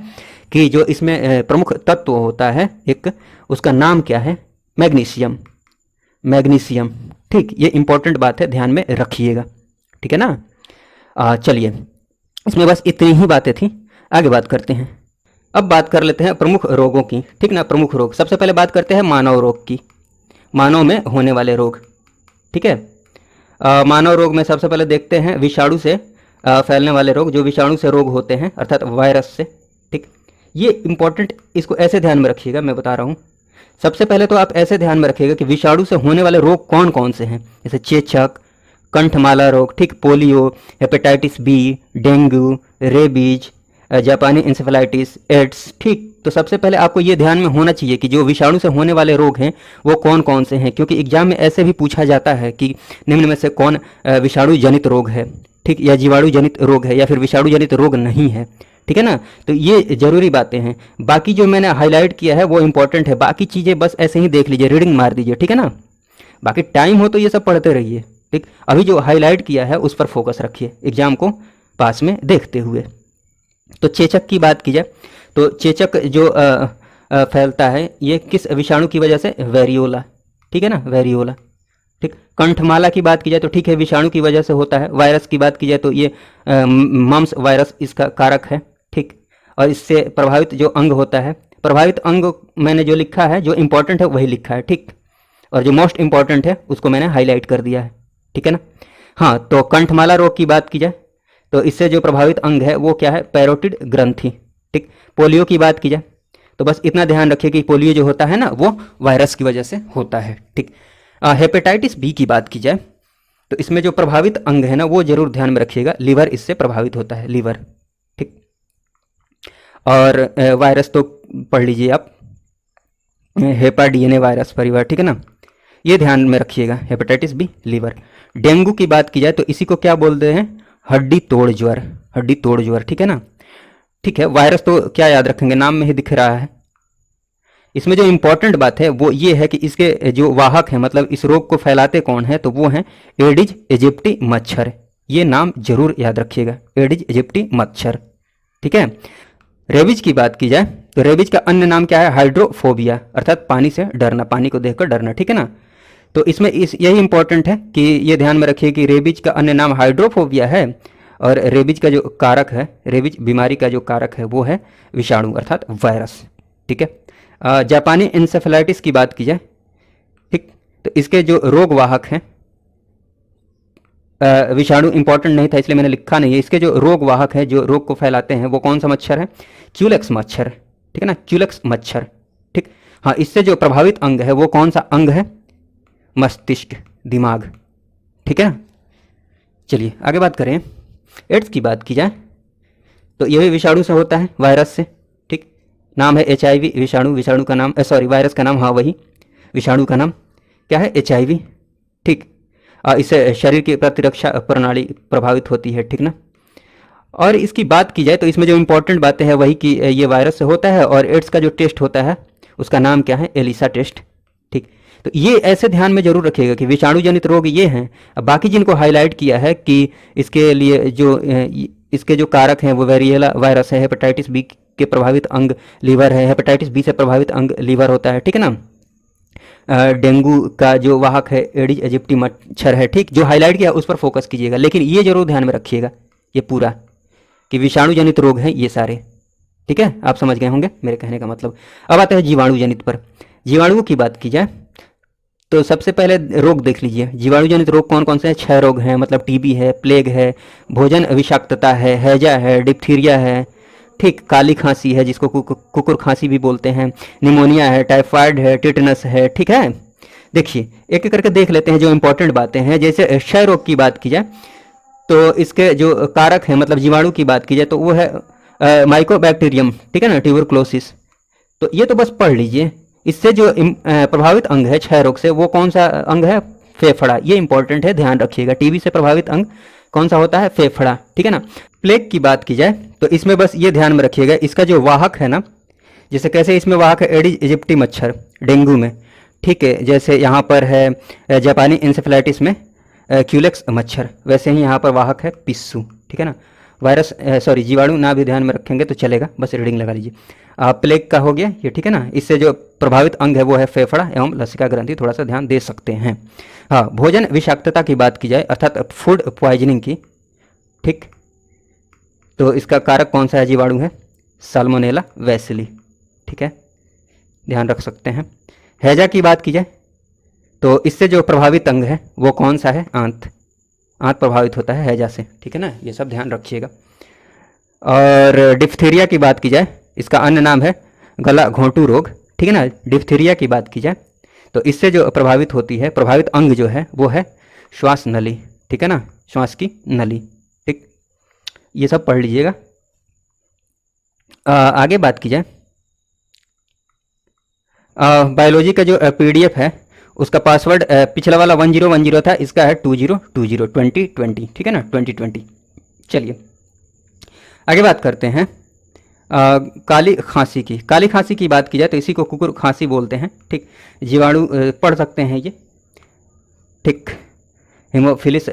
कि जो इसमें प्रमुख तत्व होता है एक, उसका नाम क्या है? मैग्नीशियम, मैग्नीशियम, ठीक। ये इंपॉर्टेंट बात है, ध्यान में रखिएगा, ठीक है ना। चलिए, इसमें बस इतनी ही बातें थी, आगे बात करते हैं। अब बात कर लेते हैं प्रमुख रोगों की, ठीक ना। प्रमुख रोग, सबसे पहले बात करते हैं मानव रोग की, मानव में होने वाले रोग, ठीक है। मानव रोग में सबसे पहले देखते हैं विषाणु से फैलने वाले रोग, जो विषाणु से रोग होते हैं अर्थात वायरस से, ठीक। ये इंपॉर्टेंट, इसको ऐसे ध्यान में रखिएगा, मैं बता रहा हूँ। सबसे पहले तो आप ऐसे ध्यान में रखिएगा कि विषाणु से होने वाले रोग कौन कौन से हैं, जैसे चेचक, कंठमाला रोग, ठीक, polio, hepatitis B, dengue, rabies, जापानी इंसेफेलाइटिस, एड्स, ठीक। तो सबसे पहले आपको ये ध्यान में होना चाहिए कि जो विषाणु से होने वाले रोग हैं वो कौन कौन से हैं, क्योंकि एग्जाम में ऐसे भी पूछा जाता है कि निम्न में से कौन विषाणु जनित रोग है, ठीक, या जीवाणु जनित रोग है, या फिर विषाणु जनित रोग नहीं है, ठीक है ना। तो ये जरूरी बातें हैं। बाकी जो मैंने हाईलाइट किया है वो इंपॉर्टेंट है, बाकी चीज़ें बस ऐसे ही देख लीजिए, रीडिंग मार दीजिए, ठीक है ना। बाकी टाइम हो तो ये सब पढ़ते रहिए, ठीक। अभी जो हाईलाइट किया है उस पर फोकस रखिए एग्जाम को पास में देखते हुए। तो चेचक की बात की जाए तो चेचक जो फैलता है ये किस विषाणु की वजह से? वेरियोला, ठीक है ना, वेरियोला, ठीक। कंठमाला की बात की जाए तो ठीक है, विषाणु की वजह से होता है। वायरस की बात की जाए तो ये मम्स वायरस इसका कारक है, ठीक। और इससे प्रभावित जो अंग होता है, प्रभावित अंग मैंने जो लिखा है, जो इंपॉर्टेंट है वही लिखा है, ठीक। और जो मोस्ट इंपॉर्टेंट है उसको मैंने हाईलाइट कर दिया है, ठीक है ना। हाँ, तो कंठमाला रोग की बात की जाए तो इससे जो प्रभावित अंग है वो क्या है? पैरोटिड ग्रंथि, ठीक। पोलियो की बात की जाए तो बस इतना ध्यान रखिए कि पोलियो जो होता है ना वो वायरस की वजह से होता है, ठीक। हेपेटाइटिस बी की बात की जाए तो इसमें जो प्रभावित अंग है ना वो जरूर ध्यान में रखिएगा, लीवर इससे प्रभावित होता है, लीवर, ठीक। और वायरस तो पढ़ लीजिए आप, हेपा डीएनए वायरस परिवार, ठीक है ना। ये ध्यान में रखिएगा, हेपेटाइटिस बी, लीवर। डेंगू की बात की जाए तो इसी को क्या बोलते हैं? हड्डी तोड़ ज्वर, हड्डी तोड़ ज्वर, ठीक है ना, ठीक है। वायरस तो क्या याद रखेंगे, नाम में ही दिख रहा है। इसमें जो इंपॉर्टेंट बात है वो ये है कि इसके जो वाहक हैं, मतलब इस रोग को फैलाते कौन है, तो वो हैं एडिज इजिप्टी मच्छर। ये नाम जरूर याद रखिएगा, एडिज इजिप्टी मच्छर, ठीक है। रेबीज की बात की जाए तो रेबीज का अन्य नाम क्या है? हाइड्रोफोबिया, अर्थात पानी से डरना, पानी को देखकर डरना, ठीक है ना। तो इसमें यही इंपॉर्टेंट है कि ये ध्यान में रखिए कि रेबीज का अन्य नाम हाइड्रोफोबिया है, और रेबीज का जो कारक है, रेबीज बीमारी का जो कारक है वो है विषाणु अर्थात वायरस, ठीक है। जापानी इंसेफेलाइटिस की बात की जाए, ठीक, तो इसके जो रोग वाहक हैं, विषाणु इंपॉर्टेंट नहीं था इसलिए मैंने लिखा नहीं है। इसके जो रोग वाहक है, जो रोग को फैलाते हैं, वो कौन सा मच्छर है? क्यूलेक्स मच्छर, ठीक है ना, क्यूलेक्स मच्छर, ठीक। हाँ, इससे जो प्रभावित अंग है वो कौन सा अंग है? मस्तिष्क, दिमाग, ठीक है ना। चलिए आगे बात करें। एड्स की बात की जाए तो यह भी विषाणु से होता है, वायरस से, ठीक। नाम है HIV विषाणु, विषाणु का नाम सॉरी वायरस का नाम, हाँ वही विषाणु का नाम क्या है HIV। ठीक, इससे शरीर की प्रतिरक्षा प्रणाली प्रभावित होती है, ठीक ना। और इसकी बात की जाए तो इसमें जो इम्पोर्टेंट बातें हैं वही कि ये वायरस से होता है और एड्स का जो टेस्ट होता है उसका नाम क्या है, एलिसा टेस्ट। ठीक, तो ये ऐसे ध्यान में जरूर रखिएगा कि विषाणु जनित रोग ये हैं। अब बाकी जिनको हाईलाइट किया है कि इसके लिए जो इसके जो कारक हैं वो वेरिएला वायरस है, हेपेटाइटिस बी के प्रभावित अंग लीवर है, हेपेटाइटिस बी से प्रभावित अंग लीवर होता है, ठीक है ना। डेंगू का जो वाहक है एडिज इजिप्टी मच्छर है। ठीक, जो हाईलाइट किया उस पर फोकस कीजिएगा, लेकिन ये जरूर ध्यान में रखिएगा ये पूरा कि विषाणु जनित रोग हैं ये सारे। ठीक है, आप समझ गए होंगे मेरे कहने का मतलब। अब आते हैं जीवाणु जनित पर। जीवाणुओं की बात की जाए तो सबसे पहले रोग देख लीजिए। जीवाणु जनित रोग कौन कौन से हैं? 6 रोग हैं, मतलब टीबी है, प्लेग है, भोजन विषाक्तता है, हैजा है, डिप्थीरिया है, ठीक, काली खांसी है जिसको कुकुर खांसी भी बोलते हैं, निमोनिया है, टाइफाइड है, टिटनस है। ठीक है, देखिए एक एक करके देख लेते हैं जो इंपॉर्टेंट बातें हैं। जैसे क्षय रोग की बात की जाए तो इसके जो कारक हैं, मतलब जीवाणु की बात की जाए तो वो है माइकोबैक्टीरियम, ठीक है ना, ट्यूबरक्लोसिस। तो ये तो बस पढ़ लीजिए। इससे जो प्रभावित अंग है क्षय रोग से वो कौन सा अंग है? फेफड़ा। ये इंपॉर्टेंट है, ध्यान रखिएगा। टीबी से प्रभावित अंग कौन सा होता है? फेफड़ा, ठीक है ना। प्लेग की बात की जाए तो इसमें बस ये ध्यान में रखिएगा, इसका जो वाहक है ना, जैसे कैसे इसमें वाहक है एडिज इजिप्टी मच्छर डेंगू में, ठीक है, जैसे यहाँ पर है जापानी इंसेफेलाइटिस में क्यूलेक्स मच्छर, वैसे ही यहाँ पर वाहक है पिस्सू, ठीक है ना। वायरस सॉरी जीवाणु ना भी ध्यान में रखेंगे तो चलेगा, बस रीडिंग लगा लीजिए। प्लेग का हो गया ये, ठीक है ना। इससे जो प्रभावित अंग है वो है फेफड़ा एवं लसिका ग्रंथि, थोड़ा सा ध्यान दे सकते हैं। हाँ, भोजन विषाक्तता की बात की जाए अर्थात फूड पॉइजनिंग की, ठीक, तो इसका कारक कौन सा है? जीवाणु है साल्मोनेला वैसिली, ठीक है, ध्यान रख सकते हैं। हैजा की बात की जाए तो इससे जो प्रभावित अंग है वो कौन सा है? आंत। आंत प्रभावित होता है हैजा से, ठीक है ना, ये सब ध्यान रखिएगा। और डिप्थीरिया की बात की जाए, इसका अन्य नाम है गला घोंटू रोग, ठीक है ना। डिप्थीरिया की बात की जाए तो इससे जो प्रभावित होती है, प्रभावित अंग जो है वो है श्वास नली, ठीक है ना, श्वास की नली, ठीक, ये सब पढ़ लीजिएगा। आगे बात की जाए बायोलॉजी का जो PDF है उसका पासवर्ड पिछला वाला 1010 था, इसका है 2020 2020, ठीक है ना, 2020। चलिए आगे बात करते हैं काली खांसी की। काली खांसी की बात की जाए तो इसी को कुकुर खांसी बोलते हैं, ठीक, जीवाणु पढ़ सकते हैं ये, ठीक, हेमोफिलिस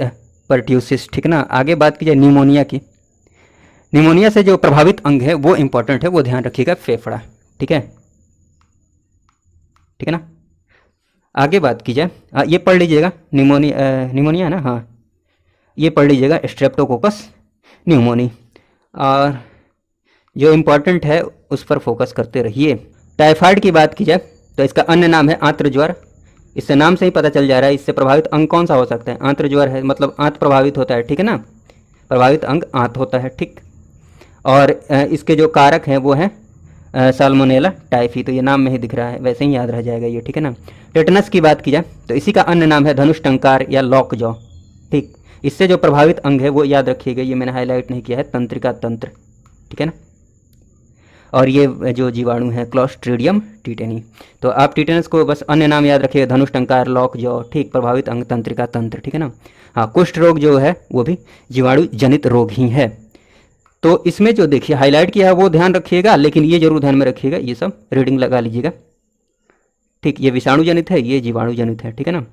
परट्यूसिस, ठीक ना। आगे बात की जाए निमोनिया की। निमोनिया से जो प्रभावित अंग है वो इंपॉर्टेंट है, वो ध्यान रखिएगा, फेफड़ा, ठीक है, ठीक है ना। आगे बात की जाए ये पढ़ लीजिएगा, निमोनिया है ना, हाँ, ये पढ़ लीजिएगा स्ट्रेप्टोकोकस न्यूमोनी। और जो इम्पॉर्टेंट है उस पर फोकस करते रहिए। टाइफाइड की बात की जाए तो इसका अन्य नाम है आंत्र ज्वर। इससे नाम से ही पता चल जा रहा है इससे प्रभावित अंग कौन सा हो सकता है? आंत्र ज्वर है, मतलब आंत प्रभावित होता है, ठीक है ना, प्रभावित अंग आंत होता है, ठीक। और इसके जो कारक हैं वो हैं साल्मोनेला टाइफी, तो ये नाम में ही दिख रहा है, वैसे ही याद रह जाएगा ये, ठीक है ना। टेटनस की बात की जाए तो इसी का अन्य नाम है धनुष टंकार या लॉक जॉ, ठीक। इससे जो प्रभावित अंग है वो याद रखिएगा, ये मैंने हाईलाइट नहीं किया है, तंत्रिका तंत्र, ठीक है ना। और ये जो जीवाणु है क्लोस्ट्रीडियम टिटेनी, तो आप टिटेनस को बस अन्य नाम याद रखिएगा, धनुष टंकार, लॉक जॉ, ठीक, प्रभावित अंग तंत्रिका तंत्र, ठीक है ना। हाँ, कुष्ठ रोग जो है वो भी जीवाणु जनित रोग ही है। तो इसमें जो देखिए हाईलाइट किया है वो ध्यान रखिएगा, लेकिन ये जरूर ध्यान में रखिएगा, ये सब रीडिंग लगा लीजिएगा, ठीक। ये विषाणु जनित है, ये जीवाणु जनित है, ठीक है ना।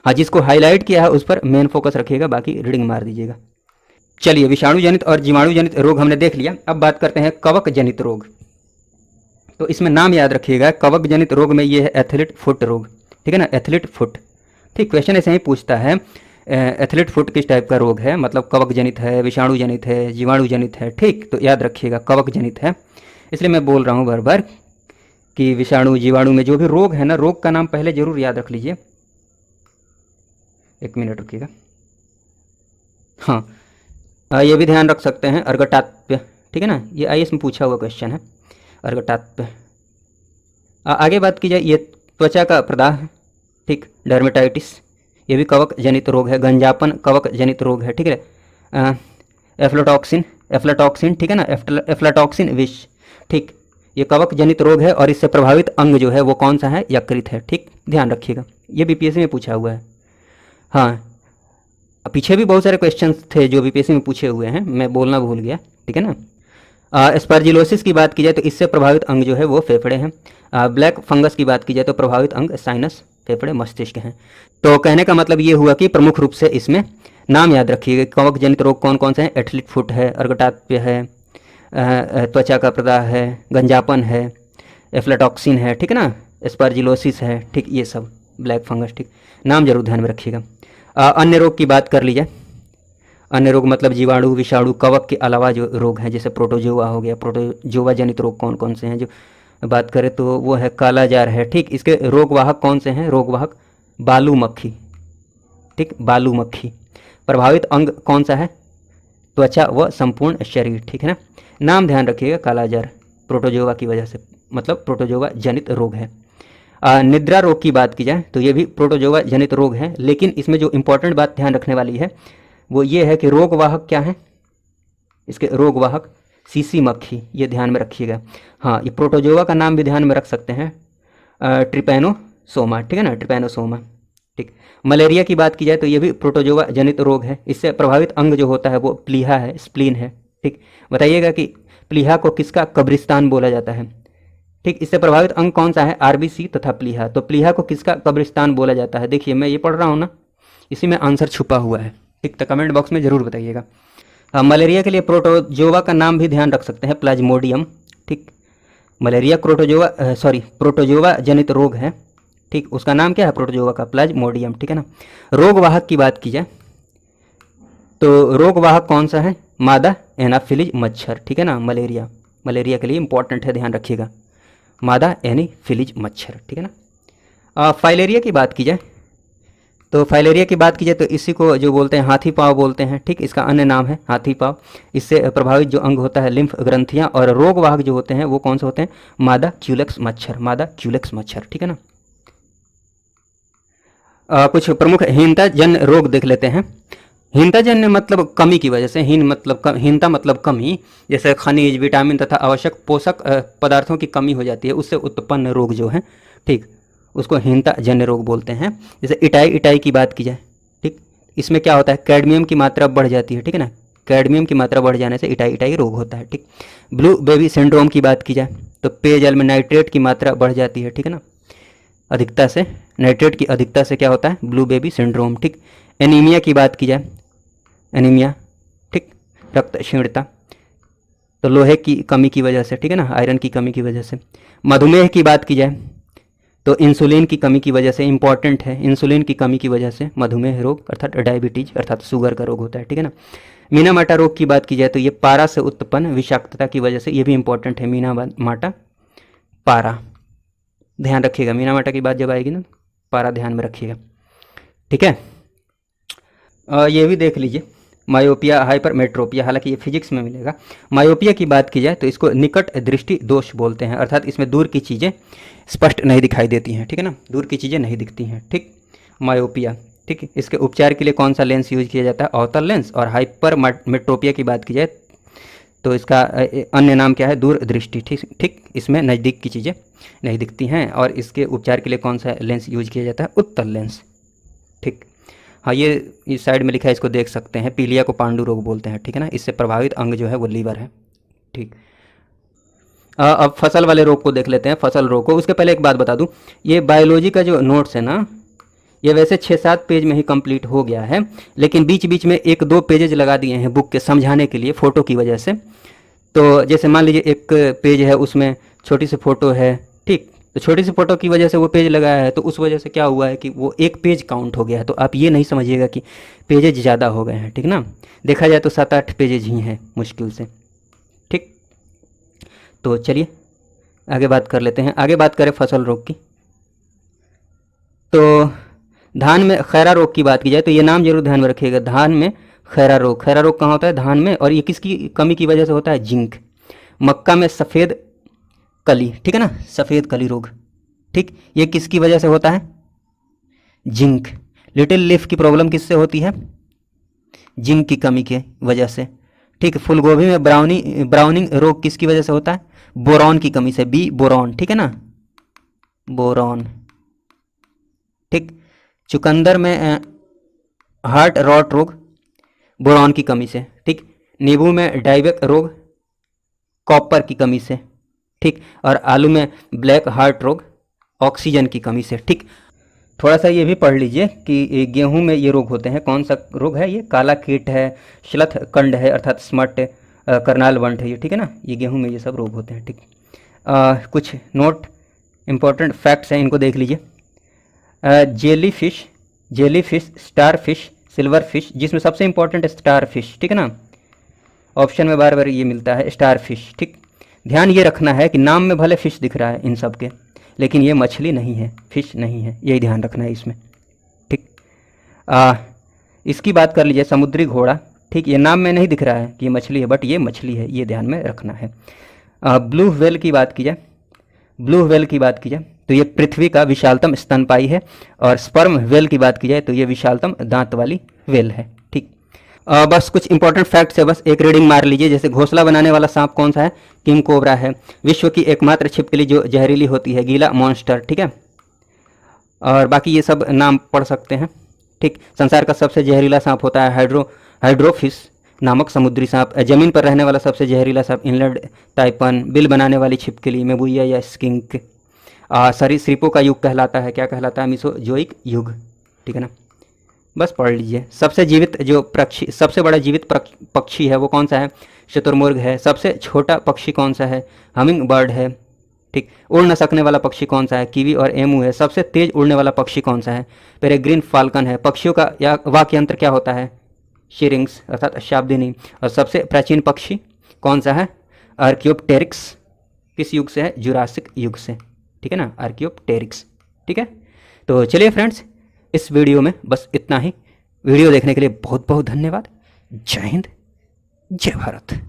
हाँ, जिसको हाईलाइट किया है उस पर मेन फोकस रखिएगा, बाकी रीडिंग मार दीजिएगा। चलिए, विषाणु जनित और जीवाणु जनित रोग हमने देख लिया। अब बात करते हैं कवक जनित रोग। तो इसमें नाम याद रखिएगा, कवक जनित रोग में ये है एथलीट फुट रोग, ठीक है ना, एथलीट फुट, ठीक। क्वेश्चन ऐसे ही पूछता है एथलीट फुट किस टाइप का रोग है, मतलब कवक जनित है, विषाणु जनित है, जीवाणु जनित है, ठीक। तो याद रखिएगा कवक जनित है, इसलिए मैं बोल रहा हूँ बार बार कि विषाणु जीवाणु में जो भी रोग है ना, रोग का नाम पहले जरूर याद रख लीजिए। एक मिनट रुकिएगा। हाँ, ये भी ध्यान रख सकते हैं अर्गटात्य, ठीक है ना, ये IAS में पूछा हुआ क्वेश्चन है, अर्गटात्य। आगे बात की जाए ये त्वचा का प्रदाह, ठीक, डर्मेटाइटिस, ये भी कवक जनित रोग है। गंजापन कवक जनित रोग है, ठीक है। एफ्लाटॉक्सिन, ठीक है ना, एफ्लाटॉक्सिन विष, ठीक, ये कवक जनित रोग है और इससे प्रभावित अंग जो है वो कौन सा है? यकृत है। ठीक, ध्यान रखिएगा, ये बीपीएससी में पूछा हुआ है। हाँ, पीछे भी बहुत सारे क्वेश्चंस थे जो बीपीएससी में पूछे हुए हैं, मैं बोलना भूल गया, ठीक है ना। स्पर्जिलोसिस की बात की जाए तो इससे प्रभावित अंग जो है वो फेफड़े हैं। ब्लैक फंगस की बात की जाए तो प्रभावित अंग साइनस, फेफड़े, मस्तिष्क हैं। तो कहने का मतलब ये हुआ कि प्रमुख रूप से इसमें नाम याद रखिएगा, कवक जनित रोग कौन कौन से हैं? एथलीट फुट है, अर्कटाप्य है, त्वचा का प्रदाह है, गंजापन है, एफ्लाटॉक्सिन है, ठीक है ना, स्पर्जिलोसिस है, ठीक, ये सब ब्लैक फंगस, ठीक, नाम जरूर ध्यान में रखिएगा। अन्य रोग की बात कर ली जाए, अन्य रोग मतलब जीवाणु, विषाणु, कवक के अलावा जो रोग हैं, जैसे प्रोटोजोआ हो गया, प्रोटोजोआ जनित रोग कौन कौन से हैं जो बात करें तो वो है कालाजार है, ठीक, इसके रोगवाहक कौन से हैं? रोगवाहक बालू मक्खी, ठीक, बालू मक्खी। प्रभावित अंग कौन सा है? त्वचा व संपूर्ण शरीर, ठीक है ना। नाम ध्यान रखिएगा, कालाजार प्रोटोजोआ की वजह से, मतलब प्रोटोजोआ जनित रोग है। निद्रा रोग की बात की जाए तो ये भी प्रोटोजोआ जनित रोग है, लेकिन इसमें जो इंपॉर्टेंट बात ध्यान रखने वाली है वो ये है कि रोगवाहक क्या है इसके? रोगवाहक सीसी मक्खी, ये ध्यान में रखिएगा। हाँ, ये प्रोटोजोआ का नाम भी ध्यान में रख सकते हैं, ट्रिपैनोसोमा, ठीक है ना, ट्रिपैनोसोमा, ठीक। मलेरिया की बात की जाए तो ये भी प्रोटोजोआ जनित रोग है, इससे प्रभावित अंग जो होता है वो प्लीहा है, स्प्लीन है, ठीक। बताइएगा कि प्लीहा को किसका कब्रिस्तान बोला जाता है? ठीक, इससे प्रभावित अंग कौन सा है? आरबीसी तथा प्लीहा। तो प्लीहा को किसका कब्रिस्तान बोला जाता है? देखिए मैं ये पढ़ रहा हूँ ना, इसी में आंसर छुपा हुआ है, ठीक, तो कमेंट बॉक्स में जरूर बताइएगा। मलेरिया के लिए प्रोटोजोआ का नाम भी ध्यान रख सकते हैं, प्लाज्मोडियम, ठीक। मलेरिया प्रोटोजोआ जनित रोग है, ठीक, उसका नाम क्या है? प्रोटोजोआ का प्लाज्मोडियम, ठीक है ना। रोगवाहक की बात की जाए तो रोगवाहक कौन सा है? मादा एनाफिलीज मच्छर, ठीक है ना। मलेरिया के लिए इंपॉर्टेंट है, ध्यान रखिएगा, मादा एनाफिलीज मच्छर, ठीक है ना। फाइलेरिया की बात की जाए तो इसी को जो बोलते हैं हाथी पाँव बोलते हैं, ठीक, इसका अन्य नाम है हाथी पाँव। इससे प्रभावित जो अंग होता है लिम्फ ग्रंथियां, और रोगवाहक जो होते हैं वो कौन से होते हैं? मादा क्यूलेक्स मच्छर, ठीक है ना। कुछ प्रमुख हीनताजन्य रोग देख लेते हैं। हीनताजन्य मतलब कमी की वजह से, हीनता मतलब कमी, जैसे खनिज, विटामिन तथा आवश्यक पोषक पदार्थों की कमी हो जाती है, उससे उत्पन्न रोग जो है, ठीक, उसको हीनताजन्य रोग बोलते हैं। जैसे इटाई की बात की जाए, ठीक, इसमें क्या होता है? कैडमियम की मात्रा बढ़ जाती है, ठीक है ना, कैडमियम की मात्रा बढ़ जाने से इटाई रोग होता है, ठीक। ब्लू बेबी सिंड्रोम की बात की जाए तो पेयजल में नाइट्रेट की मात्रा बढ़ जाती है, ठीक है ना, अधिकता से, नाइट्रेट की अधिकता से क्या होता है? ब्लू बेबी सिंड्रोम, ठीक। एनीमिया की बात की जाए, एनीमिया, ठीक, रक्त क्षीणता, तो लोहे की कमी की वजह से, ठीक है ना, आयरन की कमी की वजह से। मधुमेह की बात की जाए तो इंसुलिन की कमी की वजह से, इंपॉर्टेंट है, इंसुलिन की कमी की वजह से मधुमेह रोग अर्थात डायबिटीज अर्थात शुगर का रोग होता है, ठीक है ना। मीना माटा रोग की बात की जाए तो ये पारा से उत्पन्न विषाक्तता की वजह से, ये भी इंपॉर्टेंट है, मीना माटा पारा, ध्यान रखिएगा, मीना माटा की बात जब आएगी ना, पारा ध्यान में रखिएगा, ठीक है। ये भी देख लीजिए, मायोपिया, हाइपरमेट्रोपिया, हालांकि ये फिजिक्स में मिलेगा। मायोपिया की बात की जाए तो इसको निकट दृष्टि दोष बोलते हैं, अर्थात इसमें दूर की चीज़ें स्पष्ट नहीं दिखाई देती हैं, ठीक है ना, दूर की चीज़ें नहीं दिखती हैं, ठीक, मायोपिया, ठीक। इसके उपचार के लिए कौन सा लेंस यूज किया जाता है? अवतल लेंस। और हाइपरमेट्रोपिया की बात की जाए तो इसका अन्य नाम क्या है? दूर दृष्टि, ठीक, इसमें नज़दीक की चीज़ें नहीं दिखती हैं, और इसके उपचार के लिए कौन सा लेंस यूज किया जाता है? उत्तल लेंस, ठीक। हाँ, ये इस साइड में लिखा है, इसको देख सकते हैं, पीलिया को पांडु रोग बोलते हैं, ठीक है ना, इससे प्रभावित अंग जो है वो लीवर है, ठीक। अब फसल वाले रोग को देख लेते हैं, फसल रोग को। उसके पहले एक बात बता दूं, ये बायोलॉजी का जो नोट्स है ना, ये वैसे 6-7 पेज में ही कंप्लीट हो गया है, लेकिन बीच बीच में 1-2 पेजेज लगा दिए हैं बुक के समझाने के लिए, फ़ोटो की वजह से। तो जैसे मान लीजिए एक पेज है, उसमें छोटी सी फ़ोटो है, ठीक, तो छोटी सी फ़ोटो की वजह से वो पेज लगाया है, तो उस वजह से क्या हुआ है कि वो एक पेज काउंट हो गया है। तो आप ये नहीं समझिएगा कि पेजेज ज़्यादा हो गए हैं, ठीक ना, देखा जाए तो 7-8 पेजेज ही हैं मुश्किल से, ठीक। तो चलिए आगे बात कर लेते हैं। आगे बात करें फसल रोग की, तो धान में खैरा रोग की बात की जाए तो ये नाम जरूर ध्यान में रखिएगा, धान में खैरा रोग कहाँ होता है? धान में, और ये किसकी कमी की वजह से होता है? जिंक। मक्का में सफ़ेद कली, ठीक है ना, सफ़ेद कली रोग, ठीक, ये किसकी वजह से होता है? जिंक। लिटिल लीफ की प्रॉब्लम किससे होती है? जिंक की कमी की वजह से, ठीक, फूल गोभी में ब्राउनिंग रोग किसकी वजह से होता है? बोरॉन की कमी से, बी बोरॉन, ठीक है ना, बोरॉन। ठीक, चुकंदर में हार्ट रॉट रोग बोरॉन की कमी से। ठीक, नींबू में डाइबेक रोग कॉपर की कमी से। ठीक, और आलू में ब्लैक हार्ट रोग ऑक्सीजन की कमी से। ठीक, थोड़ा सा ये भी पढ़ लीजिए कि गेहूं में ये रोग होते हैं। कौन सा रोग है ये? काला कीट है, श्लथ कंड है अर्थात स्मट, करनाल वंट है ये, ठीक है ना, ये गेहूं में ये सब रोग होते हैं। ठीक, कुछ नोट इम्पोर्टेंट फैक्ट्स हैं, इनको देख लीजिए। Jelly fish, star fish, silver fish, जिसमें सबसे इंपॉर्टेंट है स्टार फिश, ठीक है ना, ऑप्शन में बार बार ये मिलता है स्टार फिश। ठीक, ध्यान ये रखना है कि नाम में भले फिश दिख रहा है इन सब के, लेकिन ये मछली नहीं है, फिश नहीं है, यही ध्यान रखना है इसमें। ठीक, इसकी बात कर लीजिए, समुद्री घोड़ा। ठीक, ये नाम में नहीं दिख रहा है कि ये मछली है, बट ये मछली है, ये ध्यान में रखना है। ब्लू व्हेल की बात की जाए, ब्लू व्हेल की बात की जाए तो ये पृथ्वी का विशालतम स्तनपायी है, और स्पर्म व्हेल की बात की जाए तो ये विशालतम दांत वाली व्हेल है। ठीक, बस कुछ इंपॉर्टेंट फैक्ट्स है, बस एक रीडिंग मार लीजिए। जैसे घोंसला बनाने वाला सांप कौन सा है? किंग कोबरा है। विश्व की एकमात्र छिपकली जो जहरीली होती है, गीला मॉन्स्टर, ठीक है, और बाकी ये सब नाम पढ़ सकते हैं। ठीक, संसार का सबसे जहरीला सांप होता है हाइड्रोफिस नामक समुद्री सांप। ज़मीन पर रहने वाला सबसे जहरीला सांप इनलैंड ताइपन। बिल बनाने वाली छिपकली मेबुया या स्किंक। सरीसृपों का युग कहलाता है, क्या कहलाता है? मिसोजोइक युग, ठीक है ना, बस पढ़ लीजिए। सबसे जीवित जो पक्षी, सबसे बड़ा जीवित पक्षी है वो कौन सा है? शुतुरमुर्ग है। सबसे छोटा पक्षी कौन सा है? हमिंग बर्ड है। ठीक, उड़ न सकने वाला पक्षी कौन सा है? कीवी और एमू है। सबसे तेज उड़ने वाला पक्षी कौन सा है? पेरेग्रीन फाल्कन है। पक्षियों का या वाक्य यंत्र क्या होता है? शिरिंग्स अर्थात शाब्दिनी। और सबसे प्राचीन पक्षी कौन सा है? आर्कियोप्टेरिक्स। किस युग से है? जुरासिक युग से, ठीक है ना, आर्कियोप्टेरिक्स। ठीक है, तो चलिए फ्रेंड्स, इस वीडियो में बस इतना ही। वीडियो देखने के लिए बहुत बहुत धन्यवाद। जय हिंद, जय भारत।